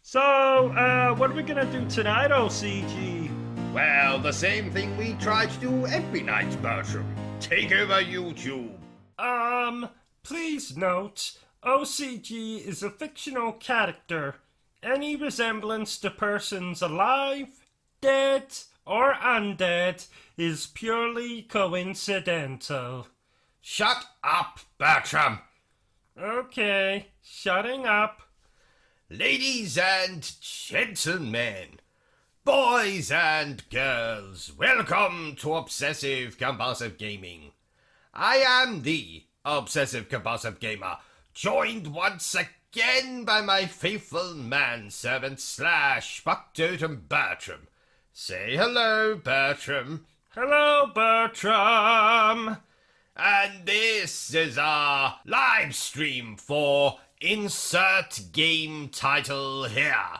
So, what are we gonna do tonight, OCG? Well, the same thing we try to do every night, Bertram. Take over YouTube. Please note, OCG is a fictional character. Any resemblance to persons alive, dead, or undead is purely coincidental. Shut up, Bertram. Okay, shutting up. Ladies and gentlemen, boys and girls, welcome to Obsessive Compulsive Gaming. I am the Obsessive Compulsive Gamer, joined once again by my faithful manservant / factotum Bertram. Say hello, Bertram. Hello, Bertram. And this is our live stream for Insert Game Title Here.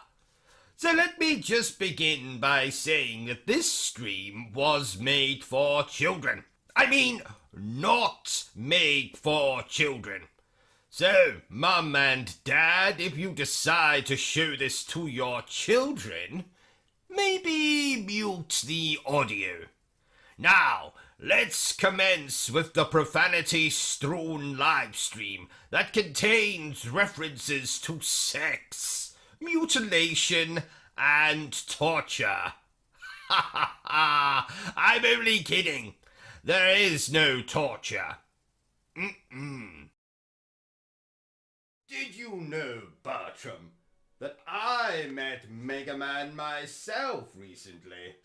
So let me just begin by saying that this stream was made for children. I mean, not made for children. So, Mum and Dad, if you decide to show this to your children, maybe mute the audio. Now, let's commence with the profanity-strewn livestream that contains references to sex, mutilation, and torture. Ha ha ha! I'm only kidding. There is no torture. Did you know, Bertram, that I met Mega Man myself recently?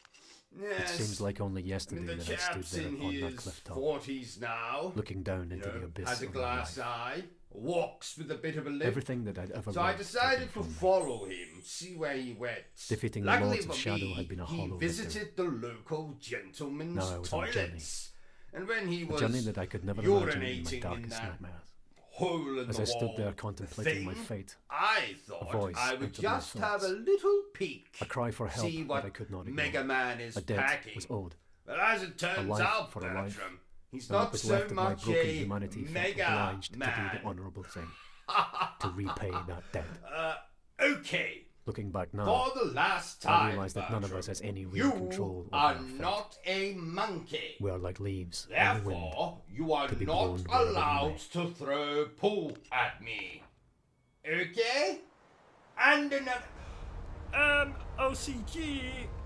Yes. It seems like only yesterday that I stood there on that cliff top, 40s now, looking down into the abyss has a of glass my life. eye, walks with a bit of a limp. Everything that I'd ever So I loved decided to taken from me. follow him, see where he went. Defeating the Luckily Lords of for Shadow me, had been a he hollow visited the local gentleman's Now I was on a toilets. And when he A was journey that I could never imagine in my urinating in darkest that nightmares. hole in As the I stood wall there contemplating my thing, fate, I thought voice I would entered my just have a thoughts. little peek. a cry for help See what that I could not ignore. Mega Man is A debt packing. was owed. But as it turns life out, for a life, Bertram, he's And what not was so left of my much broken a humanity felt Mega obliged Man. to do the honourable thing, to repay that debt. Okay. Looking back now, For the last I time, realise that none of Bertram, us has any real you control over are our fate. not a monkey. We are like leaves on the wind. Therefore, you are to be not blown wherever we allowed may. to throw poo at me. Okay? And another... OCG,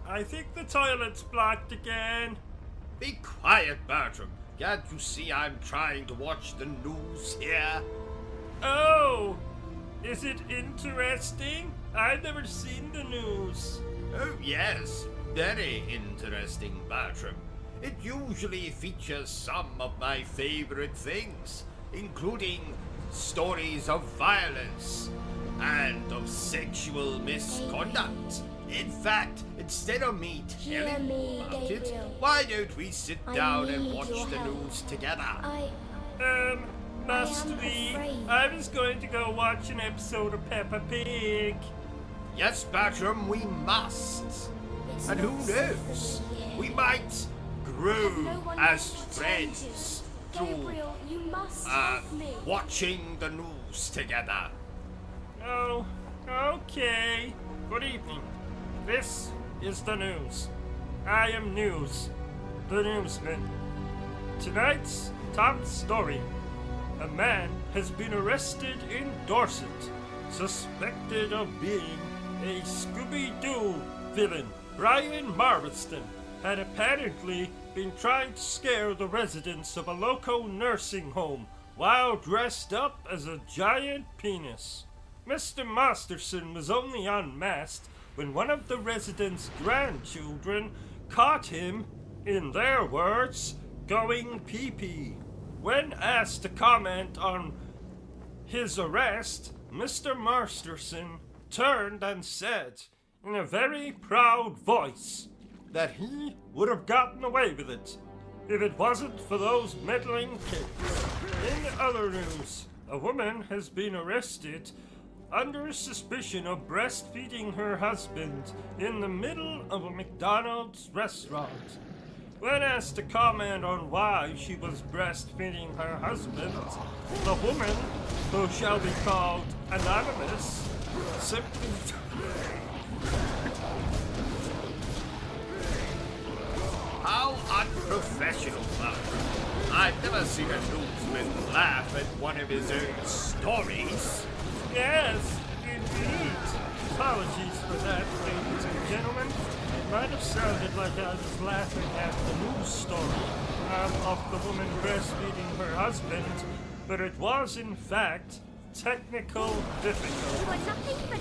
I think the toilet's blocked again. Be quiet, Bertram. Can't you see I'm trying to watch the news here? Oh, is it interesting? I've never seen the news. Oh yes, very interesting, Bertram. It usually features some of my favorite things, including stories of violence and of sexual misconduct. In fact, instead of me telling you about it, why don't we sit down and watch the news together? Must we? I was going to go watch an episode of Peppa Pig. Yes, Bertram, we must. And who knows? We might grow as friends through watching the news together. Oh, okay. Good evening. This is the news. I am News, the newsman. Tonight's top story. A man has been arrested in Dorset, suspected of being a Scooby-Doo villain. Brian Marston had apparently been trying to scare the residents of a local nursing home while dressed up as a giant penis. Mr. Masterson was only unmasked when one of the residents' grandchildren caught him, in their words, going pee-pee. When asked to comment on his arrest, Mr. Masterson turned and said, in a very proud voice, that he would have gotten away with it if it wasn't for those meddling kids. In other news, a woman has been arrested under suspicion of breastfeeding her husband in the middle of a McDonald's restaurant. When asked to comment on why she was breastfeeding her husband, the woman, who shall be called Anonymous, simply... How unprofessional, Bartram. I've never seen a newsman laugh at one of his own stories. Yes, indeed. Apologies for that, ladies and gentlemen. It might have sounded like I was laughing at the news story of the woman breastfeeding her husband, but it was, in fact, technical difficulty. You are nothing but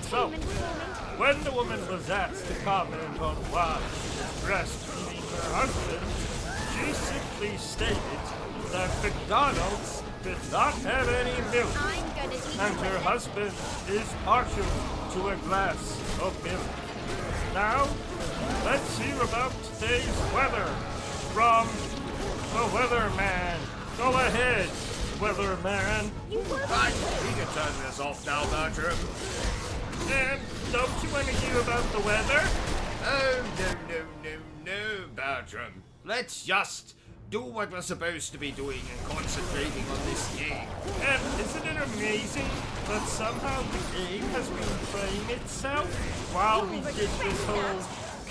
So, entertainment for me. when the woman was asked to comment on why she was breastfeeding her husband, she simply stated that McDonald's did not have any milk, I'm gonna teach and you her a lesson. husband is partial to a glass of milk. Now, let's hear about today's weather from the weatherman. Go ahead, weatherman. You were Right, we can turn this off now, Bartram. And don't you want to hear about the weather? Oh, no, Bartram. Let's just do what we're supposed to be doing and concentrating on this game. And isn't it amazing that somehow the game has been playing itself while we did this whole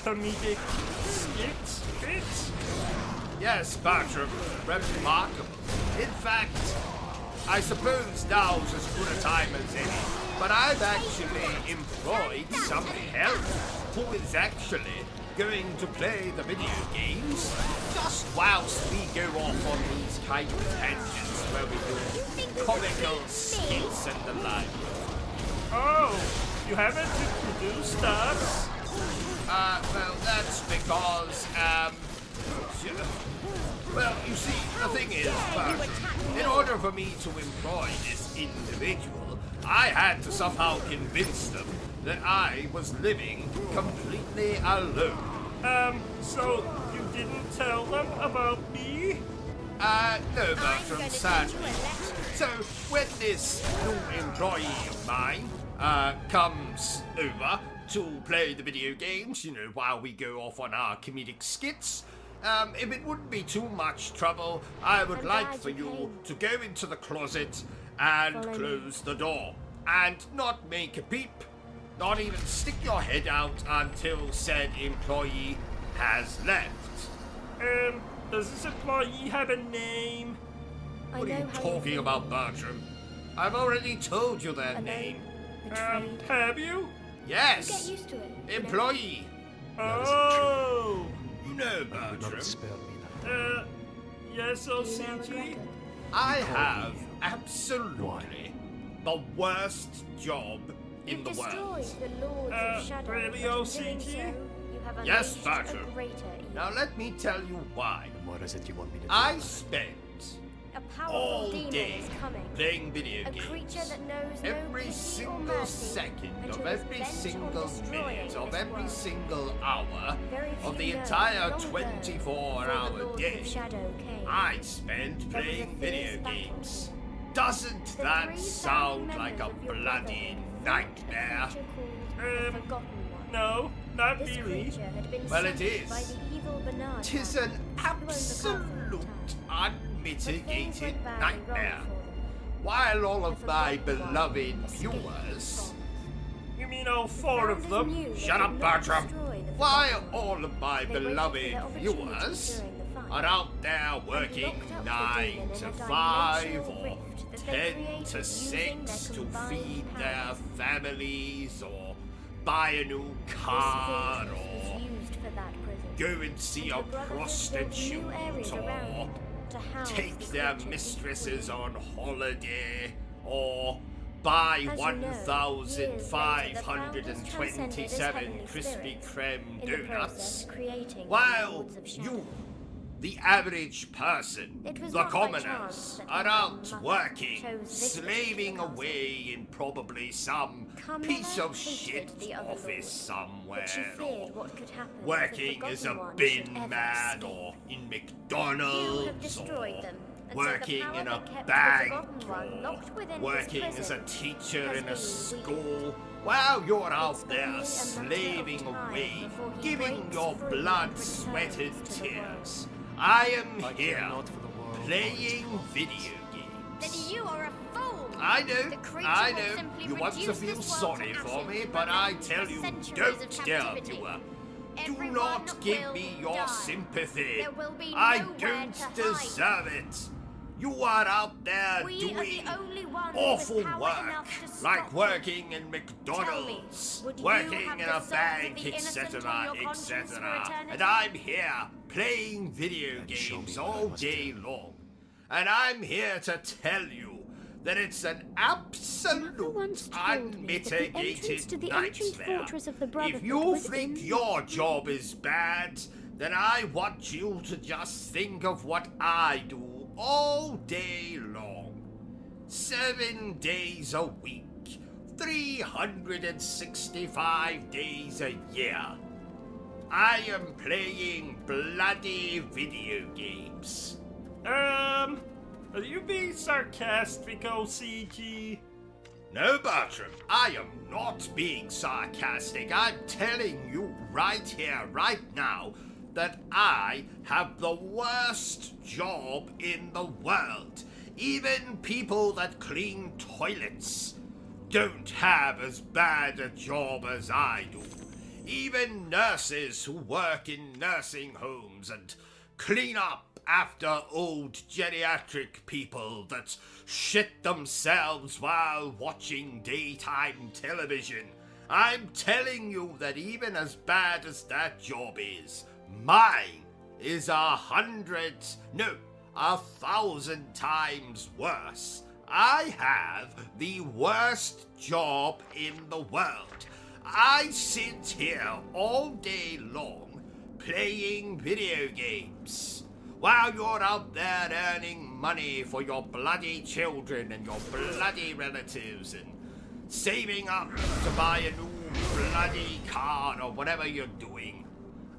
comedic skit? Yes, Bartram, remarkable. In fact, I suppose now's as good a time as any, but I've actually employed some help who is actually going to play the video games just whilst we go off on these kind of tangents where we do comical skits and the like. Oh, you haven't introduced us? Well, that's because, well, you see, the thing is, Bartram, in order for me to employ this individual, I had to somehow convince them that I was living completely alone. So you didn't tell them about me? No, gonna Bartram, teach you sadly. a lesson. So, when this new employee of mine, comes over to play the video games, you know, while we go off on our comedic skits, if it wouldn't be too much trouble, I would I'm like glad for you you came. to go into the closet and Follow me. close the door. And not make a peep. Not even stick your head out until said employee has left. Does this employee have a name? I What are know you how talking feel. about, Bertram? I've already told you their Alone, name. betrayed. Have you? Get Yes! used to it. you know. Employee! Oh! You know, Would not Bertram, spare me that. Yes, Do you now regret OCG? it? I have absolutely the worst job in You've the destroyed world. the Lords of Shadow, really, but in doing OCG? so, you have Yes, unleashed Bertram. a greater evil. Now let me tell you why. And what is it you want me to do? I spent A powerful all demon day is coming. playing video A games. creature that knows no Every pity or single mercy, second and of who is every bent on single destroying minute of this every world. single hour Very of few the know entire long ago, before the 24-hour Lords day, of Shadow came. I spent There was a playing fierce video battle. games. Doesn't The that three sound founding like a members of your bloody brotherhood nightmare? fought a creature called the Forgotten One. No, not This really. creature had been Well, it sent is. by the evil Bernard. Tis family, an who owned the castle at the absolute time. But things unmitigated went badly nightmare. wrong for them. While all The of my Forgotten One beloved escaped viewers, from. You mean all four of Founders them? knew they shut could up, not Bertram. destroy the Why Forgotten One. all of my They waited for beloved their opportunity viewers during the fight. are out there working locked up the 9 demon in to a 5 dimensional or rift that they 10 created to using their 6 to combined feed power. their families or buy a new This car fortress or was used for that prison. go and see a And the Brotherhood built prostitute new areas or around it to house take the their creatures mistresses free. on holiday or buy As you know, years later, the founders transcended as 1,527 heavenly Krispy spirits, Kreme in the process donuts, creating the while Lords of Shadow. you, the average person, It was the not by commoners, chance that are my out mother working, chose this slaving particular away in probably some piece Carmilla of hated shit the other office lords, somewhere, but she or feared what could happen if the working as a Forgotten One should bin ever man escape. or in You have McDonald's destroyed or them, and working so the in power a that kept bank the Forgotten One locked or within working his as a prison teacher has in a been school while you're out It's there only a matter of slaving time away, before he giving breaks your free blood, and sweat and returns to the tears. I am I care here not for the world, playing nor its video Then games. you are a fool! I The know, creature I will know. simply You want to reduce feel this world sorry to for ashes me, and but I remain tell for you, centuries don't, of dear captivity. viewer. Do Everyone not give will me your die. sympathy. There will be I nowhere don't to hide. deserve it. You are out there We are doing the only ones awful with power work, enough to stop like you. working in McDonald's, would you working have in the a souls of bank, the innocent etc., on your conscience for etc. eternity? And I'm here playing video Then show games me what I all must day do. long. And I'm here to tell you that it's an absolute, once told me that the entrance unmitigated to the ancient nightmare. fortress of the If Brotherhood you was think in your job is bad, then I want you to just think of what I do all day long. 7 days a week, 365 days a year. I am playing bloody video games. Are you being sarcastic, OCG? No, Bertram, I am not being sarcastic. I'm telling you right here, right now, that I have the worst job in the world. Even people that clean toilets don't have as bad a job as I do. Even nurses who work in nursing homes and clean up after old geriatric people that shit themselves while watching daytime television. I'm telling you that even as bad as that job is, mine is 1,000 times worse. I have the worst job in the world. I sit here all day long playing video games while you're out there earning money for your bloody children and your bloody relatives and saving up to buy a new bloody car or whatever you're doing.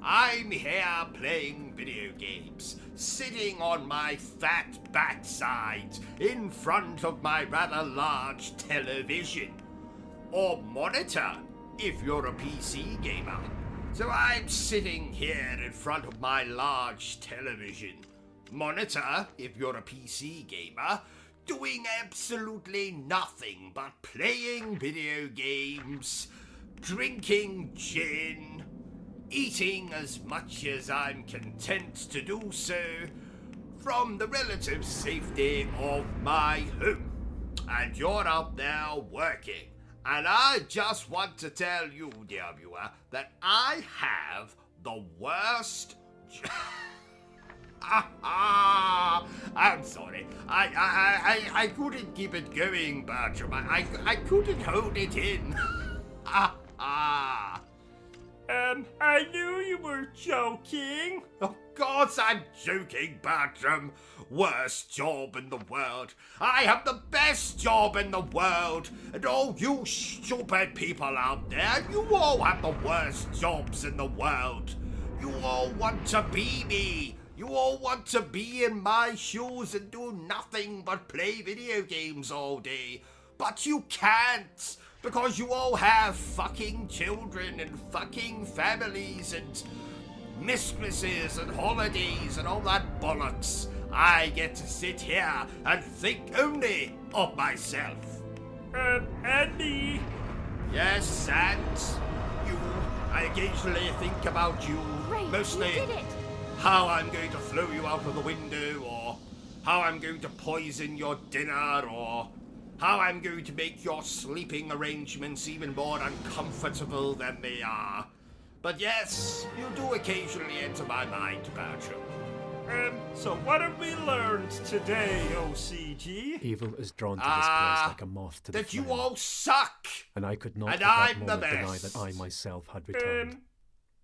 I'm here playing video games, sitting on my fat backside in front of my rather large television. Or monitor, if you're a PC gamer. So I'm sitting here in front of my large television. Monitor, if you're a PC gamer, doing absolutely nothing but playing video games, drinking gin, eating as much as I'm content to do so from the relative safety of my home. And you're out there working. And I just want to tell you, dear viewer, that I have the worst I'm sorry. I couldn't keep it going, Bertram. I couldn't hold it in. I knew you were joking. Of course I'm joking, Bertram. Worst job in the world. I have the best job in the world. And all you stupid people out there, you all have the worst jobs in the world. You all want to be me. You all want to be in my shoes and do nothing but play video games all day. But you can't, because you all have fucking children and fucking families and mistresses and holidays and all that bollocks. I get to sit here and think only of myself. And me. Yes, and you. I occasionally think about you. Great, Mostly you did it! how I'm going to throw you out of the window, or how I'm going to poison your dinner, or how I'm going to make your sleeping arrangements even more uncomfortable than they are. But yes, you do occasionally enter my mind, Bertram. So what have we learned today, OCG? Evil is drawn to this place like a moth to the That you flame, all suck! and I could not and at that I'm the moment deny best. that I myself had returned.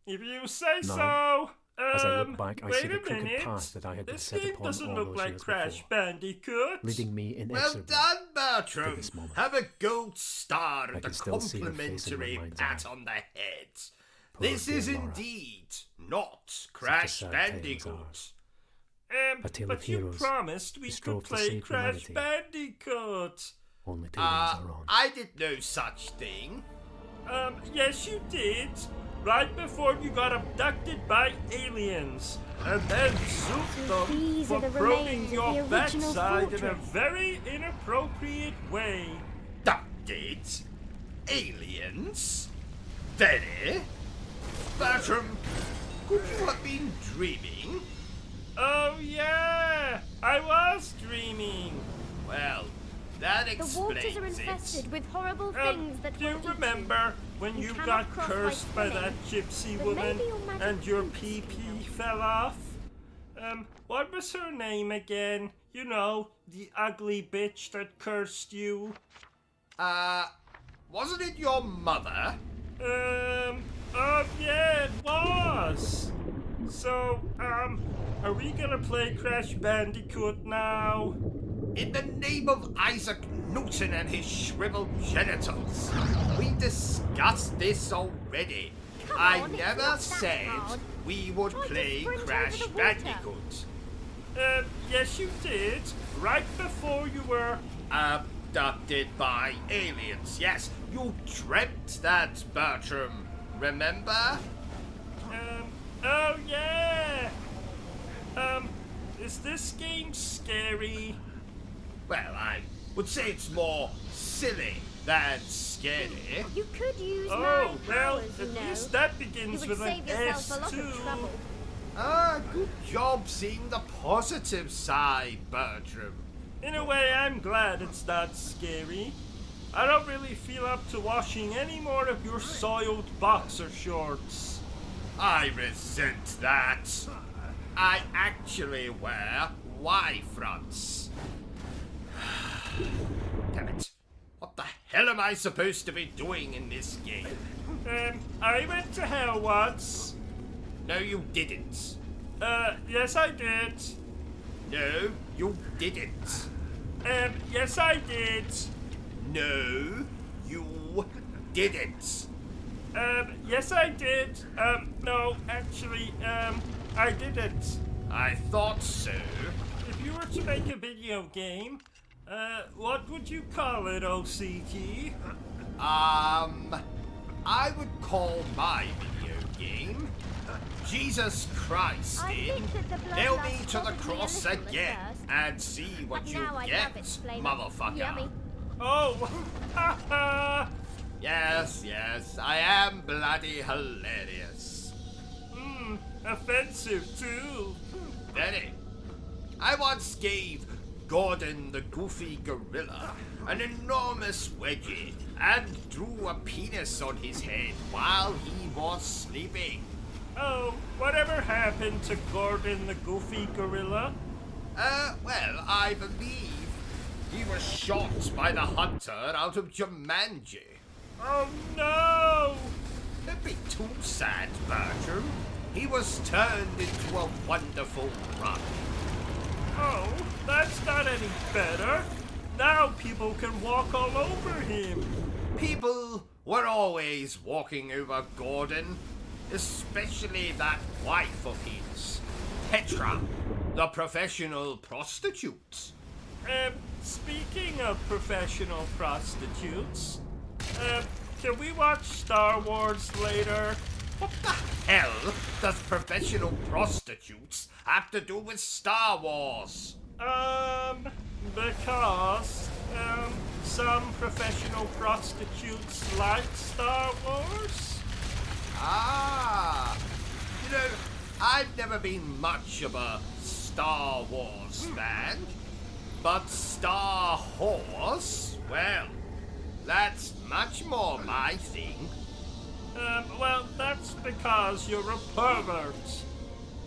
If you say No. so. As I look back, I wait see the a crooked minute. path that I had been This set game upon doesn't all look those like years Crash before, Bandicoot. leading me Well inexorably. done, Bertram! this moment. Have a gold star I and a can still see her face in my complimentary mind's pat eye. on the head. Poor This dear is Laura. indeed not Crash sad tale as Bandicoot. ours. A tale of But you heroes promised we who could strove to play save Crash humanity. Bandicoot. Only to lose our own. I did no such thing. Yes you did. right before you got abducted by aliens, and then zooped them these for are the probing remains of your the original backside in a fortress. very inappropriate way. Abducted? Aliens? Very? Bertram, could you have been dreaming? Oh yeah, I was dreaming. Well, that The waters are explains infested it. with horrible things that Do you will eat remember when You you cannot got cross by cursed by that swimming, gypsy but woman maybe your magic and your boots can pee-pee help. fell off? What was her name again? You know, the ugly bitch that cursed you. Wasn't it your mother? Oh yeah, it was. So, are we gonna play Crash Bandicoot now? In the name of Isaac Newton and his shriveled genitals. We discussed this already. Come I on, it's never not that said hard. we would Try to play sprint over Crash the water. Bandicoot. Yes you did. Right before you were... Abducted by aliens. Yes, you dreamt that, Bertram. Remember? Oh yeah! Is this game scary? Well, I would say it's more silly than scary. You could use Oh, nine well, powers, you at know. least that You begins would with an save yourself a lot S2. of trouble. Good job seeing the positive side, Bertram. In a way, I'm glad it's not scary. I don't really feel up to washing any more of your soiled boxer shorts. I resent that. I actually wear Y-fronts. Damn it. What the hell am I supposed to be doing in this game? I went to hell once. No, you didn't. Yes I did. No, you didn't. Yes I did. No, you didn't. Yes I did. No, actually, I didn't. I thought so. If you were to make a video game, what would you call it, OCG? I would call my video game Jesus Christ I in. think that the blood Nail lust me to the bothered me a cross little at again first, and see what but you now I get, love its flavor. motherfucker. Yummy. Oh, haha! Yes, I am bloody hilarious. Offensive too. Very. I once gave Gordon the goofy gorilla an enormous wedgie and drew a penis on his head while he was sleeping. Oh, whatever happened to Gordon the Goofy Gorilla? Well, I believe he was shot by the hunter out of Jumanji. Oh no! Don't be too sad, Bertram. He was turned into a wonderful rug. Oh, that's not any better. Now people can walk all over him. People were always walking over Gordon, especially that wife of his, Petra, the professional prostitute. Speaking of professional prostitutes, can we watch Star Wars later? What the hell does professional prostitutes have to do with Star Wars? Because, some professional prostitutes like Star Wars? Ah, you know, I've never been much of a Star Wars fan, but Star Horse, well, that's much more my thing. Well, that's because you're a pervert.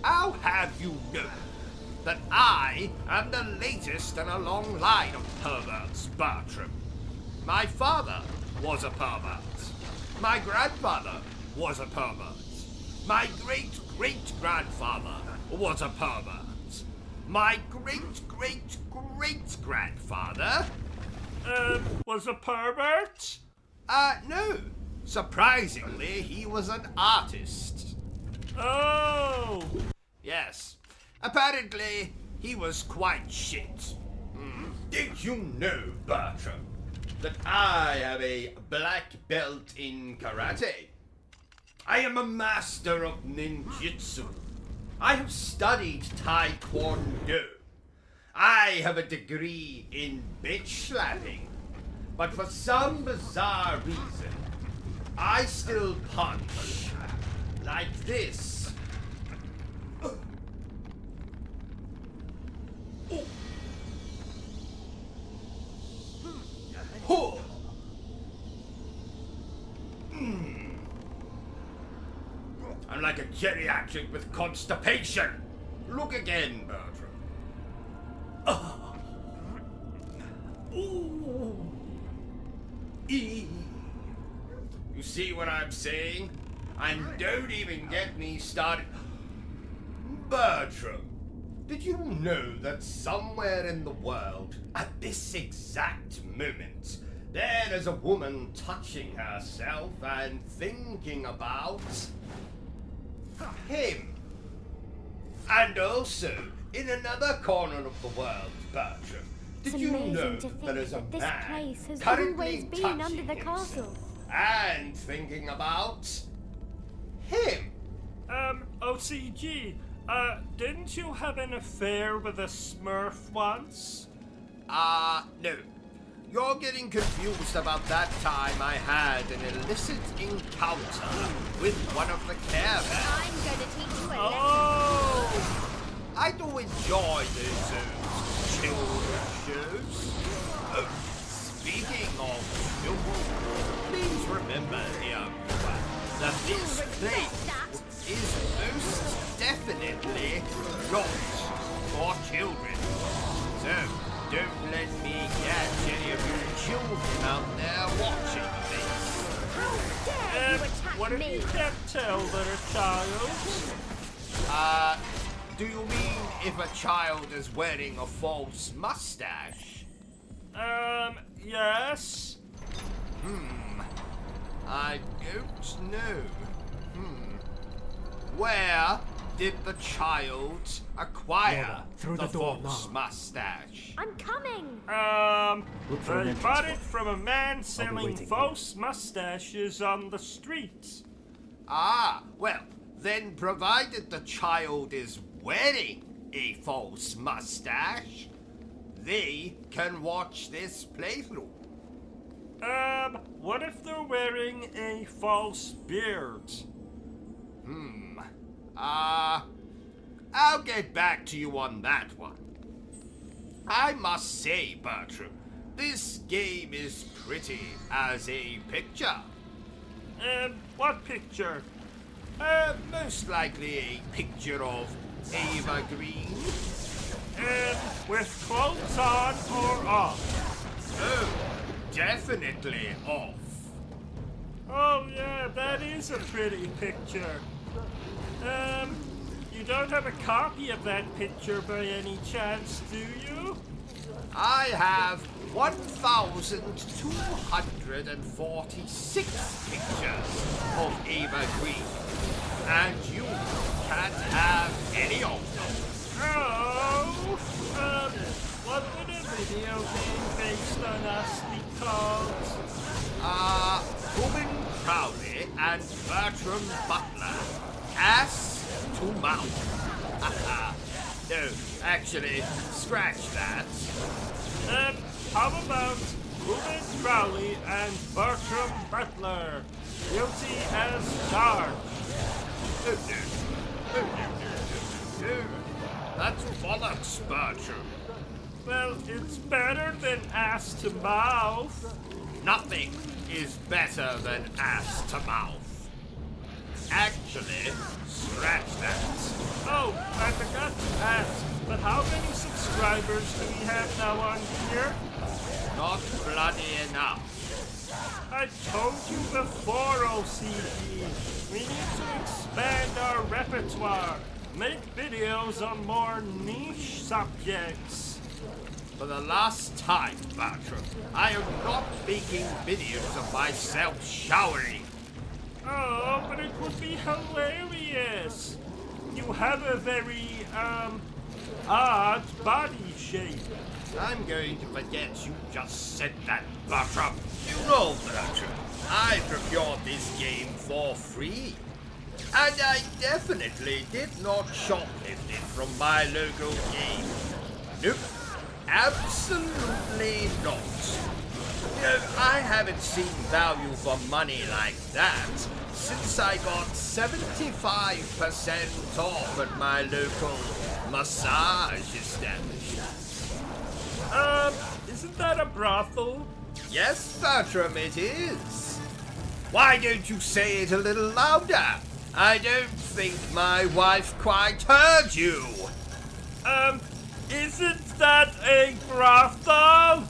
How have you known that I am the latest in a long line of perverts, Bertram? My father was a pervert. My grandfather was a pervert. My great-great-grandfather was a pervert. My great-great-great-grandfather... Was a pervert? No. Surprisingly, he was an artist. Oh! Yes. Apparently, he was quite shit. Did you know, Bertram, that I have a black belt in karate? I am a master of ninjutsu. I have studied taekwondo. I have a degree in bitch slapping. But for some bizarre reason, I still punch like this. I'm like a geriatric with constipation. Look again, Bertram. Ooh. You see what I'm saying? And don't even get me started. Bertram, did you know that somewhere in the world, at this exact moment, there is a woman touching herself and thinking about him? And also, in another corner of the world, Bertram, did It's you amazing know to think there is a that this man place has currently always been touching under the himself castle? and thinking about him? OCG, didn't you have an affair with a Smurf once? No. You're getting confused about that time I had an illicit encounter with one of the caravans. I'm going to teach you a lesson. Oh! I do enjoy those children's shows. Speaking of children, please remember, that this place is most definitely not for children. So, don't let me catch any of your children out there watching this. How dare you attack What if me? you can't tell they're a child? Do you mean if a child is wearing a false mustache? Yes? I don't know. Where did the child acquire Nova, through the the door false now. mustache? I'm coming. Look for an They entrance bought door. it from a man selling waiting false mustaches on the streets. Ah, well, then provided the child is wearing a false mustache, they can watch this playthrough. What if they're wearing a false beard? I'll get back to you on that one. I must say, Bertram, this game is pretty as a picture. What picture? Most likely a picture of Ava Green. With clothes on or off? Oh, definitely off. Oh yeah, that is a pretty picture. You don't have a copy of that picture by any chance, do you? I have 1,246 pictures of Ava Green, and you can't have any of them. Oh, what would a video game based on us be called? Ruben Crowley and Bertram Butler. Ass to mouth. No, actually, scratch that. How about Ruben Crowley and Bertram Butler, guilty as charged? Oh, no. No. That's bollocks, Bertram. Well, it's better than ass to mouth. Nothing is better than ass to mouth. Actually, scratch that. Oh, I forgot to ask, but how many subscribers do we have now on here? Not bloody enough. I told you before, OCG. We need to expand our repertoire. Make videos on more niche subjects. For the last time, Bertram, I am not making videos of myself showering. Oh, but it would be hilarious. You have a very, odd body shape. I'm going to forget you just said that, Bertram. You know, Bertram, I procured this game for free. And I definitely did not shoplift it from my local game. Nope, absolutely not. You know, I haven't seen value for money like that since I got 75% off at my local massage establishment. Isn't that a brothel? Yes, Bertram, it is. Why don't you say it a little louder? I don't think my wife quite heard you. Isn't that a brothel?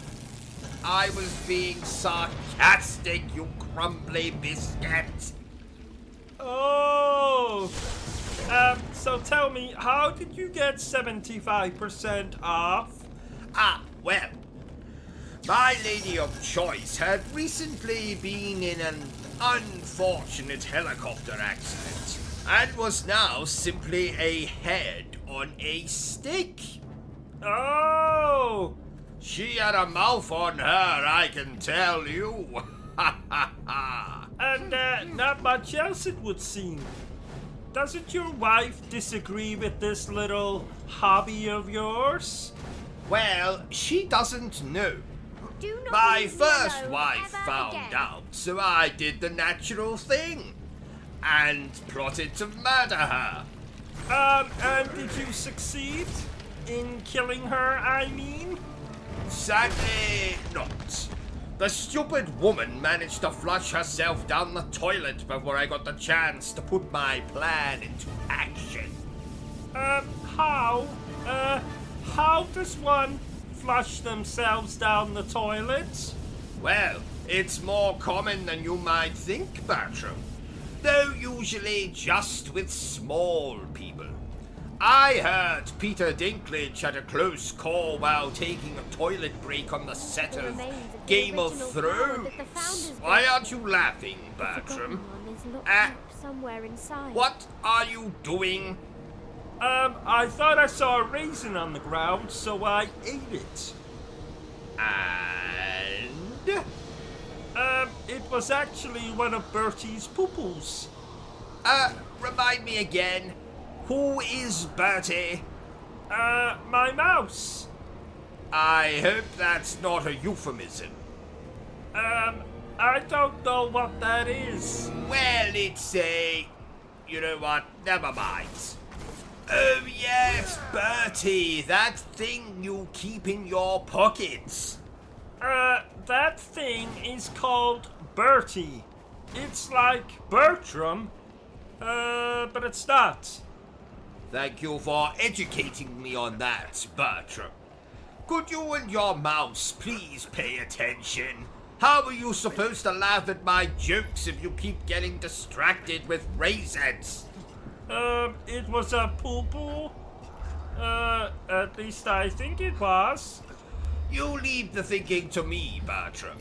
I was being sarcastic, you crumbly biscuit. Oh. So tell me, how did you get 75% off? Ah, well, my lady of choice had recently been in an unfortunate helicopter accident and was now simply a head on a stick. Oh. She had a mouth on her, I can tell you. Ha ha ha. And not much else it would seem. Doesn't your wife disagree with this little hobby of yours? Well, she doesn't know. Do not My leave me first alone wife ever found again. out, so I did the natural thing and plotted to murder her. And did you succeed in killing her, I mean? Sadly, not. The stupid woman managed to flush herself down the toilet before I got the chance to put my plan into action. How? How does one flush themselves down the toilet? Well, it's more common than you might think, Bertram. Though usually just with small people. I heard Peter Dinklage had a close call while taking a toilet break on the set The of remains of the Game of original power Thrones. that the founders Why built. aren't you laughing, The forgotten Bertram? one is locked Ah. up somewhere inside. What are you doing? I thought I saw a raisin on the ground, so I ate it. And... It was actually one of Bertie's poo-poos. Remind me again. Who is Bertie? My mouse. I hope that's not a euphemism. I don't know what that is. Well, it's a... You know what? Never mind. Oh, yes, Bertie. That thing you keep in your pockets. That thing is called Bertie. It's like Bertram, but it's not. Thank you for educating me on that, Bertram. Could you and your mouse please pay attention? How are you supposed to laugh at my jokes if you keep getting distracted with raisins? It was a poo-poo. At least I think it was. You leave the thinking to me, Bertram.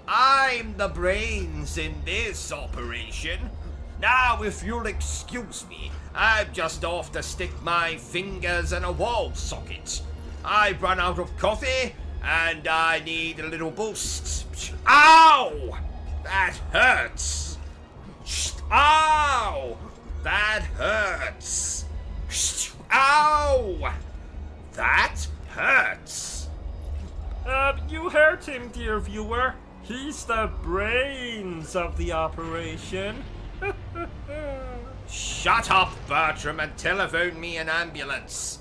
I'm the brains in this operation. Now, if you'll excuse me, I'm just off to stick my fingers in a wall socket. I've run out of coffee, and I need a little boost. Ow! That hurts. Ow! That hurts. Ow! That hurts. You heard him, dear viewer. He's the brains of the operation. Shut up, Bertram, and telephone me an ambulance.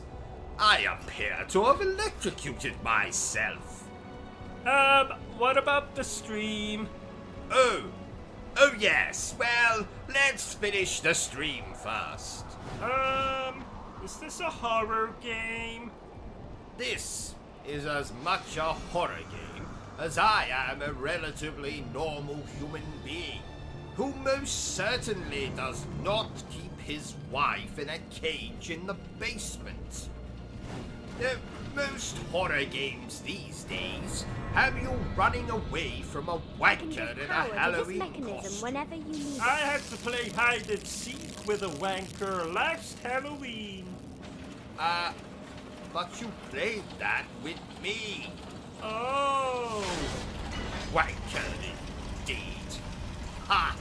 I appear to have electrocuted myself. What about the stream? Oh yes. Well, let's finish the stream first. Is this a horror game? This is as much a horror game as I am a relatively normal human being who most certainly does not keep his wife in a cage in the basement. Most horror games these days have you running away from a I can wanker give in a power to this Halloween mechanism costume. whenever you need I it. had to play hide and seek with a wanker last Halloween. But you played that with me. Oh. Wanker indeed. Ha!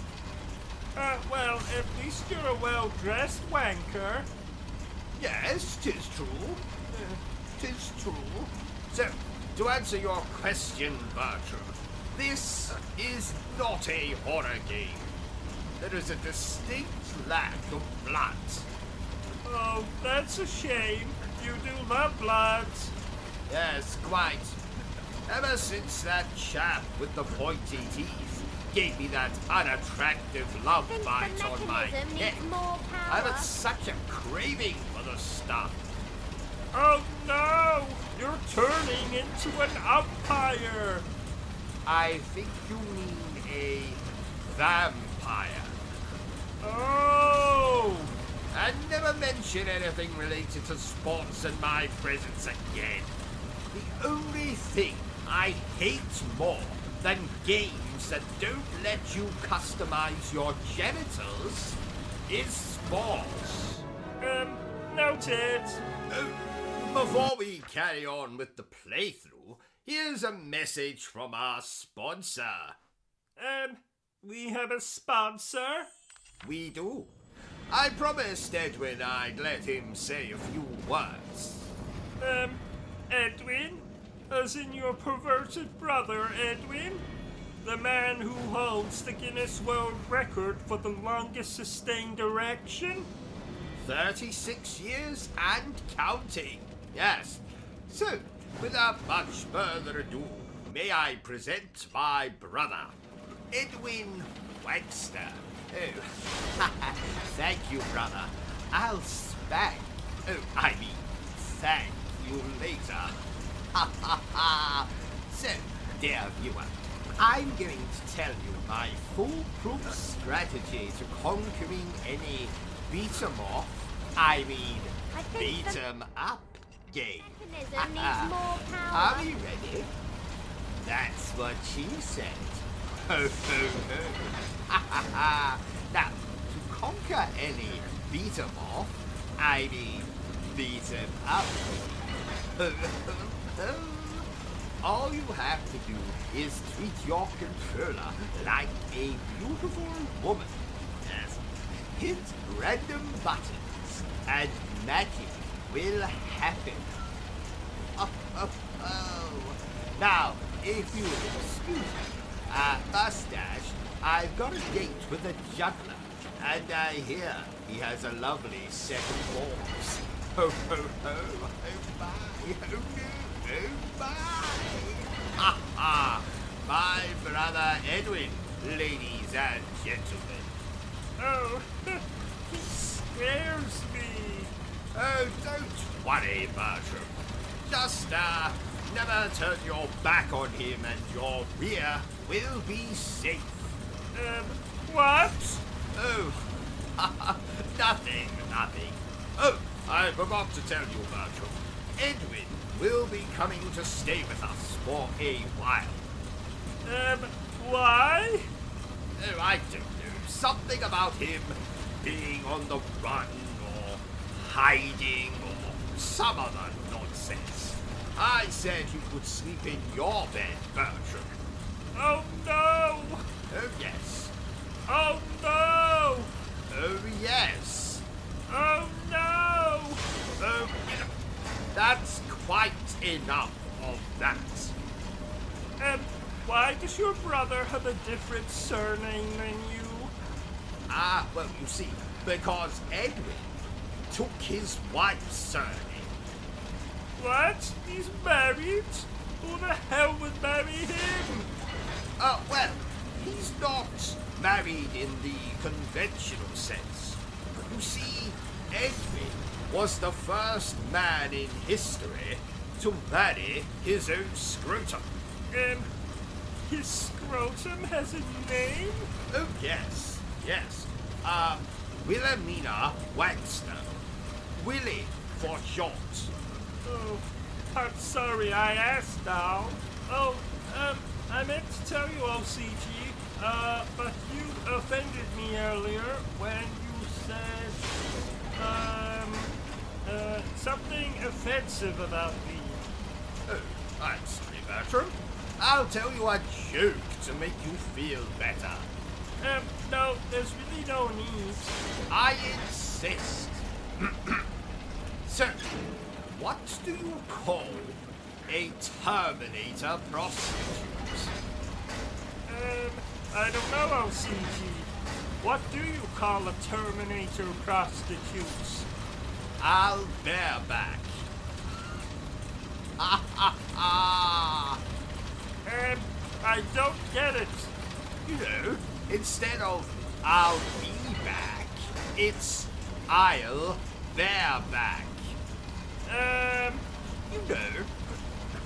Well, at least you're a well-dressed wanker. Yes, 'tis true. 'Tis true. So, to answer your question, Bertram, this is not a horror game. There is a distinct lack of blood. Oh, that's a shame. You do love blood. Yes, quite. Ever since that chap with the pointy teeth gave me that unattractive love Think bite the on my mechanism head, needs more I've power. had such a craving for the stuff. Oh no! You're turning into an umpire! I think you mean a vampire. Oh! And never mention anything related to sports in my presence again. The only thing I hate more than games that don't let you customize your genitals is sports. Noted. Before we carry on with the playthrough, here's a message from our sponsor. We have a sponsor? We do. I promised Edwin I'd let him say a few words. Edwin? As in your perverted brother, Edwin? The man who holds the Guinness World Record for the longest sustained erection? 36 years and counting. Yes. So, without much further ado, may I present my brother, Edwin Wagster. Oh, thank you, brother. I'll spank. Oh, I mean, thank you later. So, dear viewer, I'm going to tell you my foolproof strategy to conquering any beat-em-off, I mean, I think the beat-em-up game. mechanism needs more power. Are you ready? That's what she said. Ho, ho, ho. Now, to conquer any beat-em-off, I mean, beat-em-up, all you have to do is treat your controller like a beautiful woman. Yes. Hit random buttons and magic will happen. Now, if you excuse me, Mustache, I've got a date with a juggler, and I hear he has a lovely set of balls. Ho, ho, ho, oh my, oh no, oh my. Ha ha, my brother Edwin, ladies and gentlemen. Oh, he scares me. Oh, don't worry, Bertram. Just, never turn your back on him and your rear will be safe. What? Oh, nothing. Oh, I forgot to tell you, Bertram. Edwin will be coming to stay with us for a while. Why? Oh, I don't know. Something about him being on the run or hiding or some other nonsense. I said he could sleep in your bed, Bertram. Oh no! Oh, yes. Oh no! Oh, yes. Oh no! Oh, that's quite enough of that. Why does your brother have a different surname than you? Ah, well, you see, because Edwin took his wife's surname. What? He's married? Who the hell would marry him? Well, he's not married in the conventional sense. You see, Edwin was the first man in history to marry his own scrotum. His scrotum has a name? Oh, yes. Wilhelmina Wagster. Willie for short. Oh, I'm sorry I asked now. Oh, I meant to tell you, OCG, but you offended me earlier when you said, something offensive about me. Oh, I'm sorry, Bertram. I'll tell you a joke to make you feel better. No, there's really no need. I insist. So, what do you call a Terminator prostitute? I don't know, OCG. What do you call a Terminator prostitute? I'll bareback. I don't get it. You know, instead of I'll be back, it's I'll bareback. You know,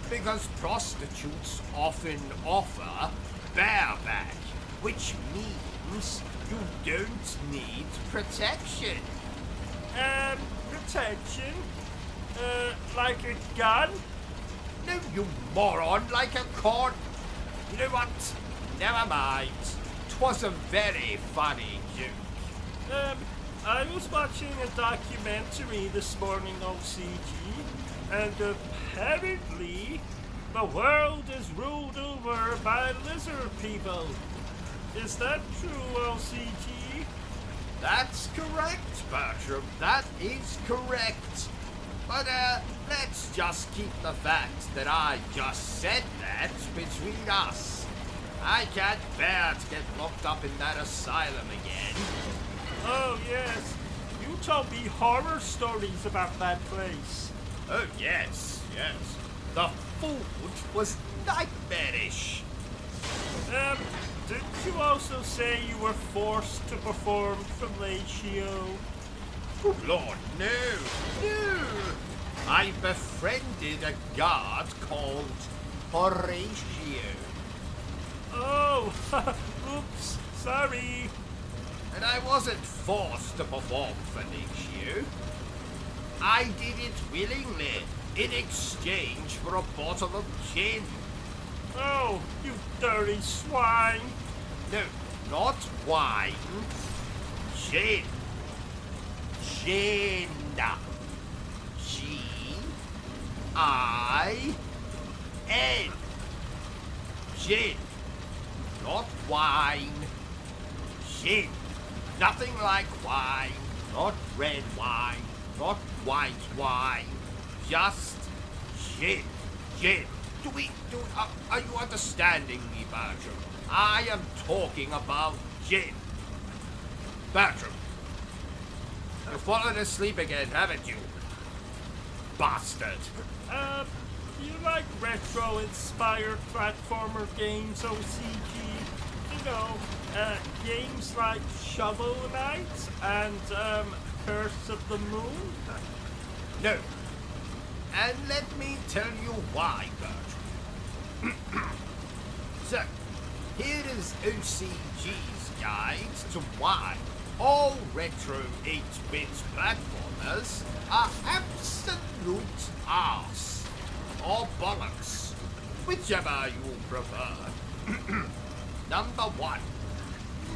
because prostitutes often offer bareback, which means you don't need protection. Protection? Like a gun? No, you moron, like a corn. You know what? Never mind. 'Twas a very funny joke. I was watching a documentary this morning, OCG, and apparently the world is ruled over by lizard people. Is that true, OCG? That's correct, Bertram. That is correct. But, let's just keep the fact that I just said that between us. I can't bear to get locked up in that asylum again. Oh, yes. You told me horror stories about that place. Oh, yes, yes. The food was nightmarish. Didn't you also say you were forced to perform fellatio? Good Lord, no. I befriended a guard called Horatio. Oh, oops, sorry. And I wasn't forced to perform fellatio. I did it willingly, in exchange for a bottle of gin. Oh, you dirty swine. No, not wine. Gin. Gin. G-I-N. Gin. Not wine. Gin. Nothing like wine. Not red wine. Not white wine. Just gin. Gin. Are you understanding me, Bertram? I am talking about gin. Bertram, you've fallen asleep again, haven't you? Bastard. Do you like retro-inspired platformer games, OCG? You know, games like Shovel Knight and, Curse of the Moon? No. And let me tell you why, Bertram. So, here is OCG's guide to why all retro 8-bit platformers are absolute arse or bollocks, whichever you prefer. Number 1,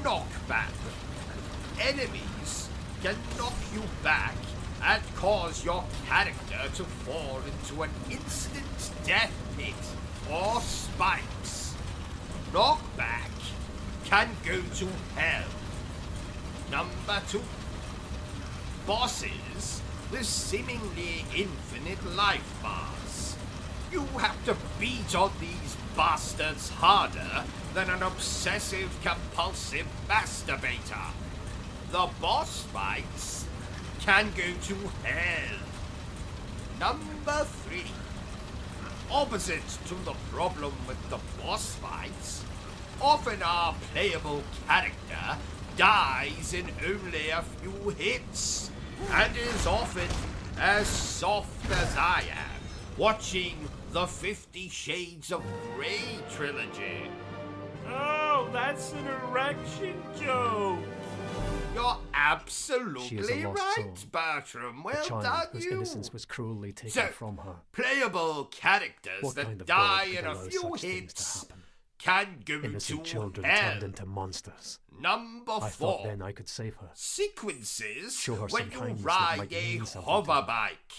knockback. Enemies can knock you back and cause your character to fall into an instant death pit or spikes. Knockback can go to hell. Number 2, bosses with seemingly infinite life bars. You have to beat on these bastards harder than an obsessive-compulsive masturbator. The boss fights can go to hell. Number 3, opposite to the problem with the boss fights, often our playable character dies in only a few hits, and is often as soft as I am, watching the 50 Shades of Grey trilogy. Oh, that's an erection joke. You're She is absolutely a lost right, soul. Bertram. A Well child done, whose you. innocence was cruelly taken So, from her. playable characters What that kind of die God could in a allow few such things hits to happen? can go Innocent to children hell. turned into monsters. Number I 4. thought then I could save her. Sequences Show her when some you kindness that ride might a mean something to hover her. bike.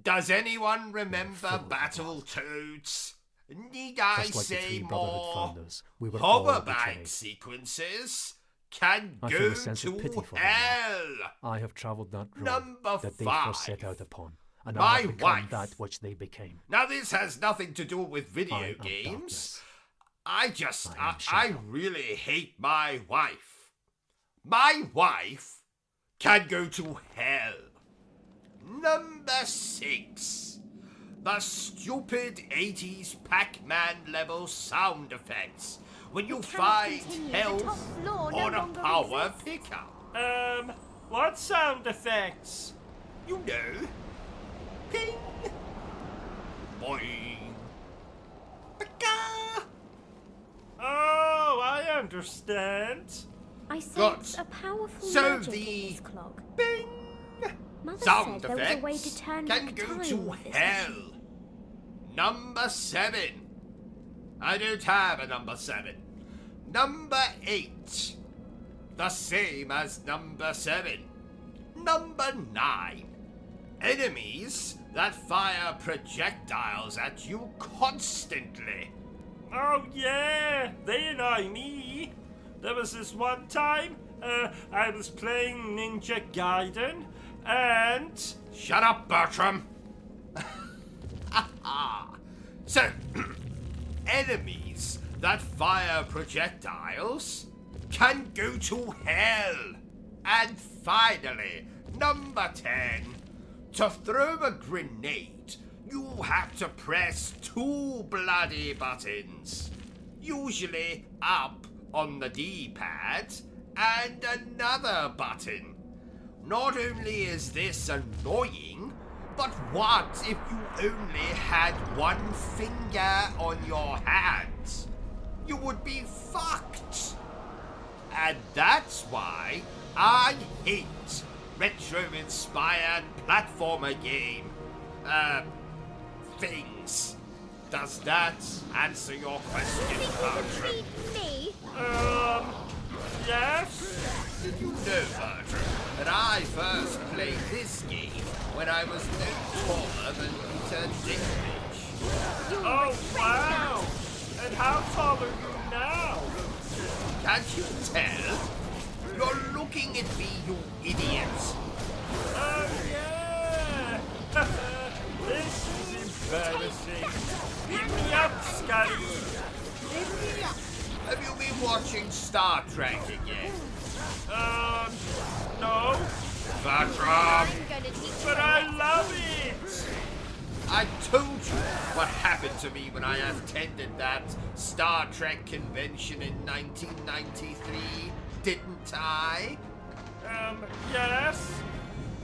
Does anyone remember fool I was. Battletoads? Need I Just like the say three Brotherhood more? founders, we were all Hoverbike betrayed. sequences can I feel go a sense of pity to for them now. hell. I have travelled that road Number that they 5. first set out upon, and My I have become wife. that which they became. Now this has nothing to do with I video am games. darkness. I am I shadow. really hate my wife. My wife can go to hell. Number 6. The stupid 80s Pac-Man level sound effects when you cannot find continue. The health top floor no on a longer power exists. pickup. What sound effects? You know. Ping. Boing. Paka. Oh, I understand. I sense Good. a powerful So magic the- in this clock. Bing. Mother Sound said there was a way to effects turn can back go time to with this hell. machine. Number 7. I don't have a number 7. Number 8. The same as number 7. Number 9. Enemies that fire projectiles at you constantly. Oh yeah, they annoy me. There was this one time, I was playing Ninja Gaiden, and Shut up, Bertram. So, enemies that fire projectiles can go to hell. And finally, number 10. To throw a grenade, you have to press 2 bloody buttons. Usually up on the D-pad and another button. Not only is this annoying, but what if you only had one finger on your hands? You would be fucked. And that's why I hate retro-inspired platformer game, things. Does that answer your question, Bertram? Feed me? yes? Did you know, Bertram, that I first played this game when I was no taller than Peter Dinklage? Oh wow! And how tall are you now? Can't you tell? You're looking at me, you idiot. Oh yeah! This is embarrassing. Beat me up, Scotty. Have you been watching Star Trek again? No, Bertram! I'm gonna teach you. but I love it. I told you what happened to me when I attended that Star Trek convention in 1993, didn't I? Yes?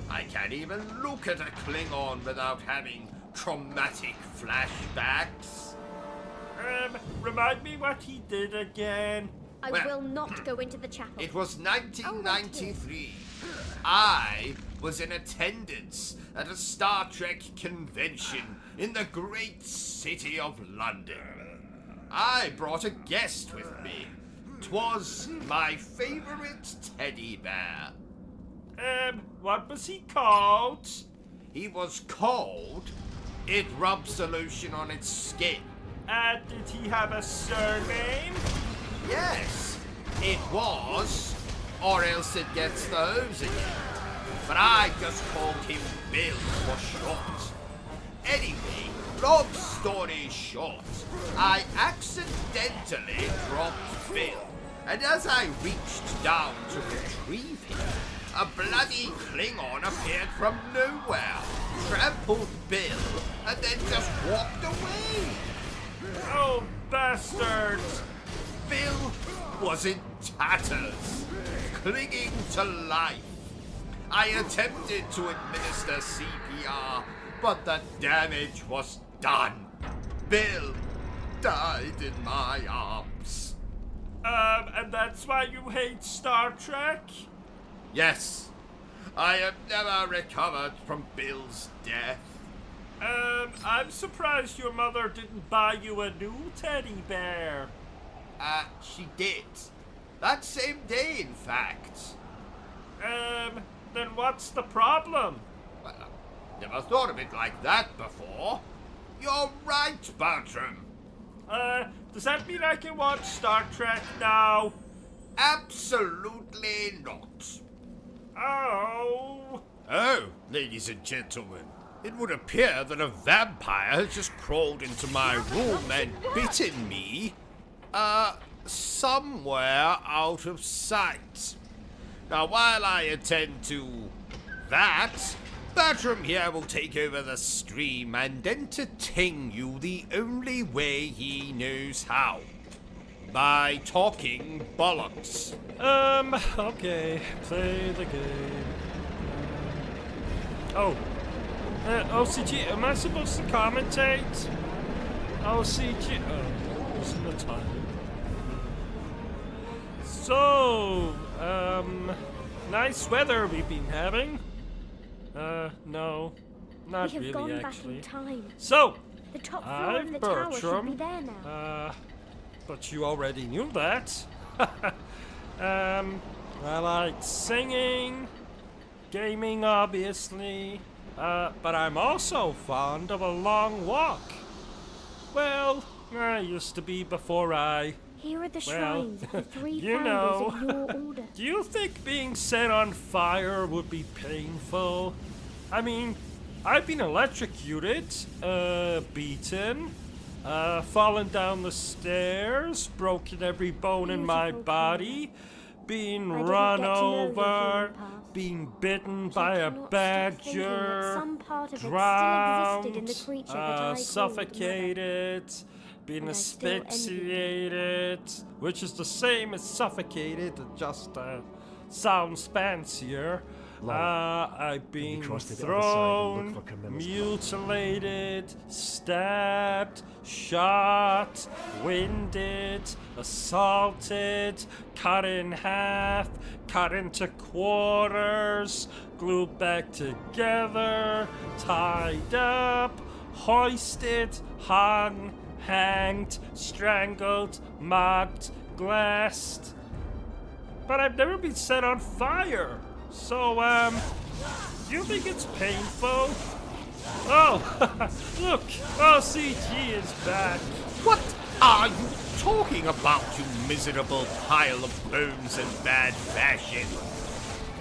I can't even look at a Klingon without having traumatic flashbacks. Remind me what he did again. I Well- will not go into the chapel. It was 1993. I was in attendance at a Star Trek convention in the great city of London. I brought a guest with me. 'Twas my favorite teddy bear. What was he called? He was called It Rubs Solution on Its Skin. Did he have a surname? Yes, it was, or else it gets the hose again. But I just called him Bill for short. Anyway, long story short, I accidentally dropped Bill, and as I reached down to retrieve him, a bloody Klingon appeared from nowhere, trampled Bill, and then just walked away. Oh, bastards! Bill was in tatters, clinging to life. I attempted to administer CPR, but the damage was done. Bill died in my arms. And that's why you hate Star Trek? Yes, I have never recovered from Bill's death. I'm surprised your mother didn't buy you a new teddy bear. She did. That same day, in fact. Then what's the problem? Well, I never thought of it like that before. You're right, Bertram. Does that mean I can watch Star Trek now? Absolutely not. Oh. Oh, ladies and gentlemen, it would appear that a vampire has just crawled into my room and bitten me, somewhere out of sight. Now, while I attend to that, Bertram here will take over the stream and entertain you the only way he knows how. By talking bollocks. Okay. Play the game. OCG, am I supposed to commentate? OCG, losing the time. So, nice weather we've been having. No, not We have really gone actually. back in time. So, The top floor I'm of the tower should Bertram. be there now. But you already knew that. I like singing, gaming obviously, but I'm also fond of a long walk. Well, I used to be before I... Here are the Well, shrines of the three you founders know. of your order. Do you think being set on fire would be painful? I mean, I've been electrocuted, beaten, fallen down the stairs, broken every bone in my Beautiful body, being I didn't run get to know you over, in the past. being bitten But by I a cannot stop thinking that badger, some part of it still drowned, existed in the creature that I called suffocated, being And I still envy you. asphyxiated, which is the same as suffocated, it just sounds fancier. I've been cross to the other side and look thrown, for Camilla's mutilated, stabbed, shot, winded, assaulted, cut in half, cut into quarters, glued back together, tied up, hoisted, hung, hanged, strangled, mocked, glassed. But I've never been set on fire. So, do you think it's painful? Oh, look, OCG is back. What are you talking about, you miserable pile of bones and bad fashion?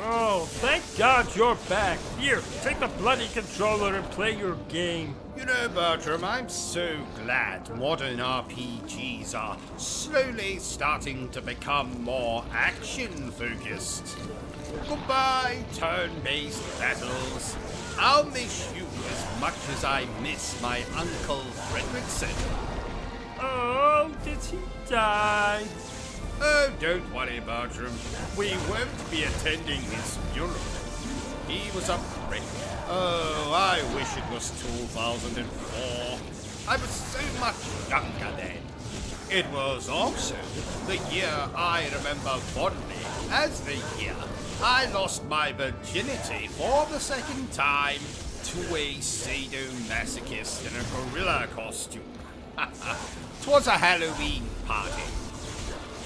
Oh, thank God you're back. Here, take the bloody controller and play your game. You know, Bertram, I'm so glad modern RPGs are slowly starting to become more action-focused. Goodbye, turn-based battles. I'll miss you as much as I miss my Uncle Fredrickson. Oh, did he die? Oh, don't worry, Bertram. We won't be attending his funeral. He was a prick. Oh, I wish it was 2004. I was so much younger then. It was also the year I remember fondly as the year I lost my virginity for the second time to a sadomasochist in a gorilla costume. 'Twas a Halloween party.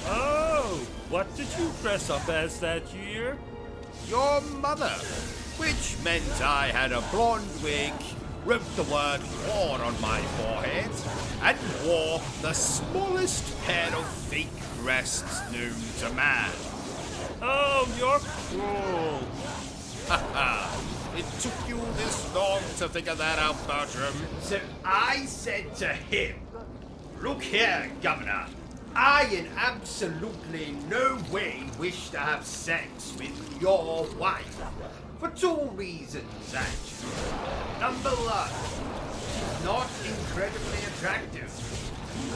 Oh, what did you dress up as that year? Your mother, which meant I had a blonde wig, wrote the word war on my forehead, and wore the smallest pair of fake breasts known to man. Oh, you're cruel. It took you this long to figure that out, Bertram. So I said to him, "Look here, Governor. I in absolutely no way wish to have sex with your wife. For two reasons, actually. Number one, she's not incredibly attractive.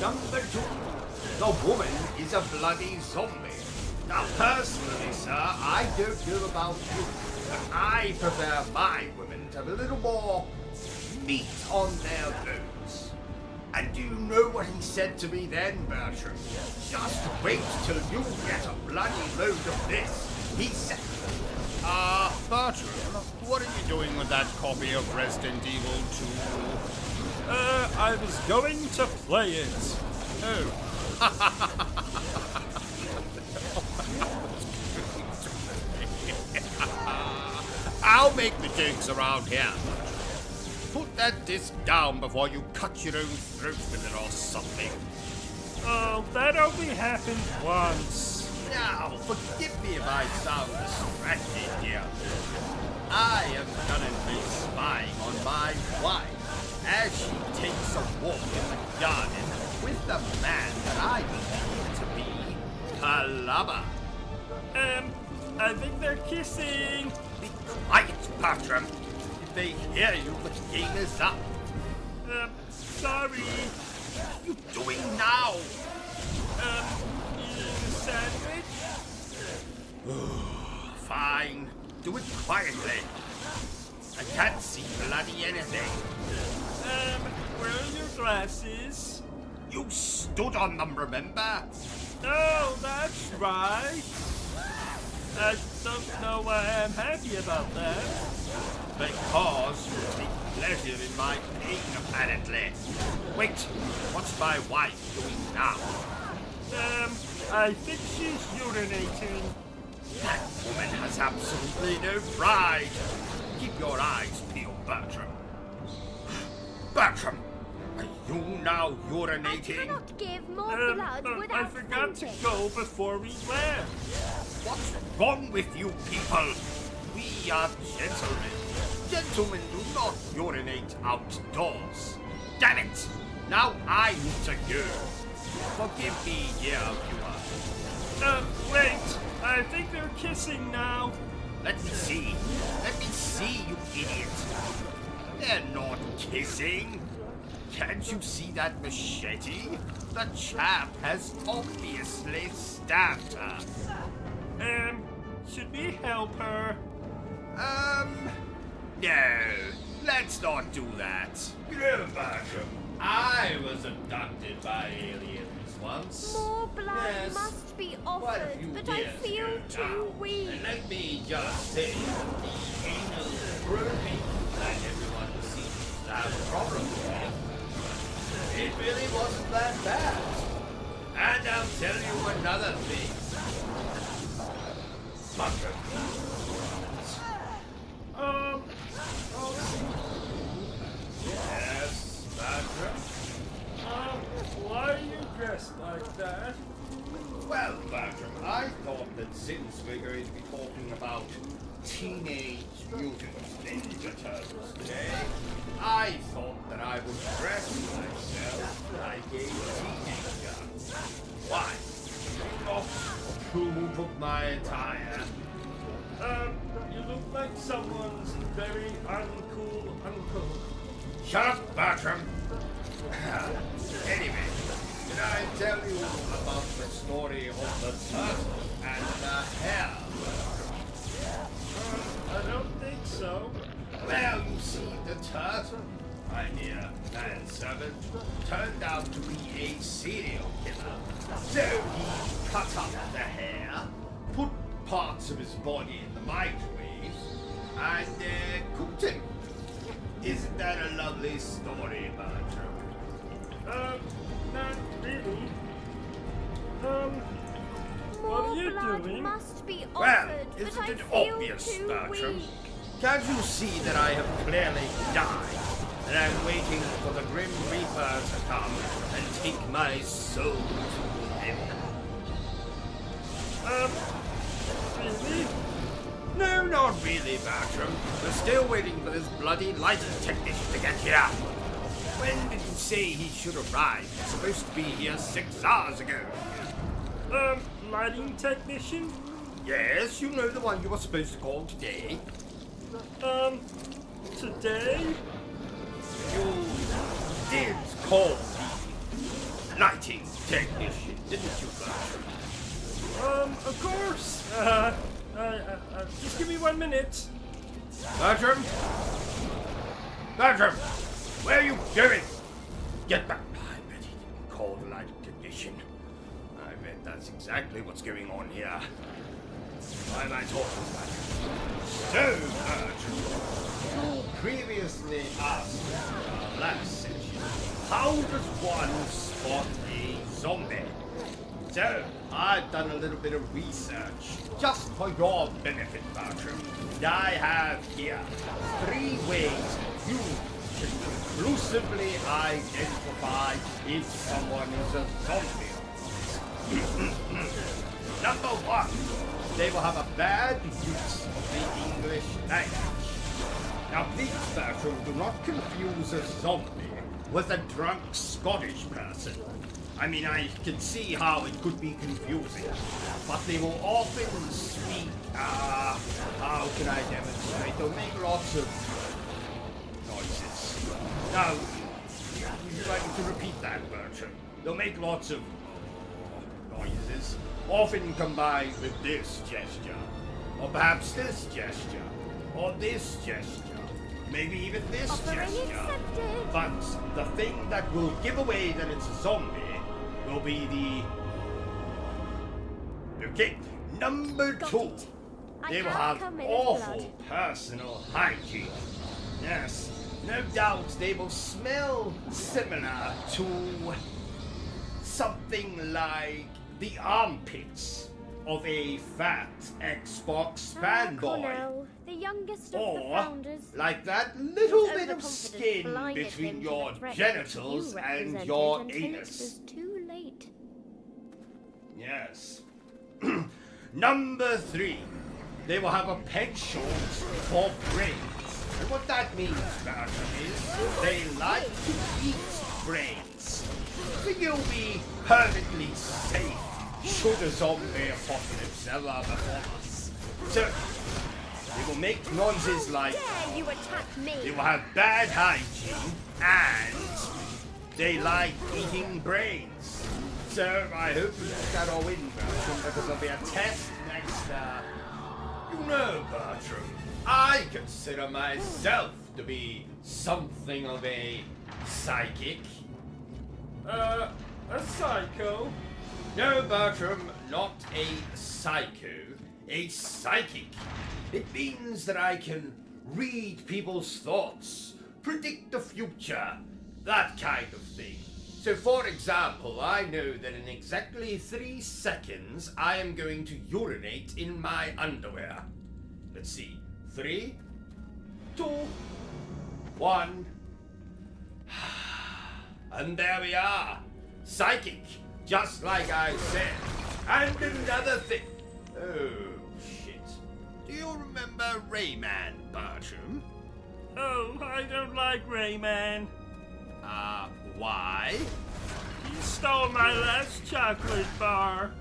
Number two, the woman is a bloody zombie. Now, personally, sir, I don't know about you, but I prefer my women to have a little more meat on their bones." And do you know what he said to me then, Bertram? Just wait till you get a bloody load of this. He said, Bertram, what are you doing with that copy of Resident Evil 2? I was going to play it. Oh. I'll make the jokes around here. Put put that disc down before you cut your own throat with it or something. Oh, that only happened once. Now, forgive me if I sound distracted here. I am currently spying on my wife as she takes a walk in the garden with the man that I believe to be her lover. I think they're kissing. Be quiet, Bertram. If they hear you, the game is up. Sorry. What are you doing now? Eating a sandwich? Fine. Do it quietly. I can't see bloody anything. Where are your glasses? You stood on them, remember? Oh, that's right. I don't know why I'm happy about that. Because you take pleasure in my pain, apparently. Wait, what's my wife doing now? I think she's urinating. That woman has absolutely no pride. Keep your eyes peeled, Bertram. Bertram, are you now I urinating? cannot give more blood I without forgot to fainting. go before we left. What's wrong with you people? We are gentlemen. Gentlemen do not urinate outdoors. Damn it! Now I need to go. Forgive me, dear viewer. Wait. I think they're kissing now. Let me see. Let me see, you idiot. They're not kissing. Can't you see that machete? The chap has obviously stabbed her. Should we help her? No. Let's not do that. You know, Bertram, I was abducted by aliens once. More blood Yes, must be quite a offered, few but I years feel ago too now. weak. And let me just say, the anal groping that everyone seems to have a problem with, it really wasn't that bad. And I'll tell you another thing. Bertram. Yes, Bertram. Why are you dressed like that? Well, Bertram, I thought that since we're going to be talking about Teenage Mutant Ninja Turtles today, I thought that I would dress myself like a teenager. Why? Do you not approve of my attire? You look like someone's very uncool uncle. Shut up, Bertram! Anyway, did I tell you about the story of the turtle and the hare? I don't think so. Well, you see, the turtle, my dear manservant, turned out to be a serial killer. So he cut up the hare, put parts of his body in the microwave, and cooked him. Isn't that a lovely story, Bertram? Not really. What More are you blood doing? must be Well, offered, but isn't I it feel obvious, too Bertram? weak. Can't you see that I have clearly died? And I'm waiting for the Grim Reaper to come and take my soul to him. Really? No, not really, Bertram. We're still waiting for this bloody lighting technician to get here. When did you say he should arrive? He's supposed to be here 6 hours ago. Lighting technician? Yes, you know the one you were supposed to call today. Today? You did call the lighting technician, didn't you, Bertram? Of course. Just give me 1 minute. Bertram? Bertram! Where are you going? Get back. I bet he didn't call the lighting technician. I bet that's exactly what's going on here. Why am I talking about it? So, Bertram, you previously asked in our last session, how does one spot a zombie? So, I've done a little bit of research, just for your benefit, Bertram. And I have here 3 ways you can conclusively identify if someone is a zombie. Number one, they will have a bad use of the English language. Now please, Bertram, do not confuse a zombie with a drunk Scottish person. I mean, I can see how it could be confusing, but they will often speak, how can I demonstrate? They'll make lots of noises. Now, would you like me to repeat that, Bertram? They'll make lots of noises, often combined with this gesture, or perhaps this gesture, or this gesture. Maybe even this Offering gesture. accepted. But the thing that will give away that it's a zombie will be the... Okay, number Got 2. it. They I will have have come in awful blood. personal hygiene. Yes, no doubt they will smell similar to something like the armpits of a fat Xbox fanboy. Cornell, the youngest of the Or founders. like that little His bit of overconfidence skin blinded between him to your the threat genitals that you and represented your until it anus. was too late. Yes. Number 3. They will have a penchant for brains. And what that means, Bertram, is they like to eat brains. But you'll be perfectly safe should a zombie apocalypse ever befall us. So, they will make noises like... Dare you attack me? They will have bad hygiene, and they like eating brains. So I hope you get that all in, Bertram, because there'll be a test next, You know, Bertram, I consider myself to be something of a psychic. A psycho? No, Bertram, not a psycho, a psychic. It means that I can read people's thoughts, predict the future, that kind of thing. So, for example, I know that in exactly 3 seconds, I am going to urinate in my underwear. Let's see. 3, 2, 1. And there we are. Psychic, just like I said. And another thing. Oh, shit. Do you remember Rayman, Bertram? Oh, I don't like Rayman. Why? He stole my last chocolate bar.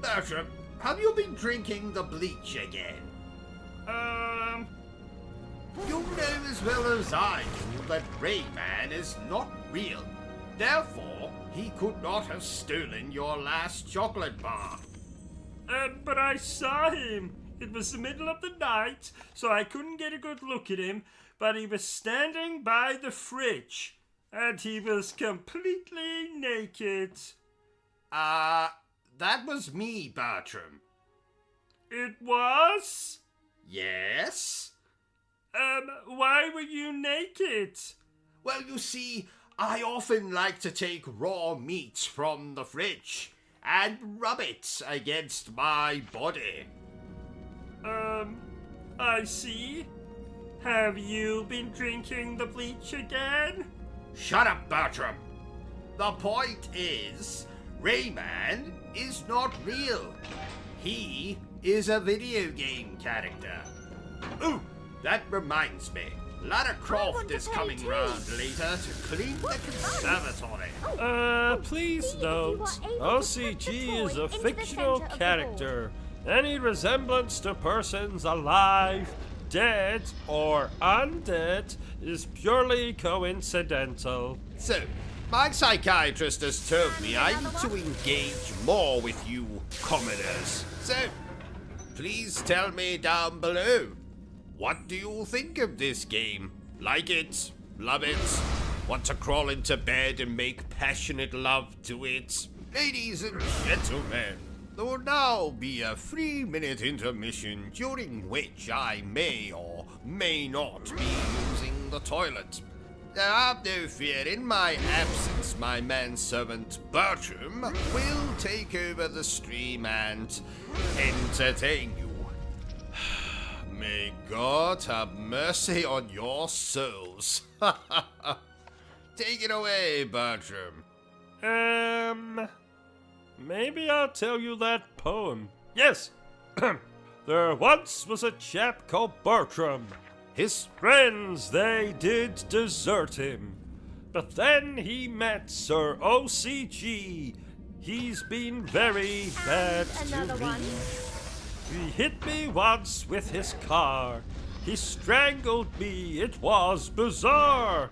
Bertram, have you been drinking the bleach again? You know as well as I do that Rayman is not real. Therefore, he could not have stolen your last chocolate bar. But I saw him. It was the middle of the night, so I couldn't get a good look at him, but he was standing by the fridge, and he was completely naked. That was me, Bertram. It was? Yes? Why were you naked? Well, you see, I often like to take raw meat from the fridge and rub it against my body. I see. Have you been drinking the bleach again? Shut up, Bertram. The point is, Rayman is not real. He is a video game character. Ooh, that reminds me. Lara Croft is coming round later to clean the conservatory. Please See if you note, are able to put the OCG is toy a into the fictional center of the character. Any resemblance to persons alive, dead, or undead is purely coincidental. So, my psychiatrist has told me I need to engage more with you commoners. So, please tell me down below. What do you think of this game? Like it? Love it? Want to crawl into bed and make passionate love to it? Ladies and gentlemen, there will now be a 3-minute intermission during which I may or may not be using the toilet. Have no fear, in my absence, my manservant Bertram will take over the stream and entertain you. May God have mercy on your souls. Take it away, Bertram. Maybe I'll tell you that poem. Yes! There once was a chap called Bertram. His friends, they did desert him. But then he met Sir OCG. He's been very bad Another to one. me. He hit me once with his car. He strangled me, it was bizarre.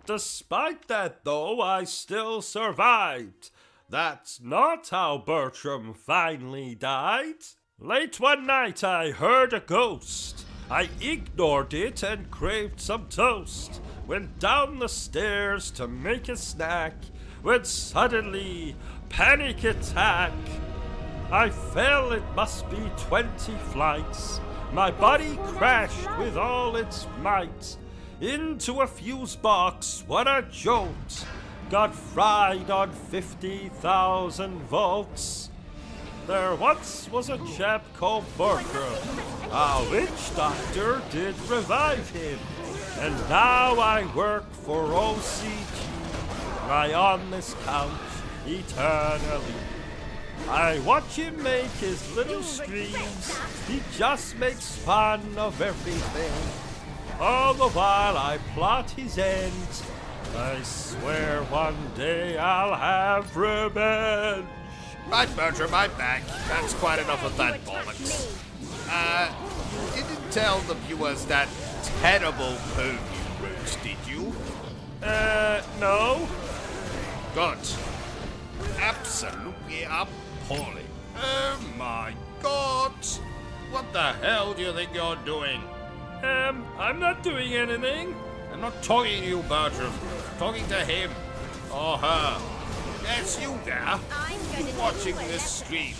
Despite that, though, I still survived. That's not how Bertram finally died. Late one night I heard a ghost. I ignored it and craved some toast. Went down the stairs to make a snack, when suddenly, panic attack. I fell, it must be 20 flights. My body crashed with all its might into a fuse box, what a jolt. Got fried on 50,000 volts. There once was a chap called Bertram. A witch doctor did revive him. And now I work for OCG. Lie on this couch eternally. I watch him make his little streams. He just makes fun of everything. All the while I plot his end. I swear one day I'll have revenge. Right, Bertram, I'm back. That's quite enough of that bollocks. You didn't tell the viewers that terrible poem you wrote, did you? No. Good. Absolutely appalling. Oh my god! What the hell do you think you're doing? I'm not doing anything. I'm not talking to you, Bertram. I'm talking to him. Or her. That's you there. I'm going You to watching do it. this stream.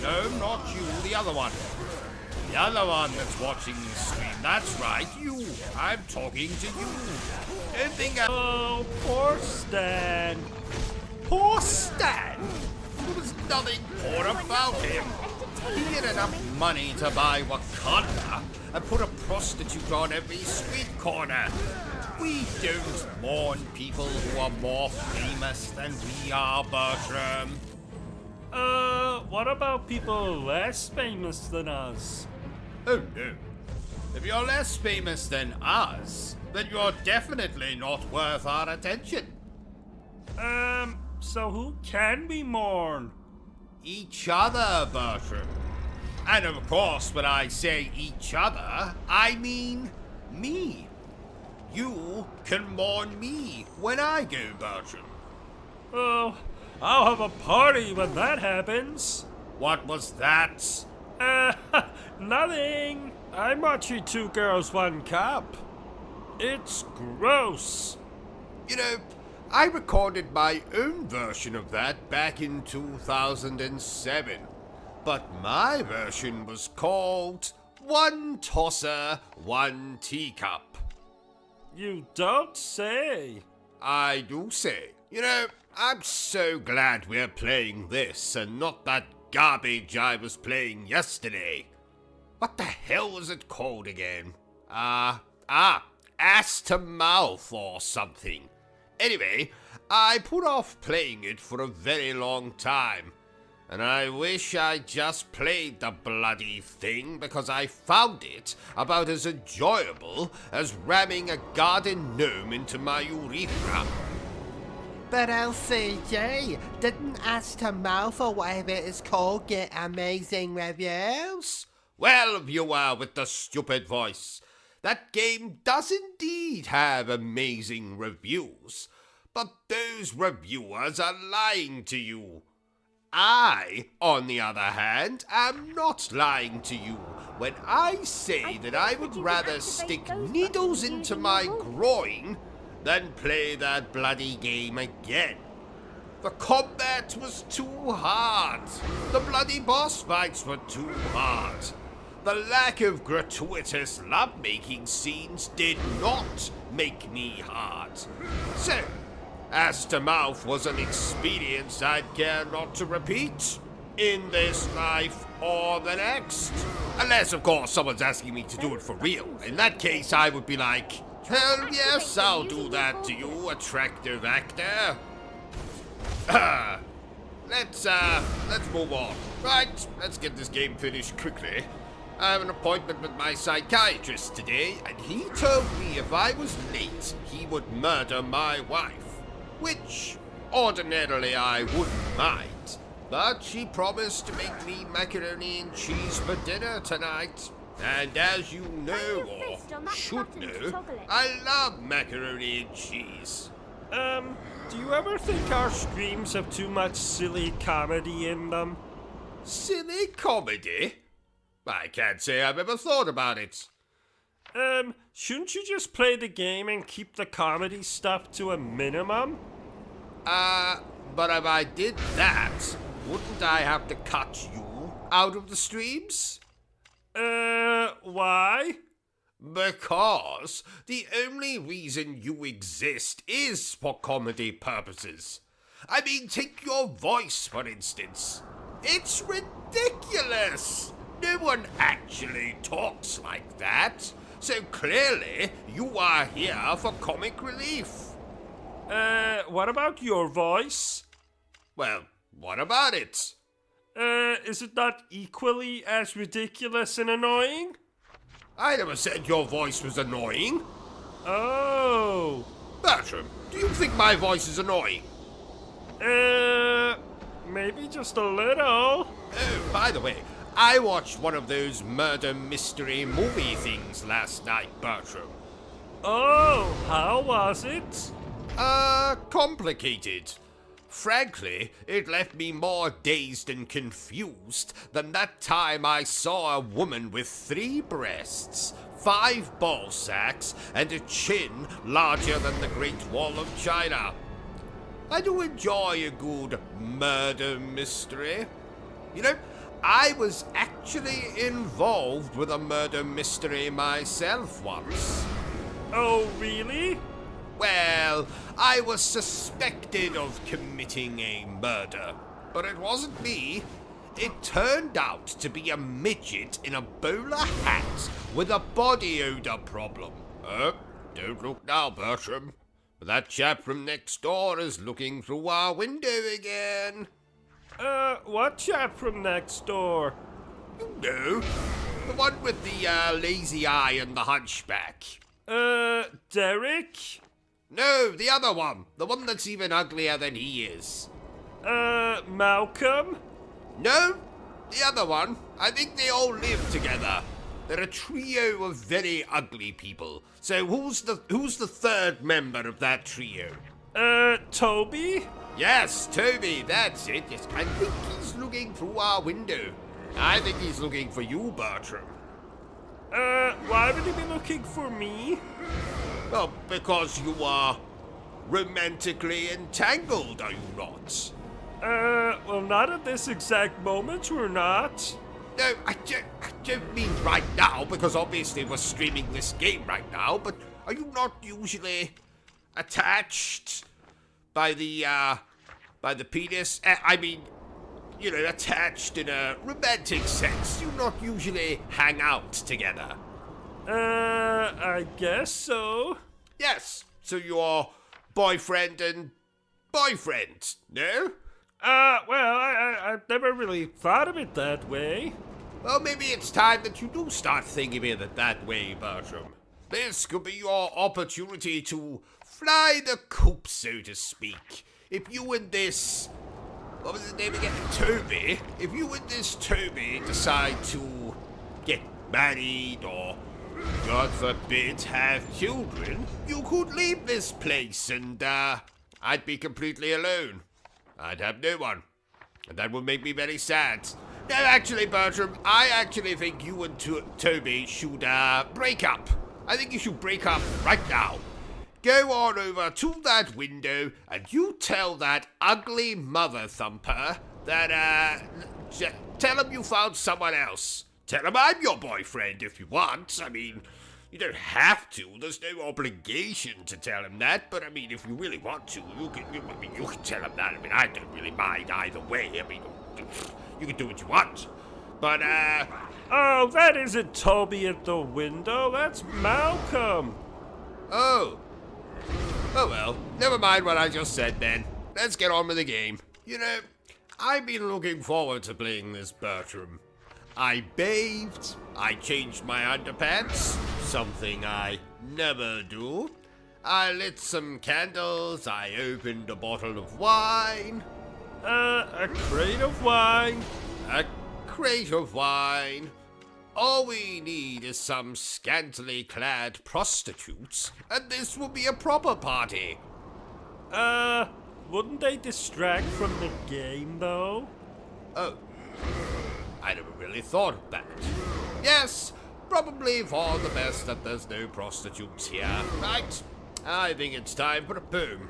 No, not you, the other one. The other one that's watching this stream. That's right, you. I'm talking to you. Don't think I... Oh, poor Stan. Poor Stan? There was nothing poor about him. He had enough money to buy Wakanda and put a prostitute on every street corner. We don't mourn people who are more famous than we are, Bertram. What about people less famous than us? Oh no. If you're less famous than us, then you're definitely not worth our attention. So who can we mourn? Each other, Bertram. And of course, when I say each other, I mean me. You can mourn me when I go, Bertram. Oh, I'll have a party when that happens. What was that? Nothing. I'm watching Two Girls, One Cup. It's gross. You know, I recorded my own version of that back in 2007. But my version was called One Tosser, One Teacup. You don't say. I do say. You know, I'm so glad we're playing this and not that garbage I was playing yesterday. What the hell was it called again? Ass to Mouth or something. Anyway, I put off playing it for a very long time. And I wish I just played the bloody thing because I found it about as enjoyable as ramming a garden gnome into my urethra. But LCG, didn't Ass to Mouth or whatever it is called get amazing reviews? Well, viewer with the stupid voice, that game does indeed have amazing reviews, but those reviewers are lying to you. I, on the other hand, am not lying to you when I say that I would rather stick needles into my groin than play that bloody game again. The combat was too hard. The bloody boss fights were too hard. The lack of gratuitous lovemaking scenes did not make me hard. So, Ass to Mouth was an experience I'd care not to repeat in this life or the next. Unless, of course, someone's asking me to do it for real. In that case, I would be like, Hell yes, I'll do that to you, attractive actor. Let's move on. Right, let's get this game finished quickly. I have an appointment with my psychiatrist today, and he told me if I was late, he would murder my wife. Which, ordinarily, I wouldn't mind. But she promised to make me macaroni and cheese for dinner tonight. And as you know, or should know, I love macaroni and cheese. Do you ever think our streams have too much silly comedy in them? Silly comedy? I can't say I've ever thought about it. Shouldn't you just play the game and keep the comedy stuff to a minimum? But if I did that, wouldn't I have to cut you out of the streams? Why? Because the only reason you exist is for comedy purposes. I mean, take your voice, for instance. It's ridiculous. No one actually talks like that. So clearly, you are here for comic relief. What about your voice? Well, what about it? Is it not equally as ridiculous and annoying? I never said your voice was annoying. Oh. Bertram, do you think my voice is annoying? Maybe just a little. Oh, by the way, I watched one of those murder mystery movie things last night, Bertram. Oh, how was it? Complicated. Frankly, it left me more dazed and confused than that time I saw a woman with 3 breasts, 5 ball sacks, and a chin larger than the Great Wall of China. I do enjoy a good murder mystery. You know, I was actually involved with a murder mystery myself once. Oh, really? Well, I was suspected of committing a murder, but it wasn't me. It turned out to be a midget in a bowler hat with a body odor problem. Don't look now, Bertram. That chap from next door is looking through our window again. What chap from next door? You know, the one with the lazy eye and the hunchback. Derek? No, the other one. The one that's even uglier than he is. Malcolm? No, the other one. I think they all live together. They're a trio of very ugly people. So who's the third member of that trio? Toby? Yes, Toby, that's it. Yes, I think he's looking through our window. I think he's looking for you, Bertram. Why would he be looking for me? Well, because you are romantically entangled, are you not? Well, not at this exact moment, we're not. No, I don't mean right now, because obviously we're streaming this game right now, but are you not usually attached by the penis? I mean, you know, attached in a romantic sense. You not usually hang out together. I guess so. Yes, so you're boyfriend and boyfriend, no? Well, I've never really thought of it that way. Well, maybe it's time that you do start thinking of it that way, Bertram. This could be your opportunity to fly the coop, so to speak. If you and this... what was his name again? Toby. If you and this Toby decide to get married or, God forbid, have children, you could leave this place and, I'd be completely alone. I'd have no one. And that would make me very sad. No, actually, Bertram, I actually think you and Toby should, break up. I think you should break up right now. Go on over to that window and you tell that ugly mother thumper that, tell him you found someone else. Tell him I'm your boyfriend if you want. I mean, you don't have to. There's no obligation to tell him that. But I mean, if you really want to, you can tell him that. I mean, I don't really mind either way. I mean, you can do what you want. But, oh, that isn't Toby at the window. That's Malcolm. Oh. Oh well, never mind what I just said then. Let's get on with the game. You know, I've been looking forward to playing this, Bertram. I bathed, I changed my underpants, something I never do. I lit some candles, I opened a bottle of wine. A crate of wine. A crate of wine. All we need is some scantily clad prostitutes, and this will be a proper party. Wouldn't they distract from the game, though? Oh, I never really thought of that. Yes, probably for the best that there's no prostitutes here. Right, I think it's time for a poem.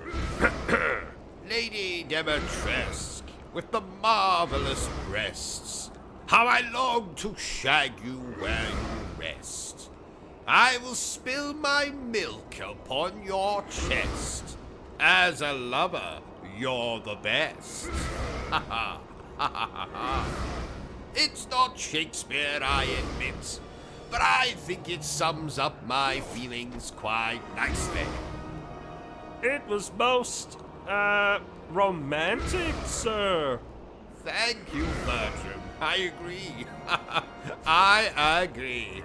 Lady Demetresque, with the marvelous breasts, how I long to shag you where you rest. I will spill my milk upon your chest. As a lover, you're the best. Ha ha ha ha ha. It's not Shakespeare, I admit, but I think it sums up my feelings quite nicely. It was most, romantic, sir. Thank you, Bertram. I agree. I agree.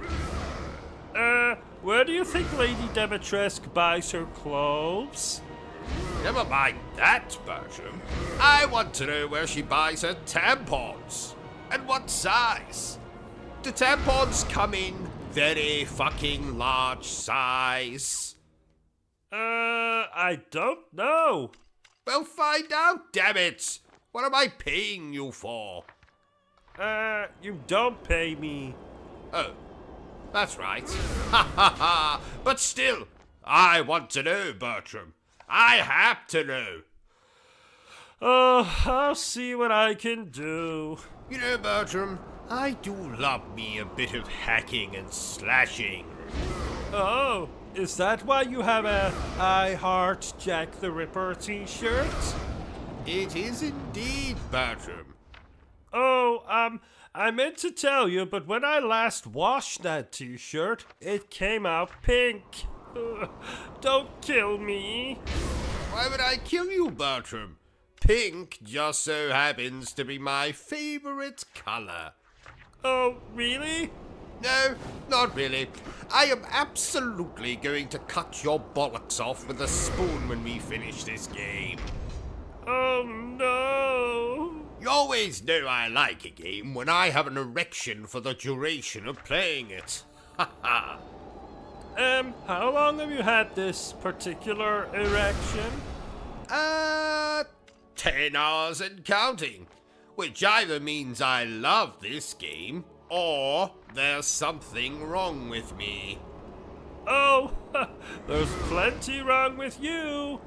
Where do you think Lady Demetresque buys her clothes? Never mind that, Bertram. I want to know where she buys her tampons. And what size. Do tampons come in very fucking large size? I don't know. Well, find out, damn it! What am I paying you for? You don't pay me. Oh, that's right. Ha ha ha! But still, I want to know, Bertram. I have to know. Oh, I'll see what I can do. You know, Bertram, I do love me a bit of hacking and slashing. Oh, is that why you have a I Heart Jack the Ripper t-shirt? It is indeed, Bertram. Oh, I meant to tell you, but when I last washed that t-shirt, it came out pink. Don't kill me. Why would I kill you, Bertram? Pink just so happens to be my favorite color. Oh, really? No, not really. I am absolutely going to cut your bollocks off with a spoon when we finish this game. Oh, no. You always know I like a game when I have an erection for the duration of playing it. Ha ha. How long have you had this particular erection? 10 hours and counting. Which either means I love this game, or there's something wrong with me. Oh, there's plenty wrong with you.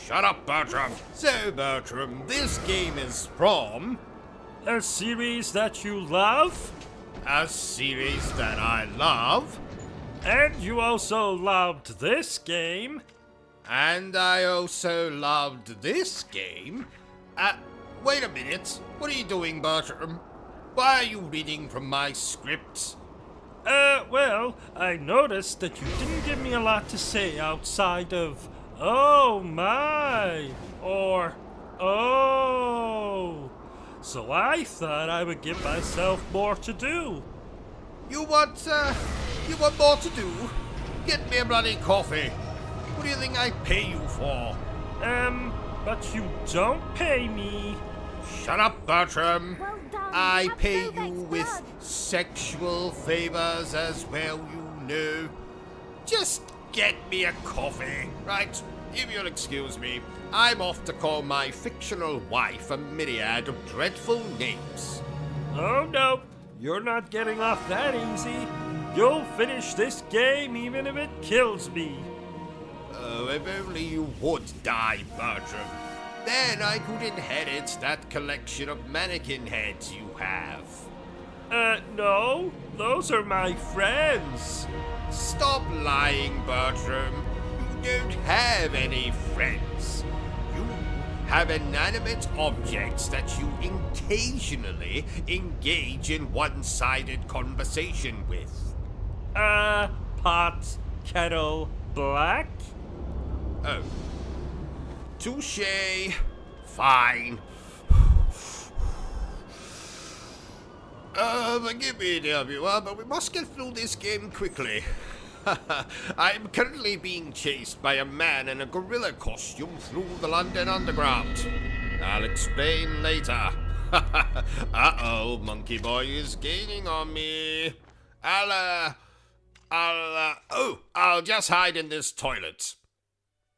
Shut up, Bertram. So, Bertram, this game is from... A series that you love? a series that I love. And you also loved this game. And I also loved this game. Wait a minute. What are you doing, Bertram? Why are you reading from my script? Well, I noticed that you didn't give me a lot to say outside of, oh my, or, oh. So I thought I would give myself more to do. You want more to do? Get me a bloody coffee. What do you think I pay you for? But you don't pay me. Shut up, Bertram. Well done. I You have pay Velvet's you with blood. sexual favors as well, you know. Just get me a coffee, right? If you'll excuse me, I'm off to call my fictional wife a myriad of dreadful names. Oh no, you're not getting off that easy. You'll finish this game even if it kills me. Oh, if only you would die, Bertram. Then I could inherit that collection of mannequin heads you have. No, those are my friends. Stop lying, Bertram. You don't have any friends. You have inanimate objects that you occasionally engage in one-sided conversation with. Pot, kettle, black? Oh. Touché. Fine. Forgive me, dear viewer, but we must get through this game quickly. I am currently being chased by a man in a gorilla costume through the London Underground. I'll explain later. Uh-oh, Monkey Boy is gaining on me. I'll just hide in this toilet.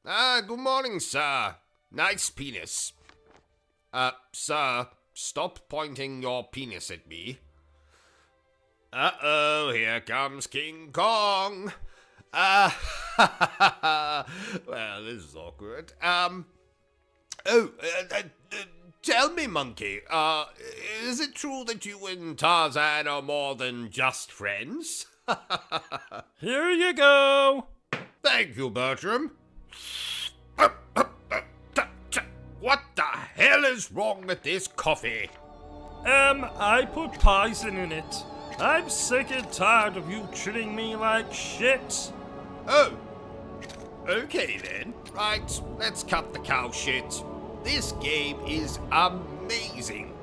Good morning, sir. Nice penis. Sir, stop pointing your penis at me. Uh-oh, here comes King Kong. Well, this is awkward. Tell me, Monkey, is it true that you and Tarzan are more than just friends? Here you go. Thank you, Bertram. What the hell is wrong with this coffee? I put poison in it. I'm sick and tired of you treating me like shit. Oh. Okay then. Right, let's cut the cow shit. This game is amazing.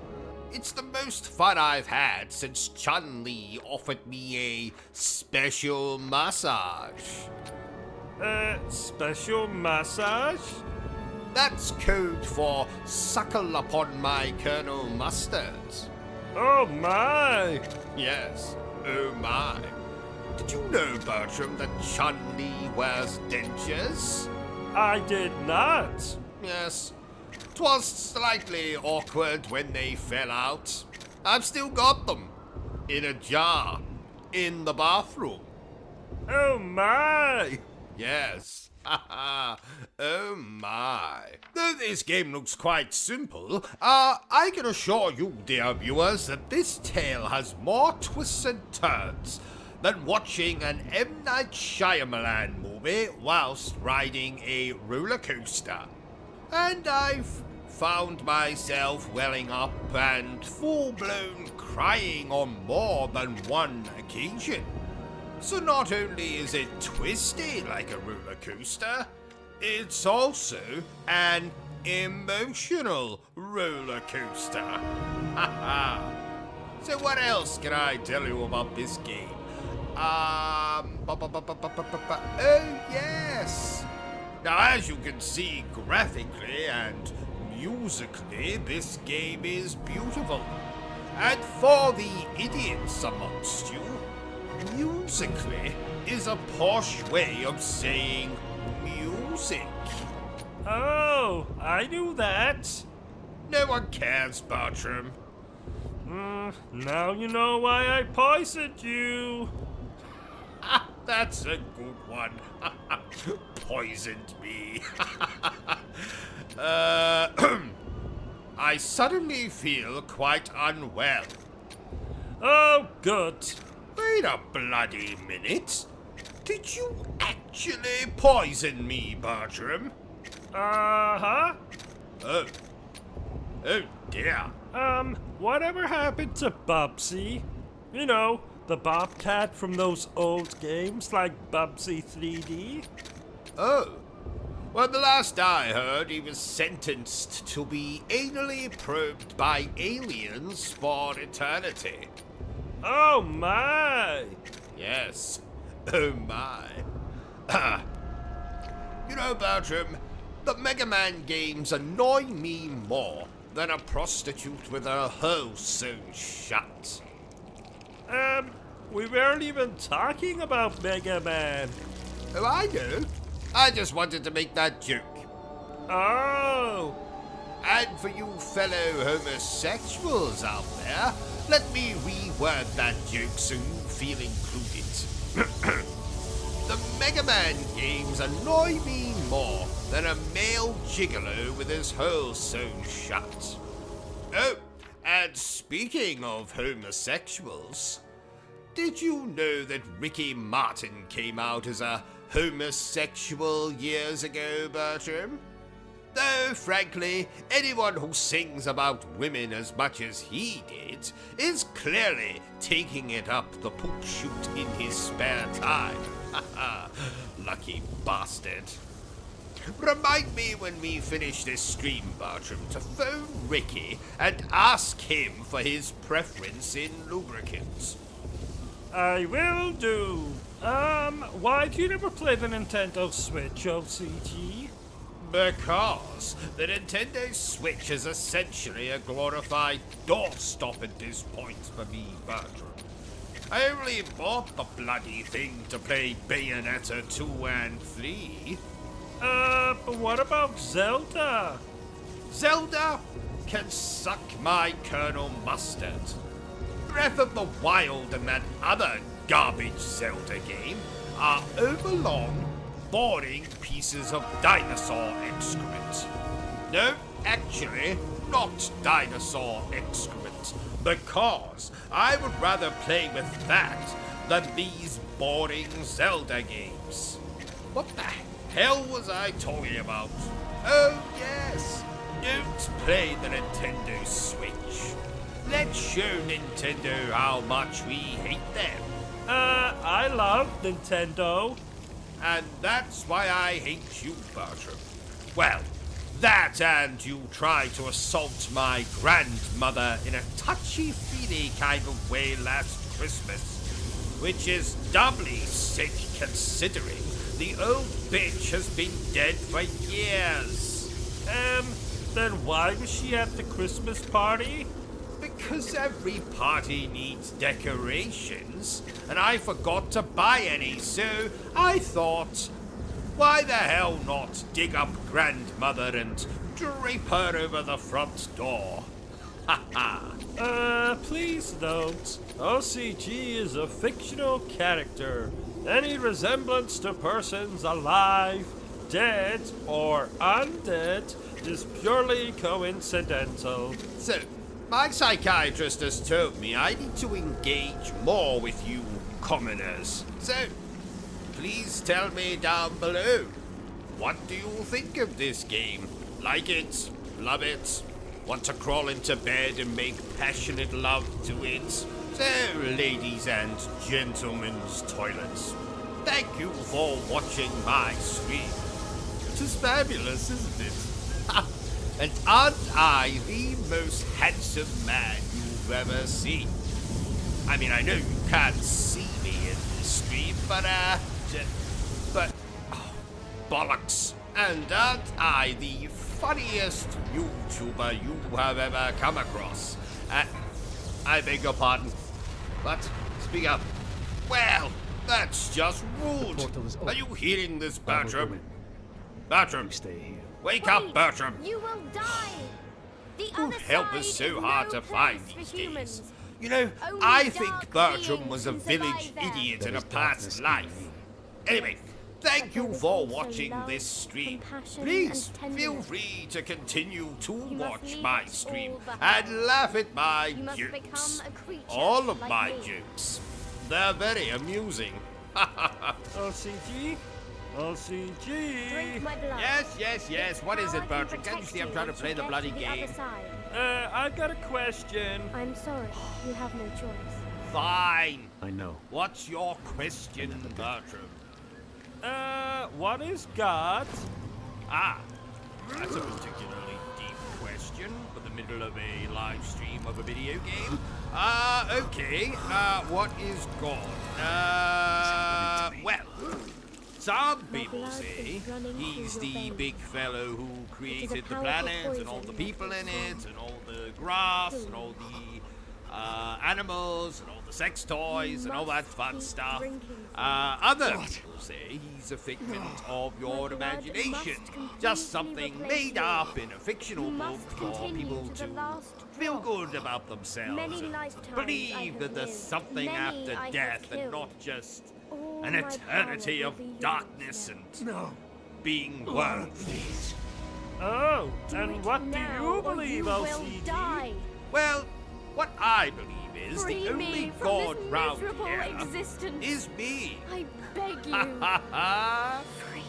It's the most fun I've had since Chun-Li offered me a special massage. Special massage? That's code for suckle upon my Colonel Mustard. Oh my! Yes, oh my. Did you know, Bertram, that Chun-Li wears dentures? I did not. Yes. 'Twas slightly awkward when they fell out. I've still got them. In a jar. In the bathroom. Oh my! Yes. Oh my. Though this game looks quite simple, I can assure you, dear viewers, that this tale has more twists and turns than watching an M. Night Shyamalan movie whilst riding a roller coaster. And I've found myself welling up and full-blown crying on more than one occasion. So not only is it twisty like a roller coaster, it's also an emotional roller coaster. So what else can I tell you about this game? Oh yes! Now as you can see graphically and musically, this game is beautiful. And for the idiots amongst you, musically is a posh way of saying music. Oh, I knew that. No one cares, Bertram. Now you know why I poisoned you. That's a good one. Poisoned me. I suddenly feel quite unwell. Oh, good. Wait a bloody minute. Did you actually poison me, Bertram? Uh-huh. Oh. Oh dear. Whatever happened to Bubsy? You know, the Bobcat from those old games like Bubsy 3D? Oh. Well, the last I heard, he was sentenced to be anally probed by aliens for eternity. Oh my! Yes. Oh my. You know, Bertram, the Mega Man games annoy me more than a prostitute with her hole sewn shut. We weren't even talking about Mega Man. Oh, I know. I just wanted to make that joke. Oh! And for you fellow homosexuals out there, let me reword that joke so you feel included. The Mega Man games annoy me more than a male gigolo with his hole sewn shut. Oh, and speaking of homosexuals, did you know that Ricky Martin came out as a homosexual years ago, Bertram? Though, frankly, anyone who sings about women as much as he did is clearly taking it up the poop chute in his spare time. lucky bastard. Remind me when we finish this stream, Bertram, to phone Ricky and ask him for his preference in lubricants. I will do. Why do you never play the Nintendo Switch, OCG? Because the Nintendo Switch is essentially a glorified doorstop at this point for me, Bertram. I only bought the bloody thing to play Bayonetta 2 and 3. But what about Zelda? Zelda can suck my Colonel Mustard. Breath of the Wild and that other garbage Zelda game are overlong, boring pieces of dinosaur excrement. No, actually, not dinosaur excrement, because I would rather play with that than these boring Zelda games. What the hell was I talking about? Oh, yes. Don't play the Nintendo Switch. Let's show Nintendo how much we hate them. I love Nintendo. And that's why I hate you, Bertram. Well, that and you tried to assault my grandmother in a touchy-feely kind of way last Christmas, which is doubly sick considering the old bitch has been dead for years. Then why was she at the Christmas party? Because every party needs decorations, and I forgot to buy any, so I thought, why the hell not dig up grandmother and drape her over the front door? Ha ha. Please don't. OCG is a fictional character. Any resemblance to persons alive, dead, or undead is purely coincidental. So, my psychiatrist has told me I need to engage more with you commoners. So, please tell me down below. What do you think of this game? Like it? Love it? Want to crawl into bed and make passionate love to it? So, ladies and gentlemen's toilets, thank you for watching my stream. It is fabulous, isn't it? And aren't I the most handsome man you've ever seen? I mean, I know you can't see me in this stream, but oh, bollocks. And aren't I the funniest YouTuber you have ever come across? I beg your pardon, but speak up. Well, that's just rude. portal is Are open. you hearing this, I will go Bertram? in. Bertram, You stay here. wake up, Bertram. You will die. The Good other help is side so is hard no to find place these for days. humans. You know, Only I dark think Bertram beings was a can survive village there. idiot There in a is past darkness in life. me. Anyway, thank But there you is for also watching love, this stream. compassion, Please and feel tenderness. free to continue to must watch leave my it stream all behind. and laugh at my You must jokes. become a creature All of like my me. jokes. They're very amusing. OCG? OCG? Drink my blood. Yes. What is How I it, can Bertram? Can't you protect see I'm you trying to once play you the get bloody to the game? other side. I've got a question. I'm sorry. You have no choice. Fine. I know. What's your question, Bertram? What is God? Ah, that's a particularly deep question for the middle of a live stream of a video game. Okay. What is God? Well, some people blood say is running he's through your the veins. big fellow who created the powerful planet and all poison the people in it and all the grass and all the animals and all the sex toys and all that fun keep stuff. drinking from Other people say he's a figment of your blood imagination, must just completely something replace made you. up in a fictional You book must for continue people to the to last feel drop. good about themselves Many and lifetimes I believe have that there's lived. something Many after I have death and killed. not just All an my eternity power of will be yours darkness now. and being worthy. Oh, Do and it what do now, you or believe, you will OCG? die. Well, what I believe is Free the me only from God this round miserable here existence. is me. I beg you. Ha ha! Free me.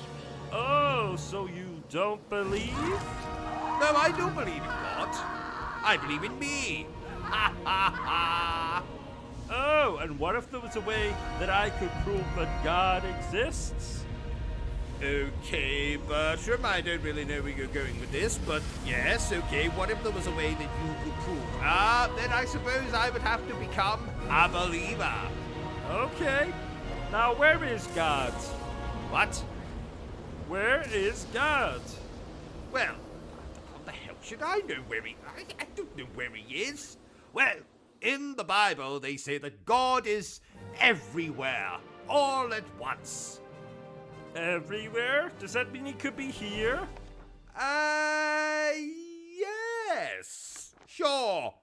Oh, so you don't believe? No, I don't believe in God. I believe in me. Ha ha ha! Oh, and what if there was a way that I could prove that God exists? Okay, Bertram, I don't really know where you're going with this, but yes, okay, what if there was a way that you could prove? Then I suppose I would have to become a believer. Okay. Now, where is God? What? Where is God? Well, how the hell should I know where I don't know where he is. Well, in the Bible, they say that God is everywhere, all at once. Everywhere? Does that mean he could be here? Yes. Sure.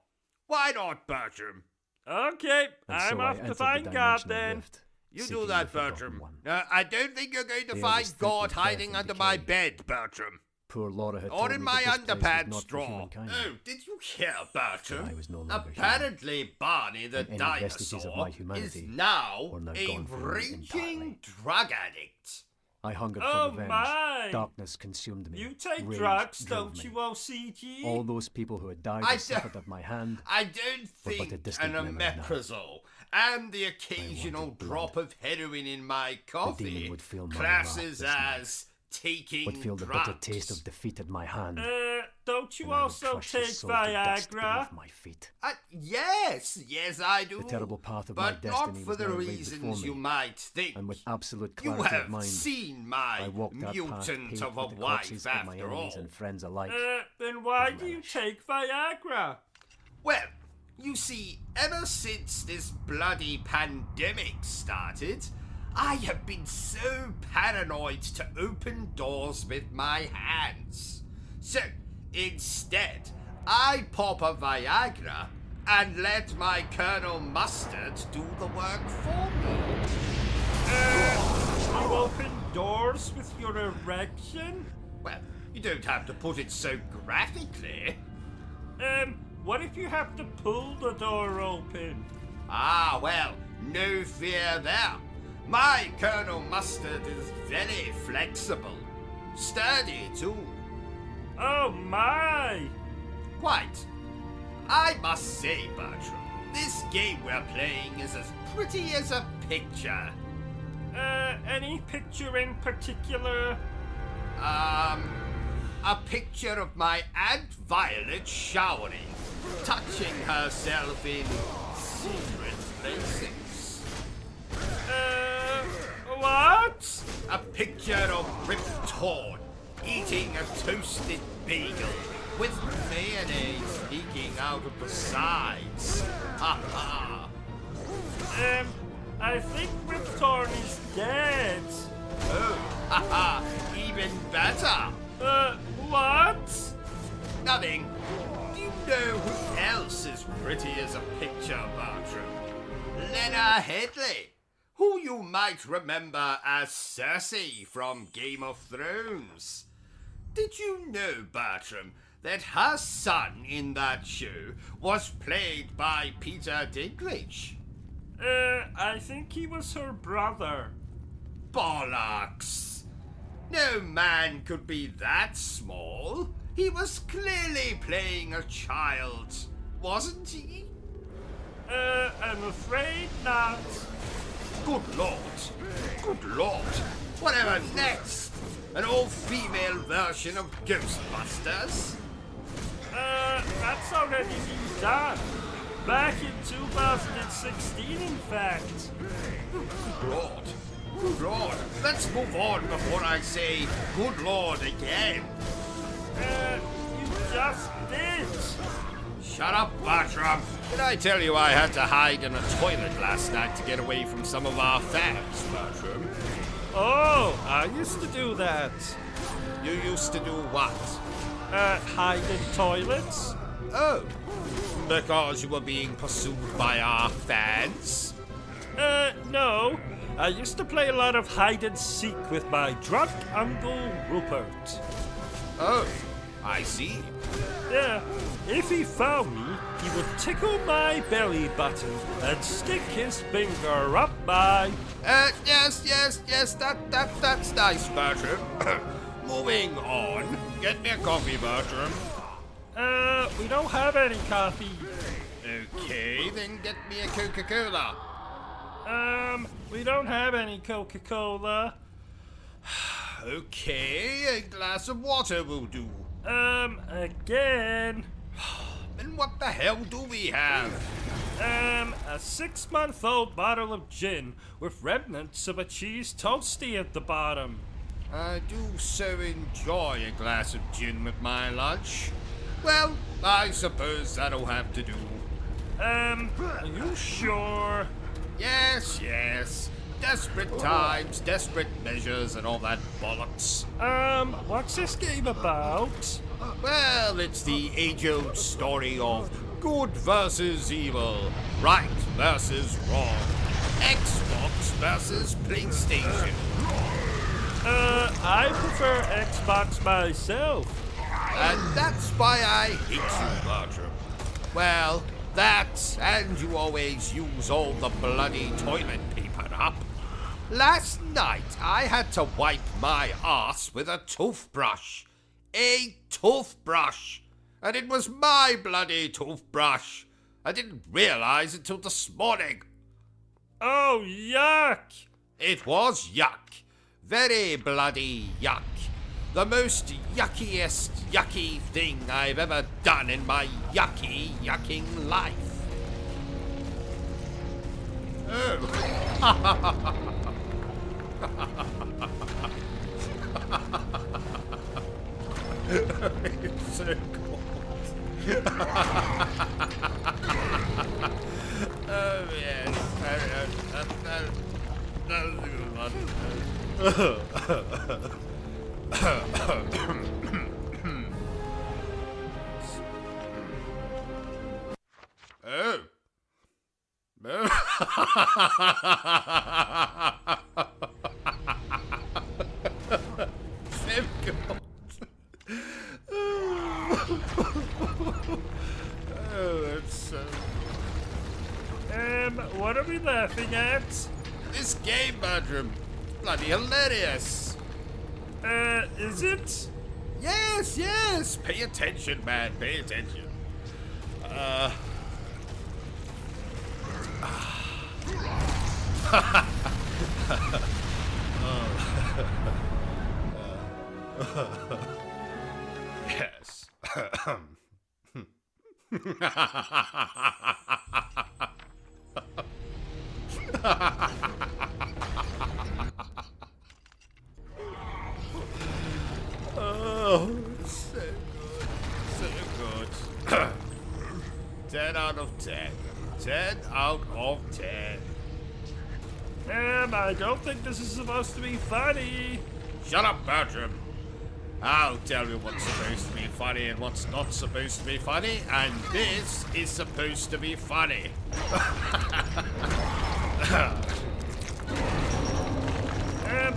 Why not, Bertram? Okay, And I'm so I off to entered the find God dimensional then. rift, You seeking do the that, forgotten Bertram. one. I don't think you're going to The find others think God with death hiding and under my decay. bed, Bertram. Poor Laura had Or told in me my that this place was underpants not for straw. humankind. Oh, did you hear, Bertram? I was no longer Apparently, Barney the And any vestiges of dinosaur my is humanity now were now a gone from me raging entirely. drug addict. I hungered Oh for revenge. my! Darkness consumed me. You take Rage drugs, drove don't me. you, OCG? All those people who had died I and suffered at my hand. I don't Were but a think distant an memory now. omeprazole and the occasional wanted blood. drop of heroin in my demon coffee would feel my classes wrath this as taking Would feel the drugs. bitter taste of defeat at my hand. Don't you and I would also crush his take soul to dust Viagra? beneath my feet. Yes, I do. The terrible path of my but destiny not for was the now laid reasons before you me. might think. And with absolute You clarity of have mind, seen I my walked that path mutant paved of a with the corpses wife of my after enemies all. and friends alike. Then why With do you relish. take Viagra? Well, you see, ever since this bloody pandemic started, I have been so paranoid to open doors with my hands. So, instead, I pop a Viagra and let my Colonel Mustard do the work for me. You open doors with your erection? Well, you don't have to put it so graphically. What if you have to pull the door open? Ah, well, no fear there. My Colonel Mustard is very flexible. Sturdy, too. Oh my! Quite. I must say, Bertram, this game we're playing is as pretty as a picture. Any picture in particular? A picture of my Aunt Violet showering, touching herself in secret places. What? A picture of Rip Torn eating a toasted bagel with mayonnaise leaking out of the sides. Ha ha. I think Rip Torn is dead. Oh, ha ha. Even better. What? Nothing. Do you know who else is pretty as a picture, Bertram? Lena Headley, who you might remember as Cersei from Game of Thrones. Did you know, Bertram, that her son in that show was played by Peter Dinklage? I think he was her brother. Bollocks! No man could be that small. He was clearly playing a child, wasn't he? I'm afraid not. Good Lord. Good Lord. Whatever next? An all-female version of Ghostbusters? That's already been done. Back in 2016, in fact. Good Lord. Good Lord. Let's move on before I say good Lord again. You just did. Shut up, Bertram. Did I tell you I had to hide in a toilet last night to get away from some of our fans, Bertram? Oh, I used to do that. You used to do what? Hide in toilets. Oh, because you were being pursued by our fans? No. I used to play a lot of hide and seek with my drunk Uncle Rupert. Oh, I see. Yeah, if he found me, he would tickle my belly button and stick his finger up my... Yes, that's nice, Bertram. Moving on. Get me a coffee, Bertram. We don't have any coffee. Okay, then get me a Coca-Cola. We don't have any Coca-Cola. Okay, a glass of water will do. Again. And what the hell do we have? A 6-month-old bottle of gin with remnants of a cheese toasty at the bottom. I do so enjoy a glass of gin with my lunch. Well, I suppose that'll have to do. Are you sure? Yes, yes. Desperate times, desperate measures, and all that bollocks. What's this game about? Well, it's the age-old story of good versus evil, right versus wrong, Xbox versus PlayStation. I prefer Xbox myself. And that's why I hate you, Bertram. Well, that, and you always use all the bloody toilet paper up. Last night, I had to wipe my ass with a toothbrush. A toothbrush! And it was my bloody toothbrush. I didn't realize until this morning. Oh, yuck! It was yuck. Very bloody yuck. The most yuckiest yucky thing I've ever done in my yucking life. Oh. It's so cold. Oh yes. That was a good one. Oh. Same gold. Oh, that's so... What are we laughing at? This game, Bertram. Bloody hilarious. Is it? Yes, yes. Pay attention, man. Pay attention. Yes. Oh, so good. So good. 10 out of 10. 10 out of 10. I don't think this is supposed to be funny. Shut up, Bertram. I'll tell you what's supposed to be funny and what's not supposed to be funny, and this is supposed to be funny.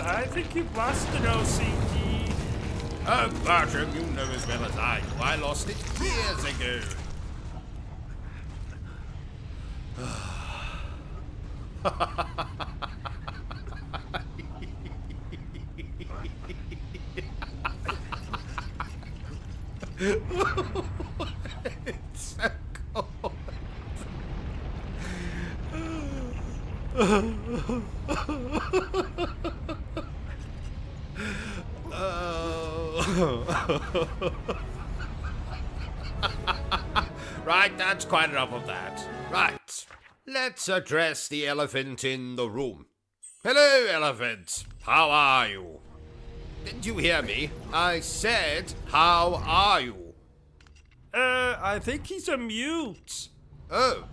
I think you've lost an OCG. Oh, Bertram, you know as well as I do. I lost it years ago. It's so cold. Right, that's quite enough of that. Right, let's address the elephant in the room. Hello, elephant. How are you? Didn't you hear me? I said, how are you? I think he's a mute. Oh,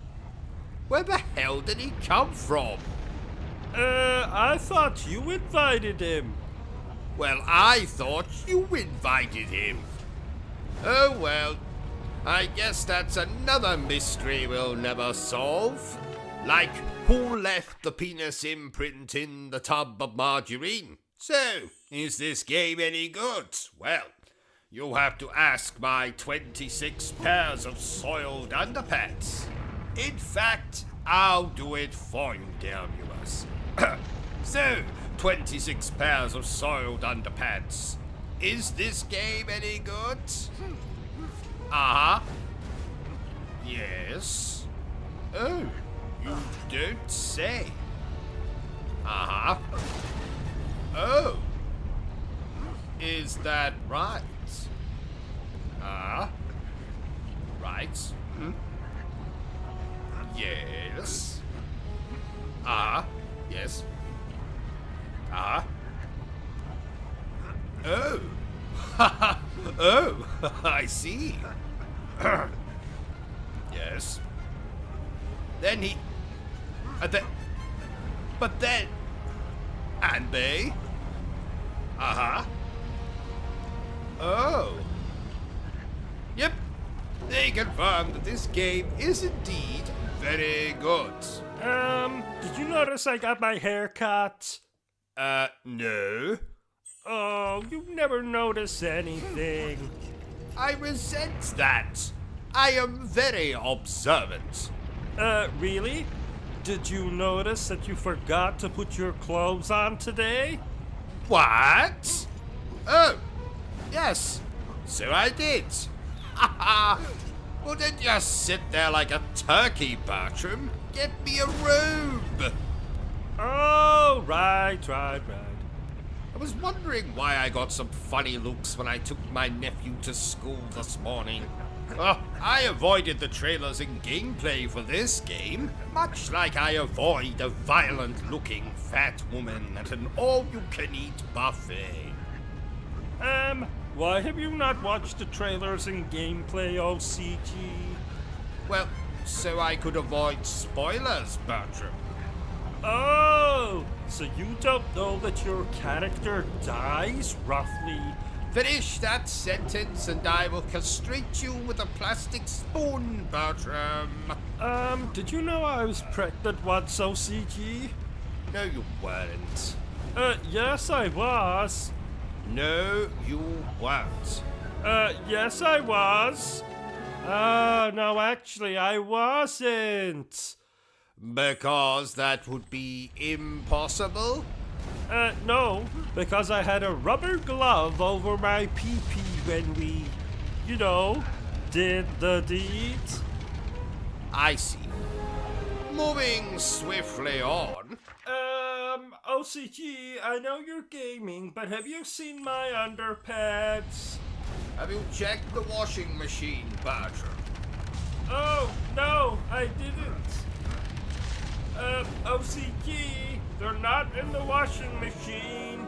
where the hell did he come from? I thought you invited him. Well, I thought you invited him. Oh well, I guess that's another mystery we'll never solve. Like, who left the penis imprint in the tub of margarine? So, is this game any good? Well, you'll have to ask my 26 pairs of soiled underpants. In fact, I'll do it for you, damn yours. So, 26 pairs of soiled underpants. Is this game any good? Uh-huh. Yes. Oh, you don't say. Uh-huh. Oh. that right? Right. Yes. Yes. Oh. Oh, I see. Yes. Then he... but then... And they... Oh. Yep. They confirm that this game is indeed very good. Did you notice I got my hair cut? No. Oh, you never notice anything. I resent that. I am very observant. Really? Did you notice that you forgot to put your clothes on today? What? Oh, yes. So I did. Well, don't just sit there like a turkey, Bertram. Get me a robe. Oh, right. I was wondering why I got some funny looks when I took my nephew to school this morning. I avoided the trailers and gameplay for this game, much like I avoid a violent-looking fat woman at an all-you-can-eat buffet. Why have you not watched the trailers and gameplay, OCG? Well, so I could avoid spoilers, Bertram. Oh, so you don't know that your character dies, roughly? Finish that sentence and I will castrate you with a plastic spoon, Bertram. Did you know I was pregnant once, OCG? No, you weren't. Yes, I was. No, you weren't. Yes, I was. No, actually, I wasn't. Because that would be impossible? No, because I had a rubber glove over my pee-pee when we, did the deed. I see. Moving swiftly on. OCG, I know you're gaming, but have you seen my underpants? Have you checked the washing machine, Bertram? Oh, no, I didn't. OCG, they're not in the washing machine.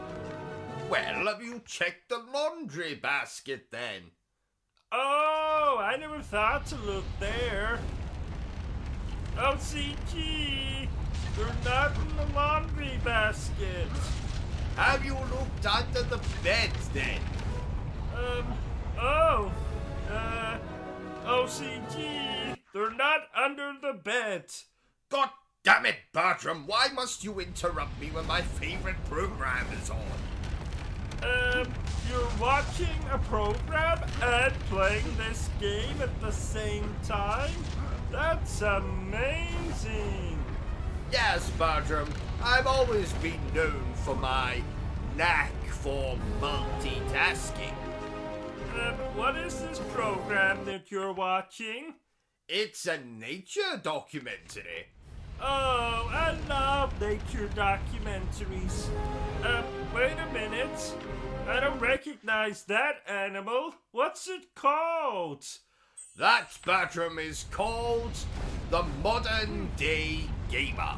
Well, have you checked the laundry basket then? Oh, I never thought to look there. OCG, they're not in the laundry basket. Have you looked under the bed then? OCG, they're not under the bed. God damn it, Bertram, why must you interrupt me when my favorite program is on? You're watching a program and playing this game at the same time? That's amazing. Yes, Bertram, I've always been known for my knack for multitasking. What is this program that you're watching? It's a nature documentary. Oh, I love nature documentaries. Wait a minute. I don't recognize that animal. What's it called? That, Bertram, is called the modern day gamer.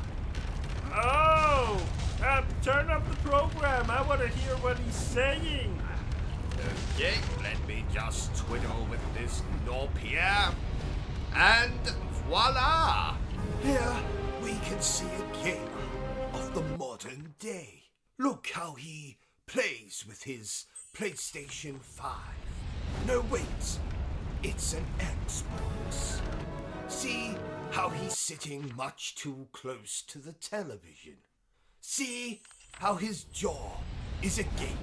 Oh, turn up the program. I want to hear what he's saying. Okay, let me just twiddle with this knob here. And voila! Here we can see a gamer of the modern day. Look how he plays with his PlayStation 5. No, wait. It's an Xbox. See how he's sitting much too close to the television. See how his jaw is agape.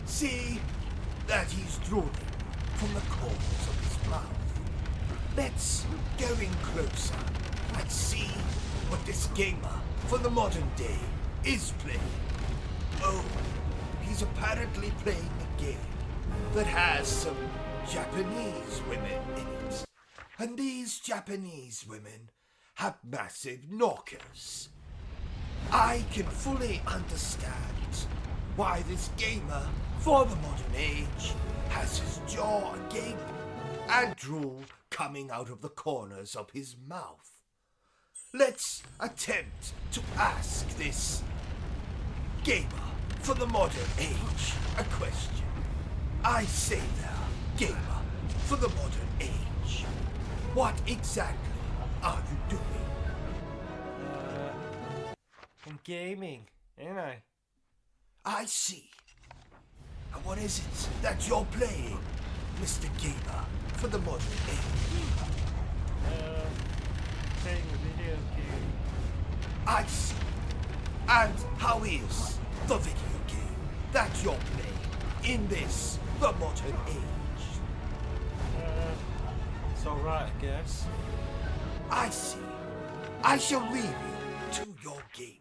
See that he's drooling from the corners of his mouth. Let's go in closer and see what this gamer for the modern day is playing. Oh, he's apparently playing a game that has some Japanese women in it. And these Japanese women have massive knockers. I can fully understand why this gamer for the modern age has his jaw agape and drool coming out of the corners of his mouth. Let's attempt to ask this gamer for the modern age a question. I say there, gamer for the modern age, what exactly are you doing? I'm gaming, ain't I? I see. And what is it that you're playing, Mr. Gamer, for the modern age? Playing a video game. I see. And how is the video game that you're playing in this, the modern age? It's alright, I guess. I see. I shall leave you to your gaming.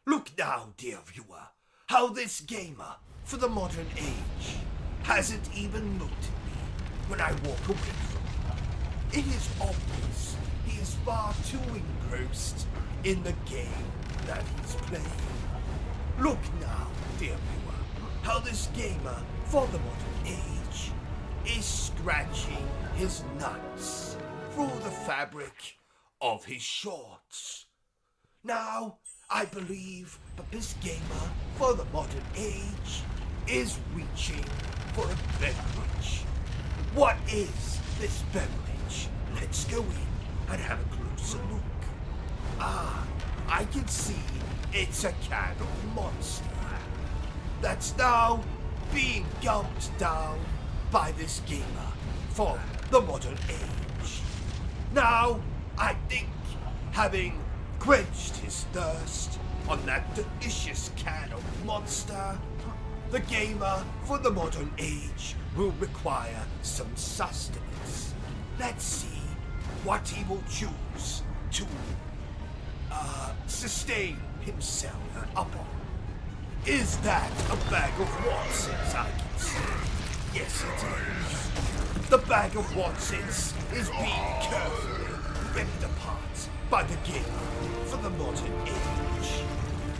Look now, dear viewer, how this gamer for the modern age hasn't even looked at me when I walk away from him. It is obvious he is far too engrossed in the game that he's playing. Look now, dear viewer, how this gamer for the modern age is scratching his nuts through the fabric of his shorts. Now, I believe that this gamer for the modern age is reaching for a beverage. What is this beverage? Let's go in and have a closer look. Ah, I can see it's a can of Monster that's now being gulped down by this gamer for the modern age. Now, I think having quenched his thirst on that delicious can of Monster, the gamer for the modern age will require some sustenance. Let's see what he will choose to sustain himself upon. Is that a bag of Watsons, I can see? Yes, it is. The bag of Watsons is being carefully ripped apart by the gamer for the modern age.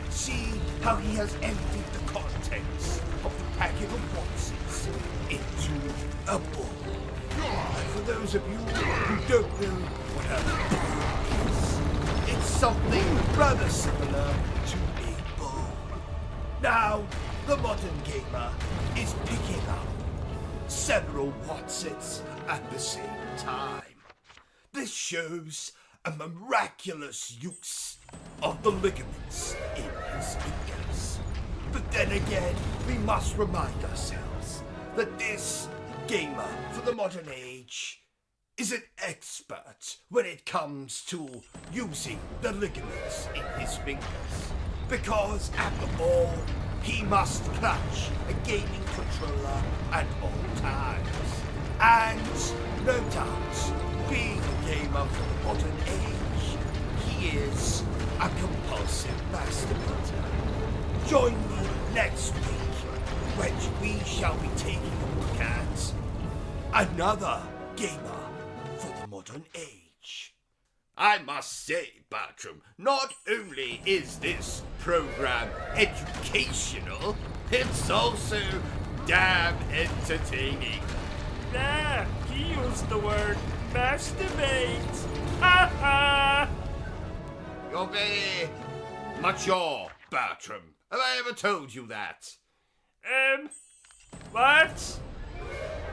See how he has emptied the contents of the packet of Watsons into a bowl. And for those of you who don't know what a bowl is, it's something rather similar to a bowl. Now, the modern gamer is picking up several Watsons at the same time. This shows a miraculous use of the ligaments in his fingers. But then again, we must remind ourselves that this gamer for the modern age is an expert when it comes to using the ligaments in his fingers. Because after all, he must clutch a gaming controller at all times. And no doubt, being a gamer for the modern age, he is a compulsive masturbator. Join me next week when we shall be taking a look at another gamer for the modern age. I must say, Bertram, not only is this program educational, it's also damn entertaining. There, he used the word masturbate. Ha ha! You're very mature, Bertram. Have I ever told you that? What?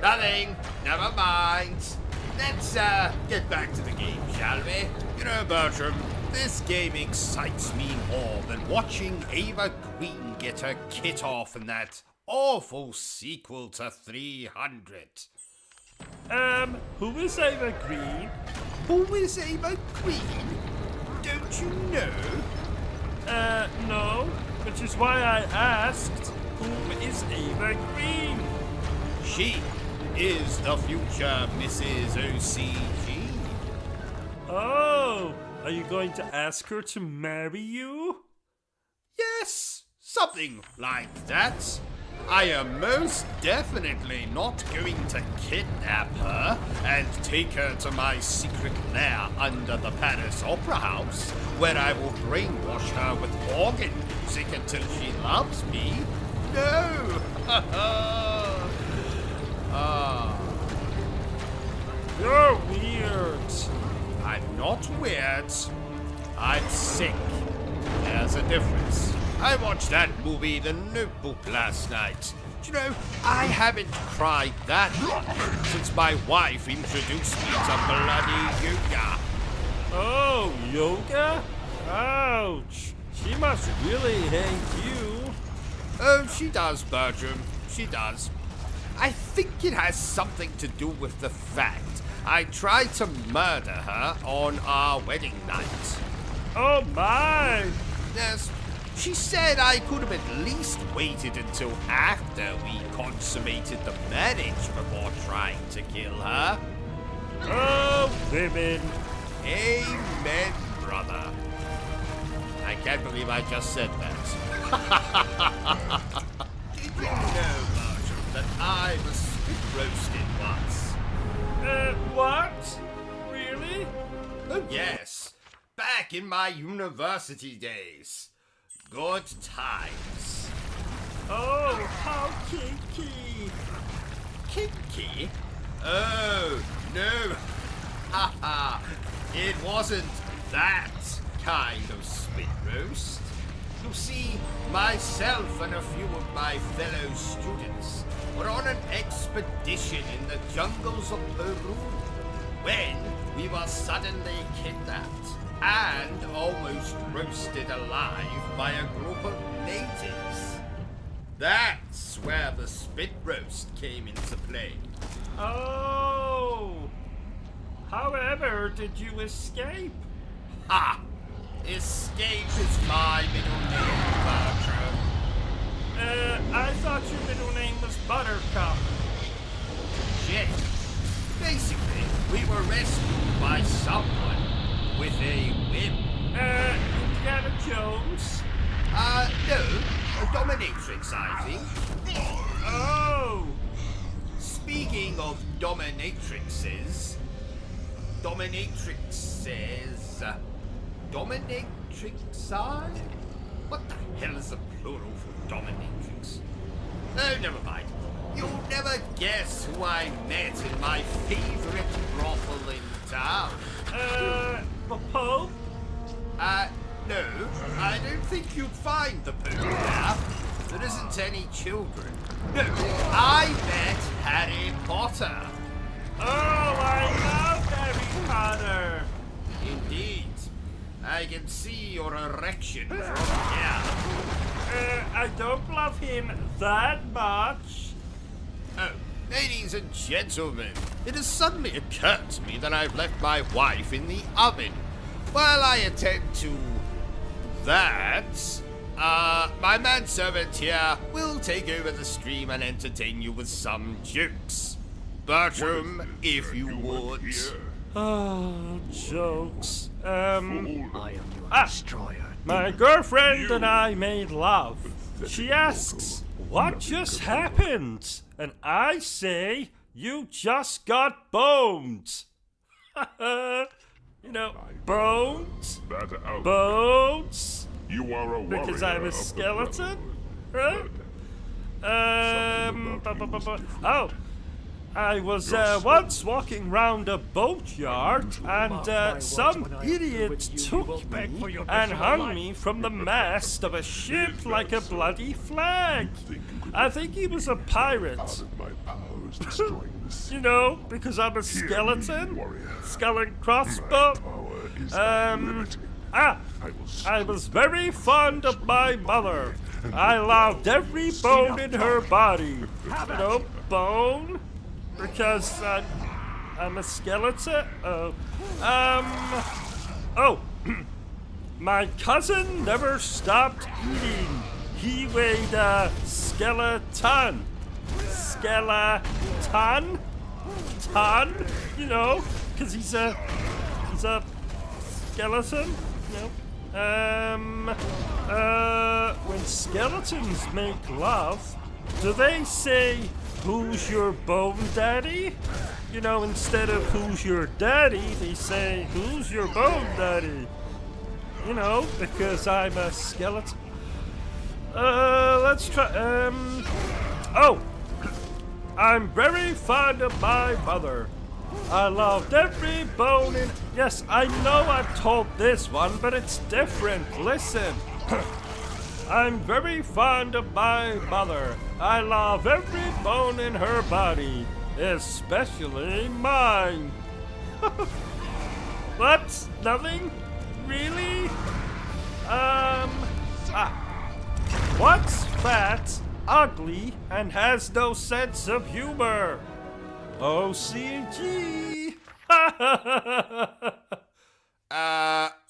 Nothing. Never mind. Let's get back to the game, shall we? You know, Bertram, this game excites me more than watching Ava Green get her kit off in that awful sequel to 300. Who is Ava Green? Who is Ava Green? Don't you know? No. Which is why I asked, who is Ava Green? She is the future Mrs. OCG. Oh, are you going to ask her to marry you? Yes, something like that. I am most definitely not going to kidnap her and take her to my secret lair under the Paris Opera House, where I will brainwash her with organ music until she loves me. no! You're weird. I'm not weird. I'm sick. There's a difference. I watched that movie, The Notebook, last night. Do you know, I haven't cried that much since my wife introduced me to bloody yoga. Oh, yoga? Ouch. She must really hate you. Oh, she does, Bertram. She does. I think it has something to do with the fact I tried to murder her on our wedding night. Oh my! Yes, she said I could have at least waited until after we consummated the marriage before trying to kill her. Oh, women. Amen, brother. I can't believe I just said that. Did you know, Bertram, that I was spit roasted once? What? Really? Oh, yes. Back in my university days. Good times. Oh, how kinky. Kinky? Oh, no. Haha. It wasn't that kind of spit roast. You see, myself and a few of my fellow students were on an expedition in the jungles of Peru when we were suddenly kidnapped and almost roasted alive by a group of natives. That's where the spit roast came into play. Oh. However, did you escape? Ha! Escape is my middle name, Bertram. I thought your middle name was Buttercup. Shit. Basically, we were rescued by someone with a whip. Indiana Jones? No, a dominatrix, I think. Oh! Speaking of dominatrixes, dominatrixi? What the hell is the plural for dominatrix? Oh, never mind. You'll never guess who I met in my favorite brothel in town. The Pope? No, I don't think you'd find the Pope there. There isn't any children. No, I met Harry Potter. Oh, I love Harry Potter. Indeed. I can see your erection from here. I don't love him that much. Oh, ladies and gentlemen, it has suddenly occurred to me that I've left my wife in the oven. While I attend to that, my manservant here will take over the stream and entertain you with some jokes. Bertram, if you would. Oh, jokes. I am your destroyer. My girlfriend and I made love. She asks, what just happened? And I say, you just got boned. You know, bones? Bones? You are a Because I'm a skeleton? Huh? Oh. I was once walking round a boatyard and some idiot took me and hung me from the mast of a ship like a bloody flag. I think he was a pirate. You know, because I'm a skeleton? Skull and crossbow? I was very fond of my mother. I loved every bone in her body. You know, bone? Because I'm a skeleton? My cousin never stopped eating. He weighed a skeleton. Skeleton? Ton? You know, because he's a skeleton, you know. When skeletons make love, do they say, who's your bone daddy? You know, instead of who's your daddy, they say, who's your bone daddy? You know, because I'm a skeleton. Let's try, oh! I'm very fond of my mother. I loved every bone in... Yes, I know I've told this one, but it's different. Listen. I'm very fond of my mother. I love every bone in her body, especially mine. What? Nothing? Really? What's fat, ugly, and has no sense of humor? OCG.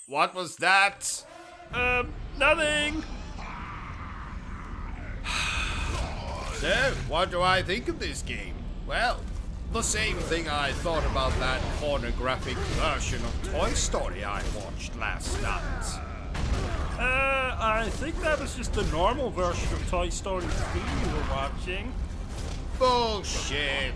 What was that? Nothing. So, what do I think of this game? Well, the same thing I thought about that pornographic version of Toy Story I watched last night. I think that was just a normal version of Toy Story 3 you were watching. Bullshit.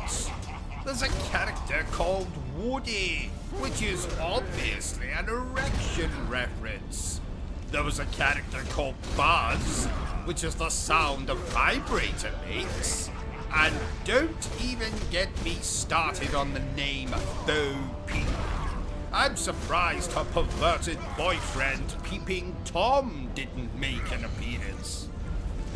There's a character called Woody, which is obviously an erection reference. There was a character called Buzz, which is the sound a vibrator makes. And don't even get me started on the name Bo Peep. I'm surprised her perverted boyfriend, Peeping Tom, didn't make an appearance.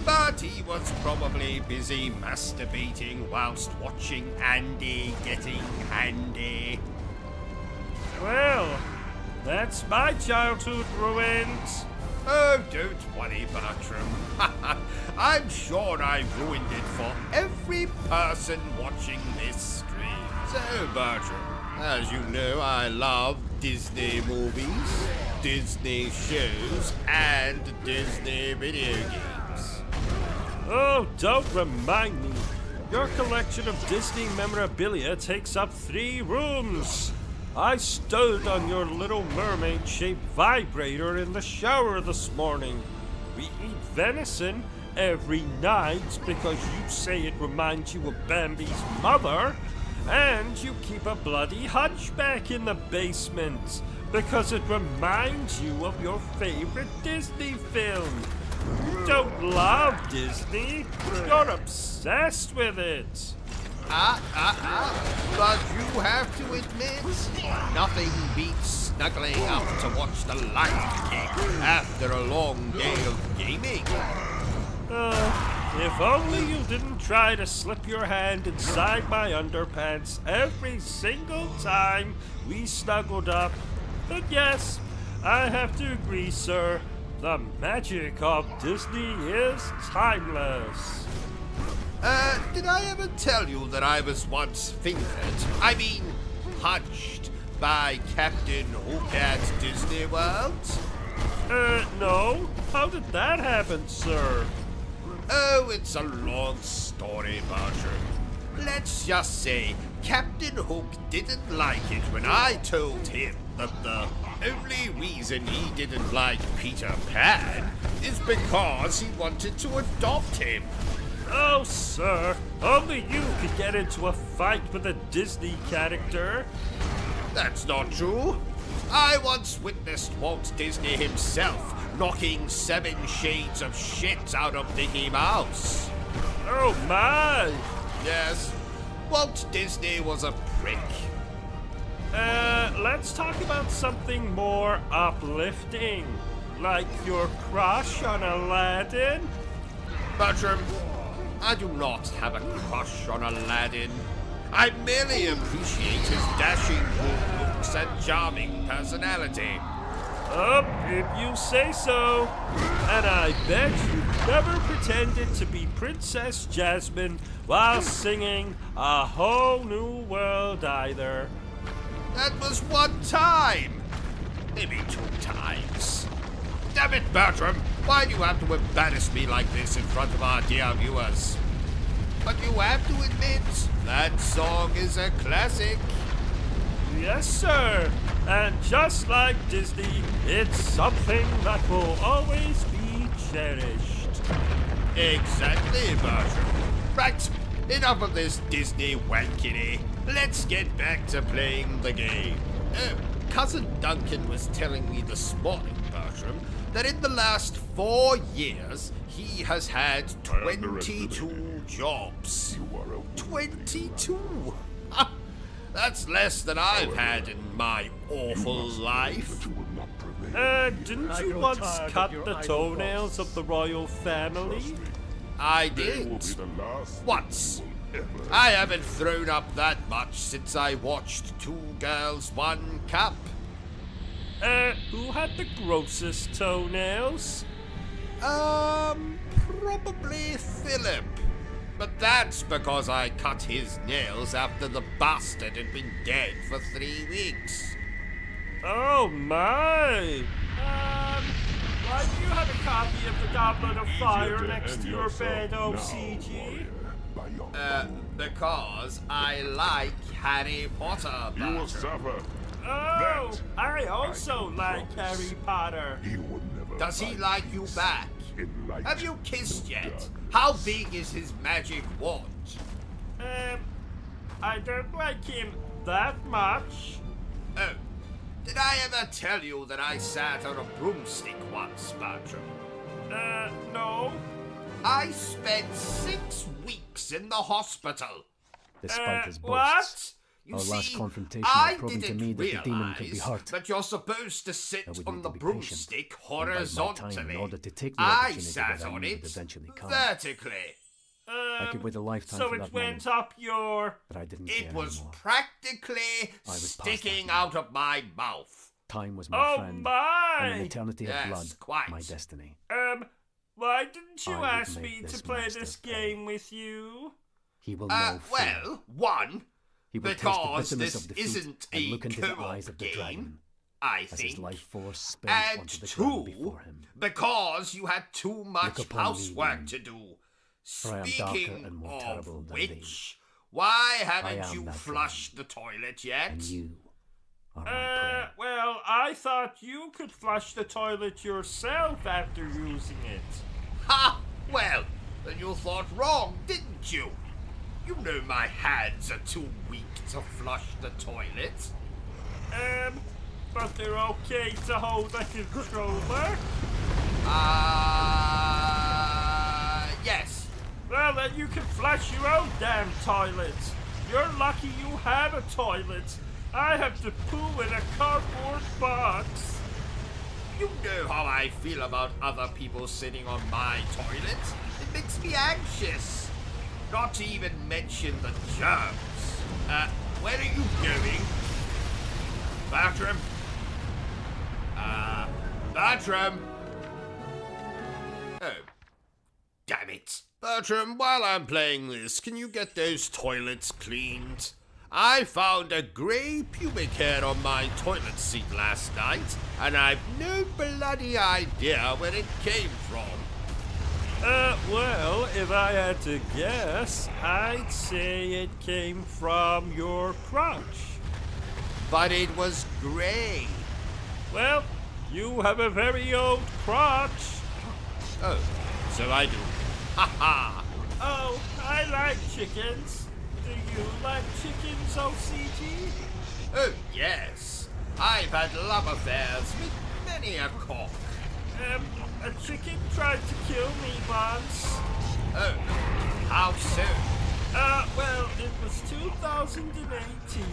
But he was probably busy masturbating whilst watching Andy getting handy. Well, that's my childhood ruined. Oh, don't worry, Bertram. I'm sure I've ruined it for every person watching this stream. So, Bertram, as you know, I love Disney movies, Disney shows, and Disney video games. Oh, don't remind me. Your collection of Disney memorabilia takes up 3 rooms. I stood on your Little Mermaid-shaped vibrator in the shower this morning. We eat venison every night because you say it reminds you of Bambi's mother, and you keep a bloody hunchback in the basement because it reminds you of your favorite Disney film. You don't love Disney, you're obsessed with it. But you have to admit, nothing beats snuggling up to watch the Lion King after a long day of gaming. If only you didn't try to slip your hand inside my underpants every single time we snuggled up. But yes, I have to agree, sir. The magic of Disney is timeless. Did I ever tell you that I was once punched by Captain Hook at Disney World? No. How did that happen, sir? Oh, it's a long story, Bertram. Let's just say Captain Hook didn't like it when I told him that the only reason he didn't like Peter Pan is because he wanted to adopt him. Oh, sir, only you could get into a fight with a Disney character. That's not true. I once witnessed Walt Disney himself knocking 7 shades of shit out of Mickey Mouse. Oh, my. Yes, Walt Disney was a prick. Let's talk about something more uplifting, like your crush on Aladdin. Bertram, I do not have a crush on Aladdin. I merely appreciate his dashing good looks and charming personality. Oh, if you say so. And I bet you never pretended to be Princess Jasmine while singing A Whole New World either. That was one time. Maybe 2 times. Damn it, Bertram. Why do you have to embarrass me like this in front of our dear viewers? But you have to admit, that song is a classic. Yes, sir. And just like Disney, it's something that will always be cherished. Exactly, Bertram. Right, enough of this Disney wankity. Let's get back to playing the game. Oh, cousin Duncan was telling me this morning, Bertram, that in the last 4 years he has had 22 jobs. 22? Ha! That's less than I've had in my awful life. Didn't you once cut the toenails of the royal family? I did. Once. I haven't thrown up that much since I watched 2 Girls, 1 Cup. Who had the grossest toenails? Probably Philip. But that's because I cut his nails after the bastard had been dead for 3 weeks. Oh my! Why do you have a copy of the Goblet of Fire next to your bed, OCG? Because I like Harry Potter, Bertram. Oh, I also like Harry Potter. Does he like you back? Have you kissed yet? How big is his magic wand? I don't like him that much. Oh, did I ever tell you that I sat on a broomstick once, Bertram? No. I spent 6 weeks in the hospital. Despite his boasts, What? You our last see, confrontation I had proven to didn't me that the demon could be realize hurt. that you're supposed to sit I would on need the to be patient broomstick and bide my time horizontally. in order to take the I opportunity sat that I on knew it would eventually come. vertically. I could wait a lifetime So for it that went moment, up your... but I didn't It care was anymore. practically was past sticking that out of my mouth. Time was my Oh friend, and an my! eternity Yes, of blood, quite. my destiny. Why didn't you I would ask make me to this play master this pay. game with you? He will know fear. Well, one, He will taste because the bitterness this of defeat isn't and a look into the co-op eyes of the game, dragon I as his think. life force spills And onto the ground 2, before him. because you had too much Look upon me, housework then, to do. for I am darker Speaking and more of terrible than which, why I haven't am you that flushed the toilet yet? and you are my prey. Well, I thought you could flush the toilet yourself after using it. Ha! Well, then you thought wrong, didn't you? You know my hands are too weak to flush the toilet. But they're okay to hold a controller. Yes. Well, then you can flush your own damn toilet. You're lucky you have a toilet. I have to poo in a cardboard box. You know how I feel about other people sitting on my toilet. It makes me anxious. Not to even mention the germs. Where are you going? Bertram? Bertram? Oh. Damn it. Bertram, while I'm playing this, can you get those toilets cleaned? I found a grey pubic hair on my toilet seat last night, and I've no bloody idea where it came from. Well, if I had to guess, I'd say it came from your crotch. But it was grey. Well, you have a very old crotch. Oh, so I do. Ha ha! Oh, I like chickens. Do you like chickens, OCG? Oh, yes. I've had love affairs with many a cock. A chicken tried to kill me once. Oh, how so? Well, it was 2018.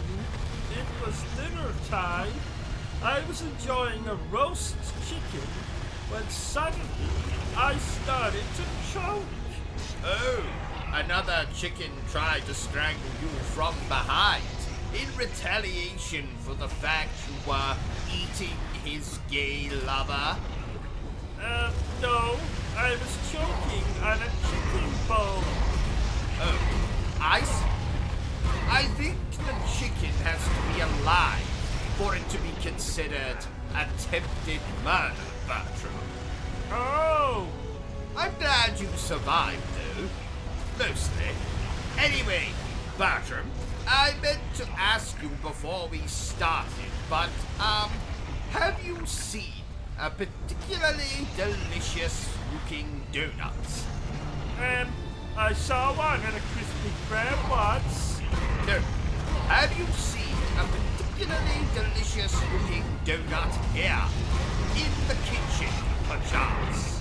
It was dinner time. I was enjoying a roast chicken when suddenly I started to choke. Oh, another chicken tried to strangle you from behind in retaliation for the fact you were eating his gay lover. No, I was choking on a chicken bone. Oh, I see. I think the chicken has to be alive for it to be considered attempted murder, Bertram. Oh! I'm glad you survived, though. Mostly. Anyway, Bertram, I meant to ask you before we started, but, have you seen a particularly delicious-looking donut? I saw one at a Krispy Kreme once. No. Have you seen a particularly particularly delicious looking donut here in the kitchen, perchance?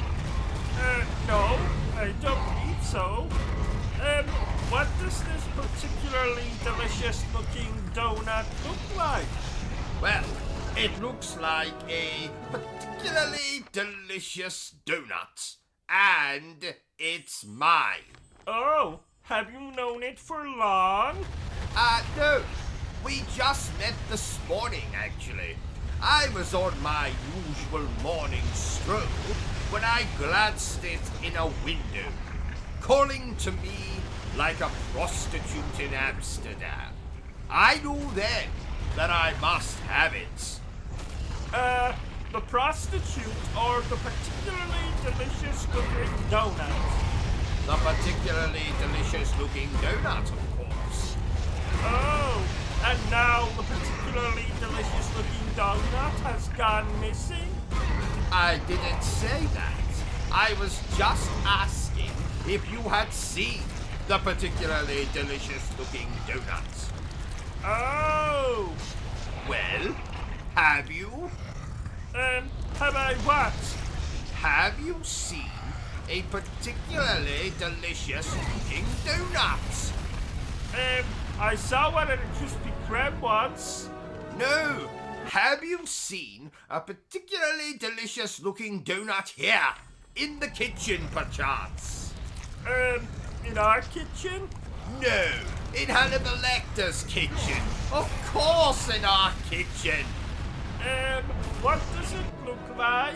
No, I don't believe so. What does this particularly delicious looking donut look like? Well, it looks like a particularly delicious donut, and it's mine. Oh, have you known it for long? No, we just met this morning, actually. I was on my usual morning stroll when I glanced it in a window, calling to me like a prostitute in Amsterdam. I knew then that I must have it. The prostitute or the particularly delicious looking donut? The particularly delicious looking donut, of course. Oh, and now the particularly delicious looking donut has gone missing? I didn't say that. I was just asking if you had seen the particularly delicious looking donut. Oh, Well, have you? have I what? Have you seen a particularly delicious looking donut? I saw one at a Krispy Kreme once. No. Have you seen a particularly delicious looking donut here in the kitchen, perchance? In our kitchen? No, in Hannibal Lecter's kitchen. Of course, in our kitchen. What does it look like?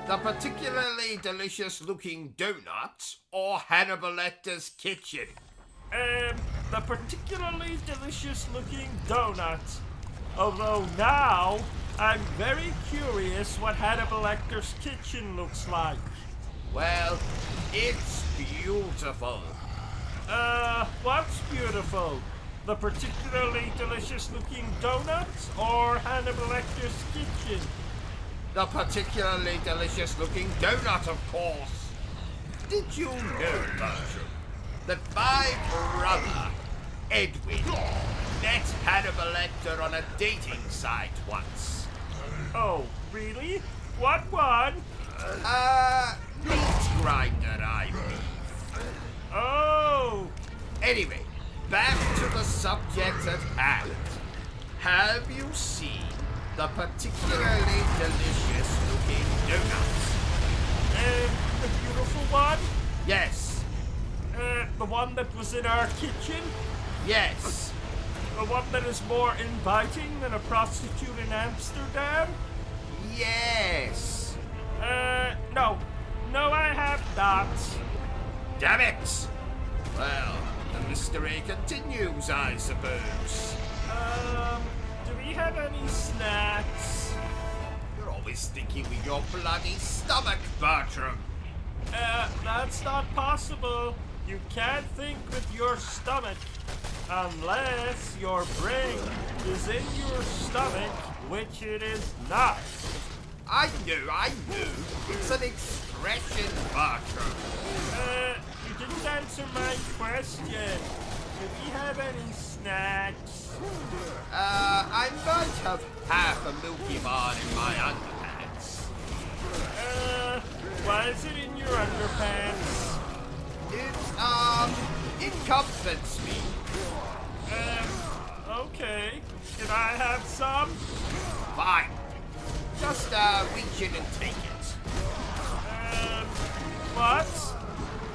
The particularly delicious looking donut or Hannibal Lecter's kitchen? The particularly delicious looking donut. Although now, I'm very curious what Hannibal Lecter's kitchen looks like. Well, it's beautiful. What's beautiful? The particularly delicious looking donut or Hannibal Lecter's kitchen? The particularly delicious looking donut, of course. Did you know, Bertram, that my brother, Edwin, met Hannibal Lecter on a dating site once? Oh, really? What one? Meat grinder, I believe. Oh, Anyway, back to the subject at hand. Have you seen the particularly delicious looking donut? the beautiful one? Yes. The one that was in our kitchen? Yes. The one that is more inviting than a prostitute in Amsterdam? Yes. No. No, I have not. Damn it! Well, the mystery continues, I suppose. Do we have any snacks? You're always thinking with your bloody stomach, Bertram. That's not possible. You can't think with your stomach unless your brain is in your stomach, which it is not. I know. It's an expression, Bertram. You didn't answer my question. Do we have any snacks? I might have half a Milky Bar in my underpants. Why is it in your underpants? It comforts me. Okay. Can I have some? Fine. Just, reach in and take it. What?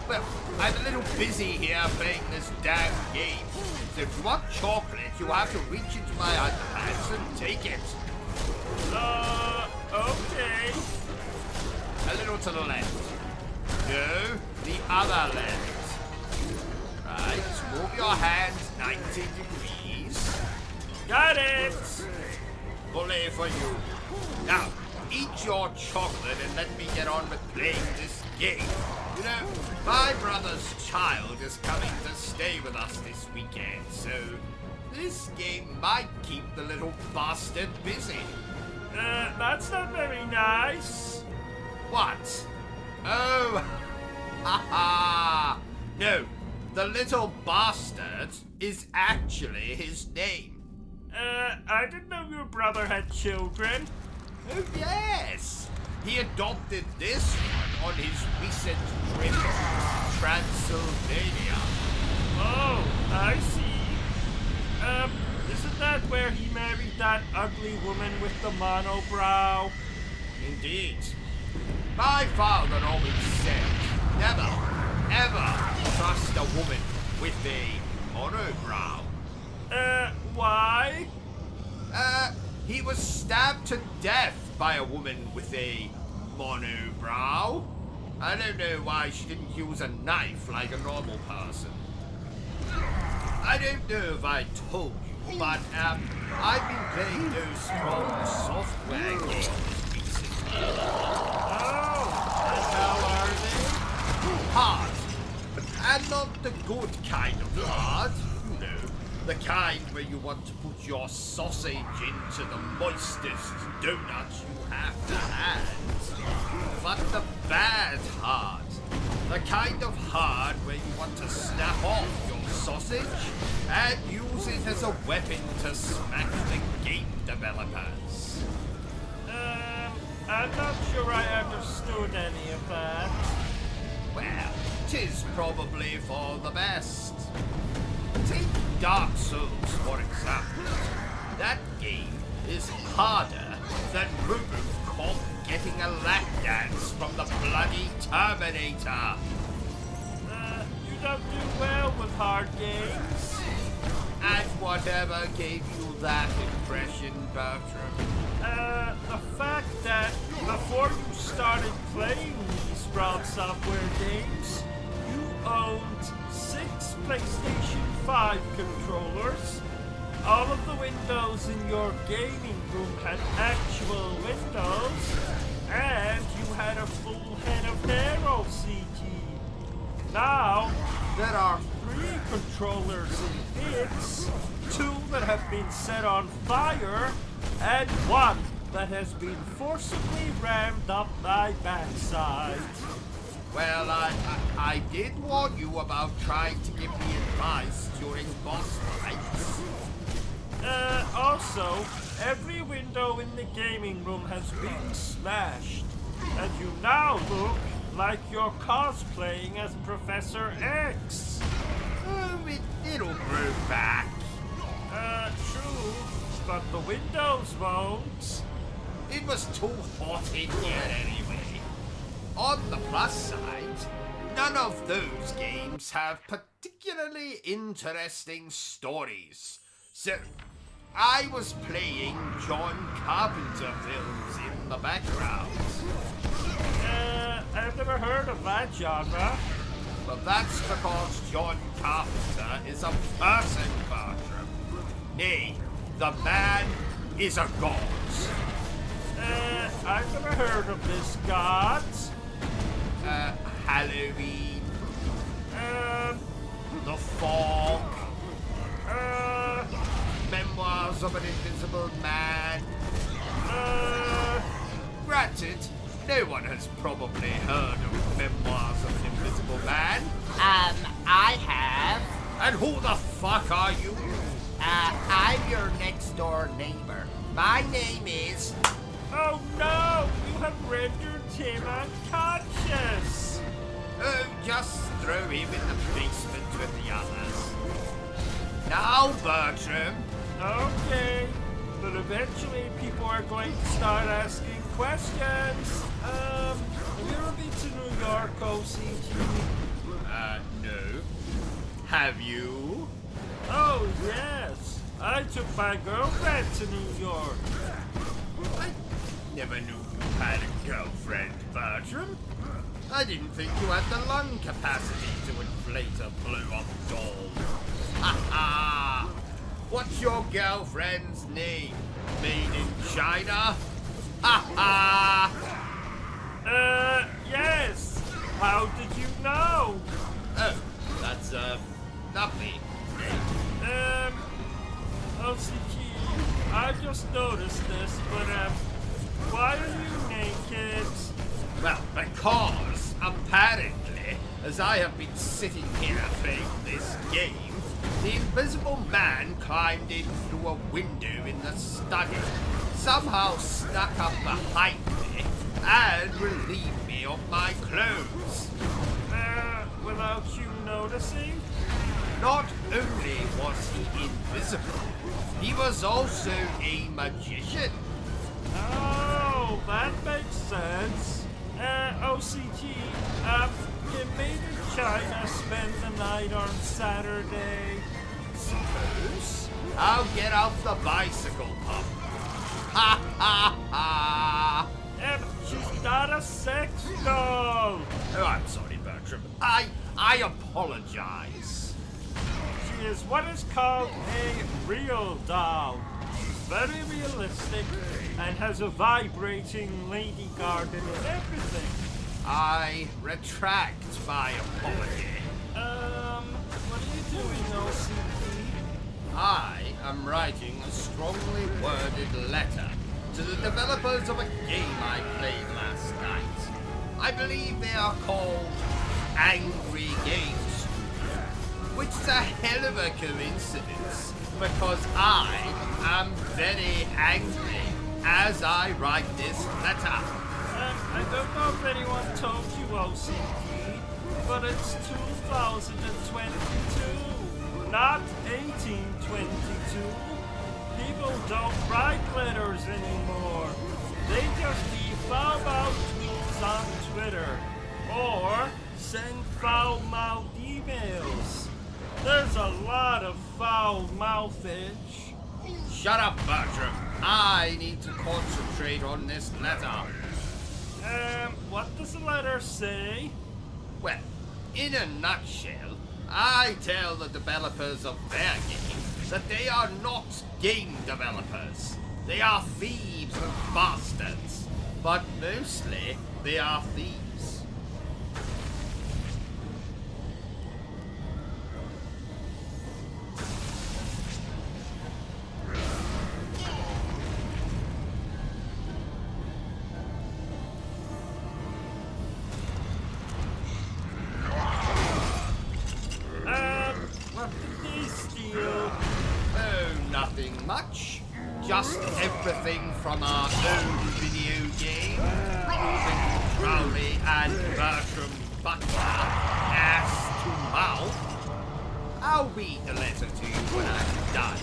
Well, I'm a little busy here playing this damn game. So if you want chocolate, you have to reach into my underpants and take it. Okay. A little to the left. No, the other left. Right, move your hands 90 degrees. Got it. Bully for you. Now, eat your chocolate and let me get on with playing this game. You know, my brother's child is coming to stay with us this weekend, so this game might keep the little bastard busy. That's not very nice. What? Oh, ha ha! No, the little bastard is actually his name. I didn't know your brother had children. Oh, yes! He adopted this one on his recent trip to Transylvania. Oh, I see. Isn't that where he married that ugly woman with the monobrow? Indeed. My father always said, never, ever trust a woman with a monobrow. Why? He was stabbed to death by a woman with a monobrow. I don't know why she didn't use a knife like a normal person. I don't know if I told you, but I've been playing those strong software games recently. Oh, and how are they? Hard. And not the good kind of hard. You know, the kind where you want to put your sausage into the moistest donut you have to hand. But the bad hard. The kind of hard where you want to snap off your sausage and use it as a weapon to smack the game developers. I'm not sure I understood any of that. Well, 'tis probably for the best. Take Dark Souls, for example. That game is harder than Robocop getting a lap dance from the bloody Terminator. You don't do well with hard games. And whatever gave you that impression, Bertram? The fact that before you started playing these From Software games, you owned 6 PlayStation 5 controllers. All of the windows in your gaming room had actual windows, and you had a full head of hair OCG. Now, there are 3 controllers in bits, 2 that have been set on fire, and 1 that has been forcibly rammed up my backside. Well, I did warn you about trying to give me advice during boss fights. Also, every window in the gaming room has been smashed, and you now look like you're cosplaying as Professor X. Oh, it'll grow back. True, but the windows won't. It was too hot in here anyway. On the plus side, none of those games have particularly interesting stories. So, I was playing John Carpenter films in the background. I've never heard of that genre. But that's because John Carpenter is a person, Bertram. Nay, the man is a god. I've never heard of this god. Halloween. The Fog. Memoirs of an Invisible Man. Granted, no one has probably heard of Memoirs of an Invisible Man. I have. And who the fuck are you? I'm your next door neighbor. My name is... Oh no! You have rendered him unconscious! Oh, just throw him in the basement with the others. Now, Bertram. Okay, but eventually people are going to start asking questions. Have you ever been to New York, OCG? No. Have you? Oh, yes. I took my girlfriend to New York. I never knew you had a girlfriend, Bertram. I didn't think you had the lung capacity to inflate a blow-up doll. Ha ha! What's your girlfriend's name? Made in China? Ha ha! Yes. How did you know? Oh, that's, nothing. OCG, I just noticed this, but, why are you naked? Well, because, apparently, as I have been sitting here playing this game, The invisible man climbed in through a window in the study, somehow snuck up behind me, and relieved me of my clothes. Without you noticing? Not only was he invisible, he was also a magician. Oh, that makes sense. OCG, can maybe China spend the night on Saturday? Suppose I'll get out the bicycle pump. Ha ha ha! She's not a sex doll. Oh, I'm sorry, Bertram. I apologize. She is what is called a real doll. She's very realistic and has a vibrating lady garden and everything. I retract my apology. What are you doing, OCG? I am writing a strongly worded letter to the developers of a game I played last night. I believe they are called Angry Games, which is a hell of a coincidence because I am very angry as I write this letter. I don't know if anyone told you, OCD, but it's 2022, not 1822. People don't write letters anymore. They just leave foul-mouthed tweets on Twitter or send foul-mouthed emails. There's a lot of foul-mouthage. Shut up, Bertram. I need to concentrate on this letter. What does the letter say? Well, in a nutshell, I tell the developers of their game that they are not game developers. They are thieves and bastards. But mostly, they are thieves. What did they steal? Oh, nothing much. Just everything from our own video game. Using Crowley and Bertram Butler, ass to mouth. I'll read the letter to you when I'm done.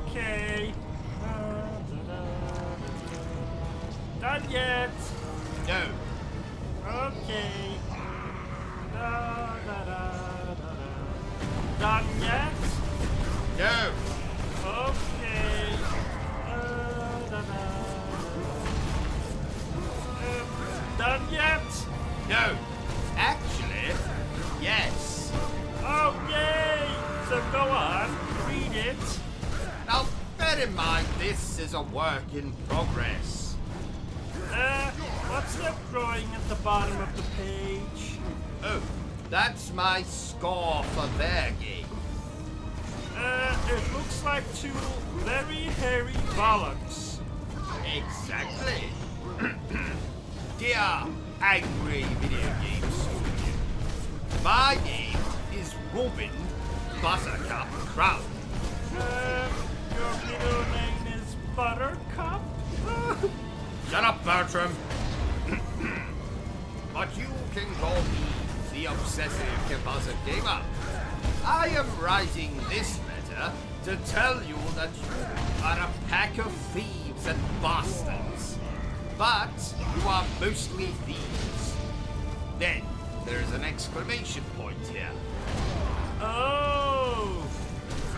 Okay. Done yet? No. Okay. Done yet? No. Okay. Done yet? No. Actually, yes. Okay. So go on, read it. Now, bear in mind, this is a work in progress. What's that drawing at the bottom of the page? Oh, that's my score for their game. It looks like two very hairy bollocks. Exactly. Dear Angry Video Game Studio, my name is Robin Buttercup Crown. Your middle name is Buttercup? Shut up, Bertram. But you can call me the obsessive compulsive gamer. I am writing this letter to tell you that you are a pack of thieves and bastards. But you are mostly thieves. Then there's an exclamation point here. Oh!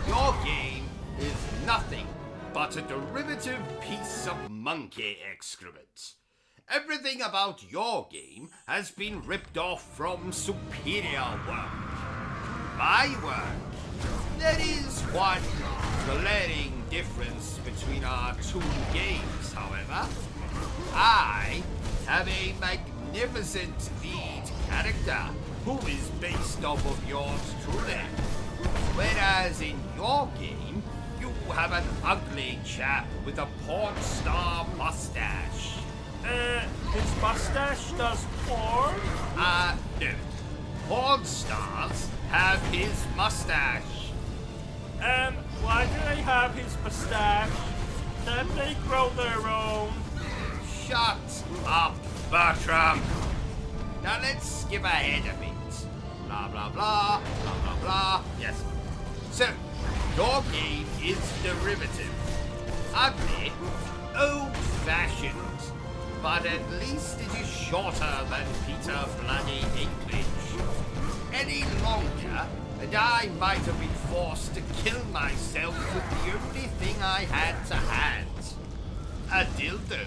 Your game is nothing but a derivative piece of monkey excrement. Everything about your game has been ripped off from superior work. My work. There is one glaring difference between our two games, however. I have a magnificent lead character who is based off of yours truly. Whereas in your game, you have an ugly chap with a porn star mustache. His mustache does porn? No. Porn stars have his mustache. Why do they have his mustache? Can't they grow their own? Shut up, Bertram. Now let's skip ahead a bit. Blah, blah, blah, blah, blah, blah. Yes. So, your game is derivative. Ugly, old-fashioned, but at least it is shorter than Peter Bloody Dinklage. Any longer, and I might have been forced to kill myself with the only thing I had to hand. A dildo.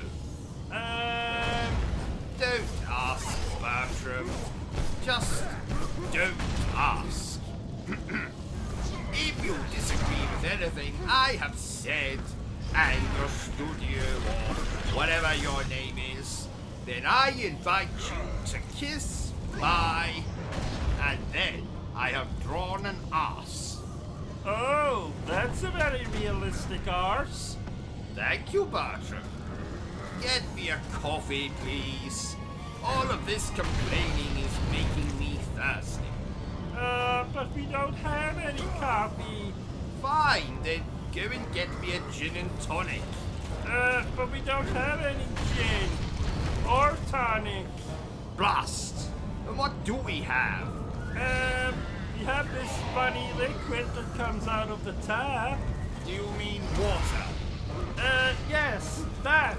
Don't ask, Bertram. Just don't ask. If you disagree with anything I have said, and your studio or whatever your name is, then I invite you to kiss my... and then I have drawn an arse. Oh, that's a very realistic arse. Thank you, Bertram. Get me a coffee, please. All of this complaining is making me thirsty. But we don't have any coffee. Fine, then go and get me a gin and tonic. But we don't have any gin. Or tonic. Blast! And what do we have? We have this funny liquid that comes out of the tap. Do you mean water? Yes, that.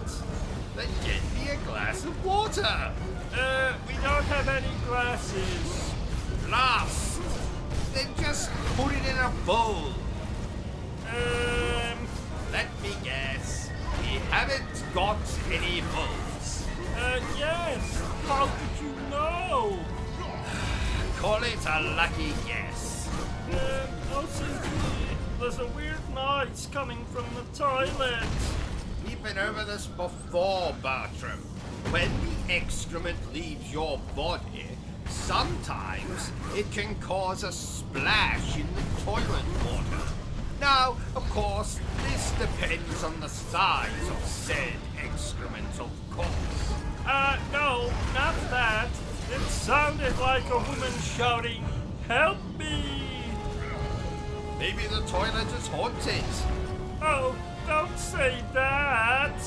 Then get me a glass of water. We don't have any glasses. Blast! Then just put it in a bowl. Let me guess. We haven't got any bowls. Yes. How did you know? Call it a lucky guess. OCG, there's a weird noise coming from the toilet. We've been over this before, Bertram. When the excrement leaves your body, sometimes it can cause a splash in the toilet water. Now, of course, this depends on the size of said excrement, of course. No, not that. It sounded like a woman shouting, "Help me!" Maybe the toilet is haunted. Oh, don't say that.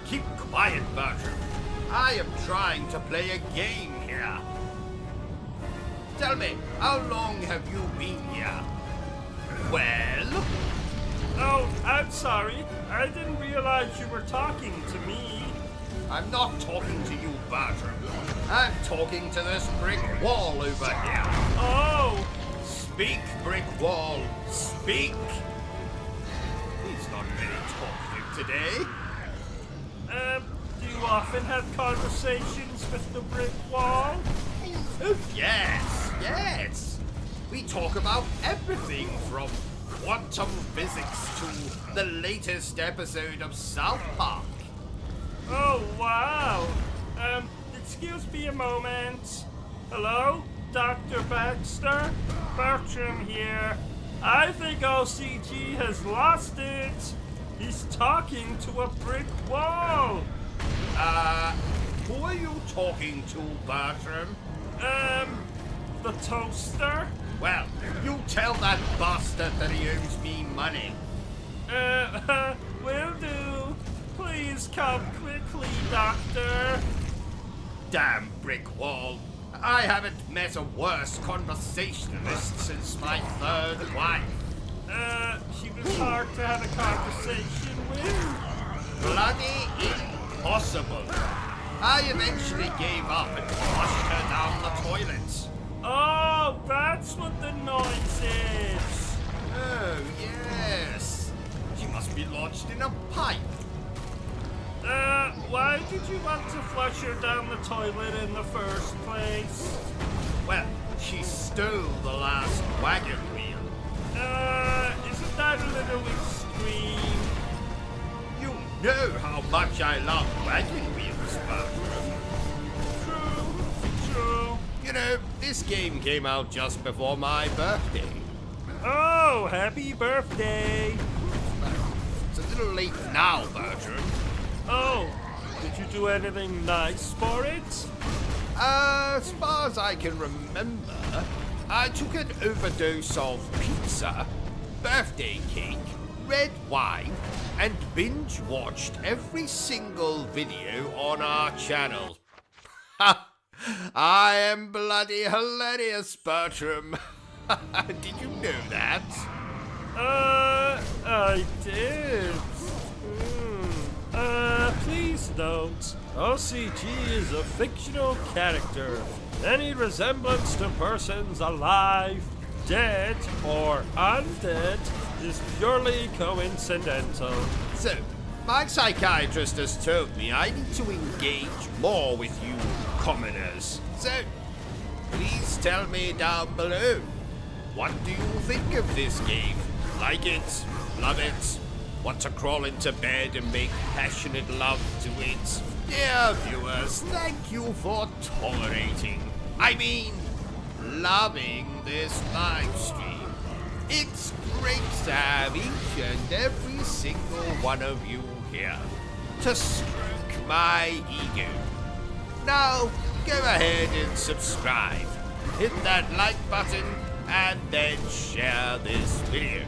Keep quiet, Bertram. I am trying to play a game here. Tell me, how long have you been here? Well? Oh, I'm sorry. I didn't realize you were talking to me. I'm not talking to you, Bertram. I'm talking to this brick wall over here. Oh, Speak, brick wall, speak! He's not very talkative today. do you often have conversations with the brick wall? Oh, yes. We talk about everything from quantum physics to the latest episode of South Park. Oh, wow. Excuse me a moment. Hello? Dr. Baxter? Bertram here. I think OCG has lost it. He's talking to a brick wall. Who are you talking to, Bertram? The toaster? Well, you tell that bastard that he owes me money. Will do. Please come quickly, Doctor. Damn brick wall. I haven't met a worse conversationalist since my third wife. She was hard to have a conversation with. Bloody impossible. I eventually gave up and flushed her down the toilet. Oh, that's what the noise is. Oh, yes. She must be lodged in a pipe. Why did you want to flush her down the toilet in the first place? Well, she stole the last wagon wheel. Isn't that a little extreme? You know how much I love wagon wheels, Bertram. True. You know, this game came out just before my birthday. Oh, happy birthday. It's a little late now, Bertram. Oh, did you do anything nice for it? As far as I can remember, I took an overdose of pizza, birthday cake, red wine, and binge-watched every single video on our channel. Ha! I am bloody hilarious, Bertram. Did you know that? I did. Please don't. OCG is a fictional character. Any resemblance to persons alive, dead, or undead is purely coincidental. So, my psychiatrist has told me I need to engage more with you commoners. So, please tell me down below. What do you think of this game? Like it? Love it? Want to crawl into bed and make passionate love to it? Dear viewers, thank you for loving this live stream. It's great to have each and every single one of you here to stroke my ego. Now, go ahead and subscribe. Hit that like button and then share this video.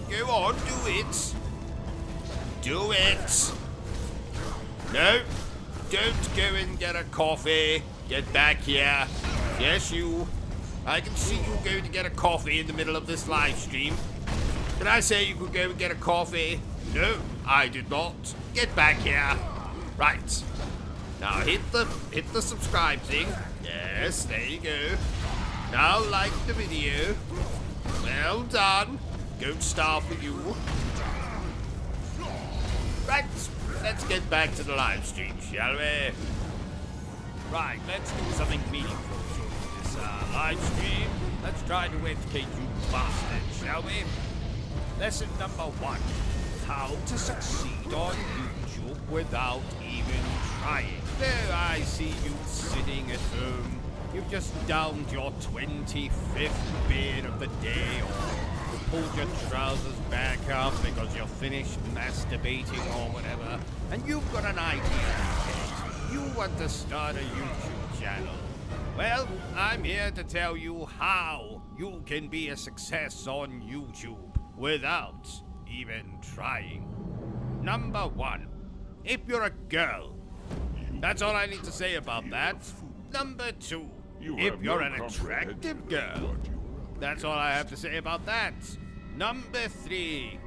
Go on, do it. Do it. No, don't go and get a coffee. Get back here. Yes, you. I can see you going to get a coffee in the middle of this live stream. Did I say you could go and get a coffee? No, I did not. Get back here. Right. Now hit the subscribe thing. Yes, there you go. Now like the video. Well done. Good start for you. Right, let's get back to the live stream, shall we? Right, let's do something meaningful for this live stream. Let's try to educate you bastards, shall we? Lesson number 1. How to succeed on YouTube without even trying. There I see you sitting at home. You've just downed your 25th beer of the day, or you pulled your trousers back up because you're finished masturbating or whatever, and you've got an idea. You want to start a YouTube channel. Well, I'm here to tell you how you can be a success on YouTube without even trying. Number 1, if you're a girl. That's all I need to say about that. Number 2, if you're an attractive girl. That's all I have to say about that. Number 3,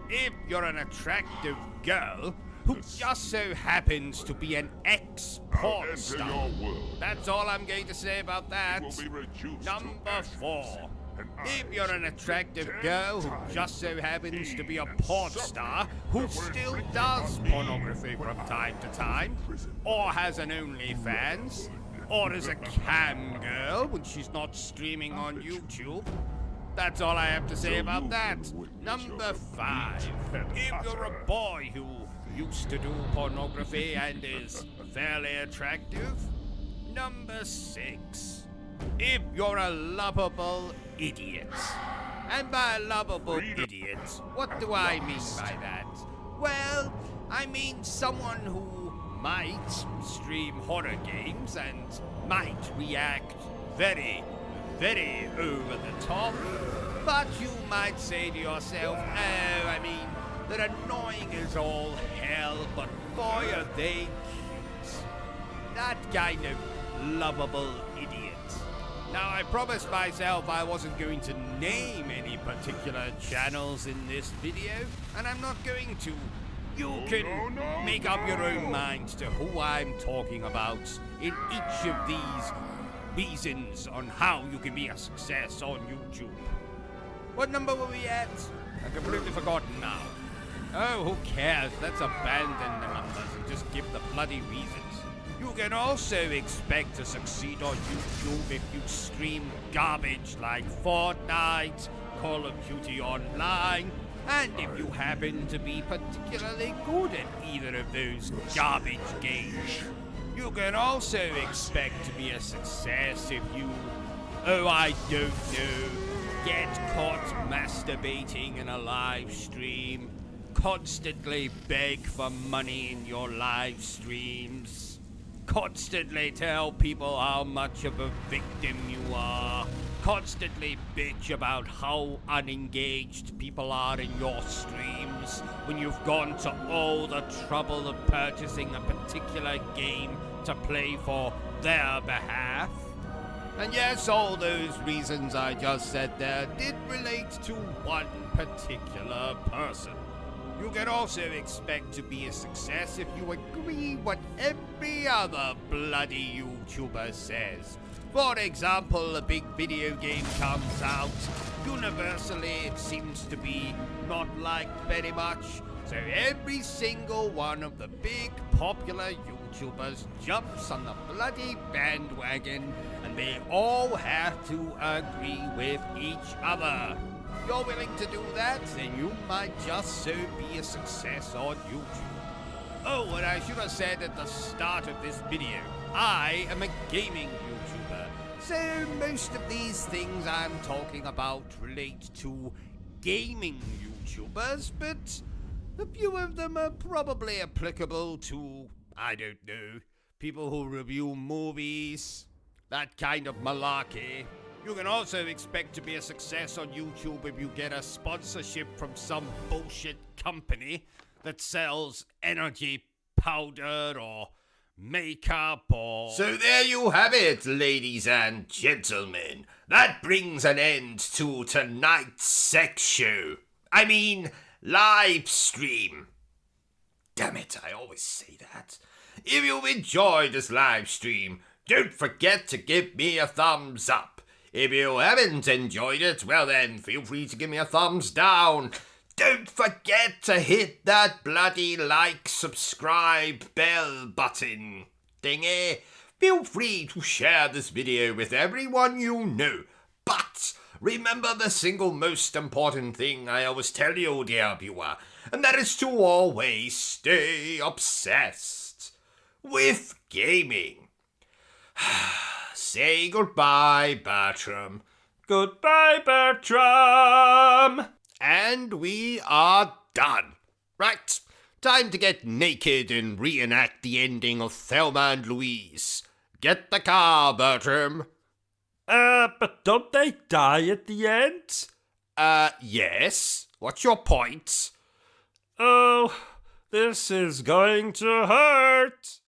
if you're an attractive girl who just so happens to be an ex-porn star. That's all I'm going to say about that. Number 4, if you're an attractive girl who just so happens to be a porn star who still does pornography from time to time, or has an OnlyFans, or is a cam girl when she's not streaming on YouTube. That's all I have to say about that. Number 5, if you're a boy who used to do pornography and is fairly attractive. Number 6, if you're a lovable idiot. And by a lovable idiot, what do I mean by that? Well, I mean someone who might stream horror games and might react very, very over the top, but you might say to yourself, oh, I mean, they're annoying as all hell, but boy are they cute. That kind of lovable idiot. Now, I promised myself I wasn't going to name any particular channels in this video, and I'm not going to. You can make up your own minds to who I'm talking about in each of these reasons on how you can be a success on YouTube. What number were we at? I've completely forgotten now. Oh, who cares? Let's abandon the numbers and just give the bloody reasons. You can also expect to succeed on YouTube if you stream garbage like Fortnite, Call of Duty Online, and if you happen to be particularly good at either of those garbage games. You can also expect to be a success if you, oh I don't know, get caught masturbating in a live stream, constantly beg for money in your live streams, constantly tell people how much of a victim you are, constantly bitch about how unengaged people are in your streams when you've gone to all the trouble of purchasing a particular game to play for their behalf. And yes, all those reasons I just said there did relate to one particular person. You can also expect to be a success if you agree what every other bloody YouTuber says. For example, a big video game comes out. Universally, it seems to be not liked very much. So every single one of the big popular YouTubers jumps on the bloody bandwagon, and they all have to agree with each other. If you're willing to do that, then you might just so be a success on YouTube. Oh, and I should have said at the start of this video, I am a gaming YouTuber. So most of these things I'm talking about relate to gaming YouTubers, but a few of them are probably applicable to, I don't know, people who review movies, that kind of malarkey. You can also expect to be a success on YouTube if you get a sponsorship from some bullshit company that sells energy powder or makeup or... So there you have it, ladies and gentlemen. That brings an end to tonight's sex show. I mean, live stream. Damn it, I always say that. If you've enjoyed this live stream, don't forget to give me a thumbs up. If you haven't enjoyed it, well then, feel free to give me a thumbs down. Don't forget to hit that bloody like, subscribe, bell button thingy. Feel free to share this video with everyone you know. But remember the single most important thing I always tell you, dear viewer, and that is to always stay obsessed with gaming. Say goodbye, Bertram. Goodbye, Bertram! And we are done. Right, time to get naked and reenact the ending of Thelma and Louise. Get the car, Bertram. But don't they die at the end? Yes. What's your point? Oh, this is going to hurt.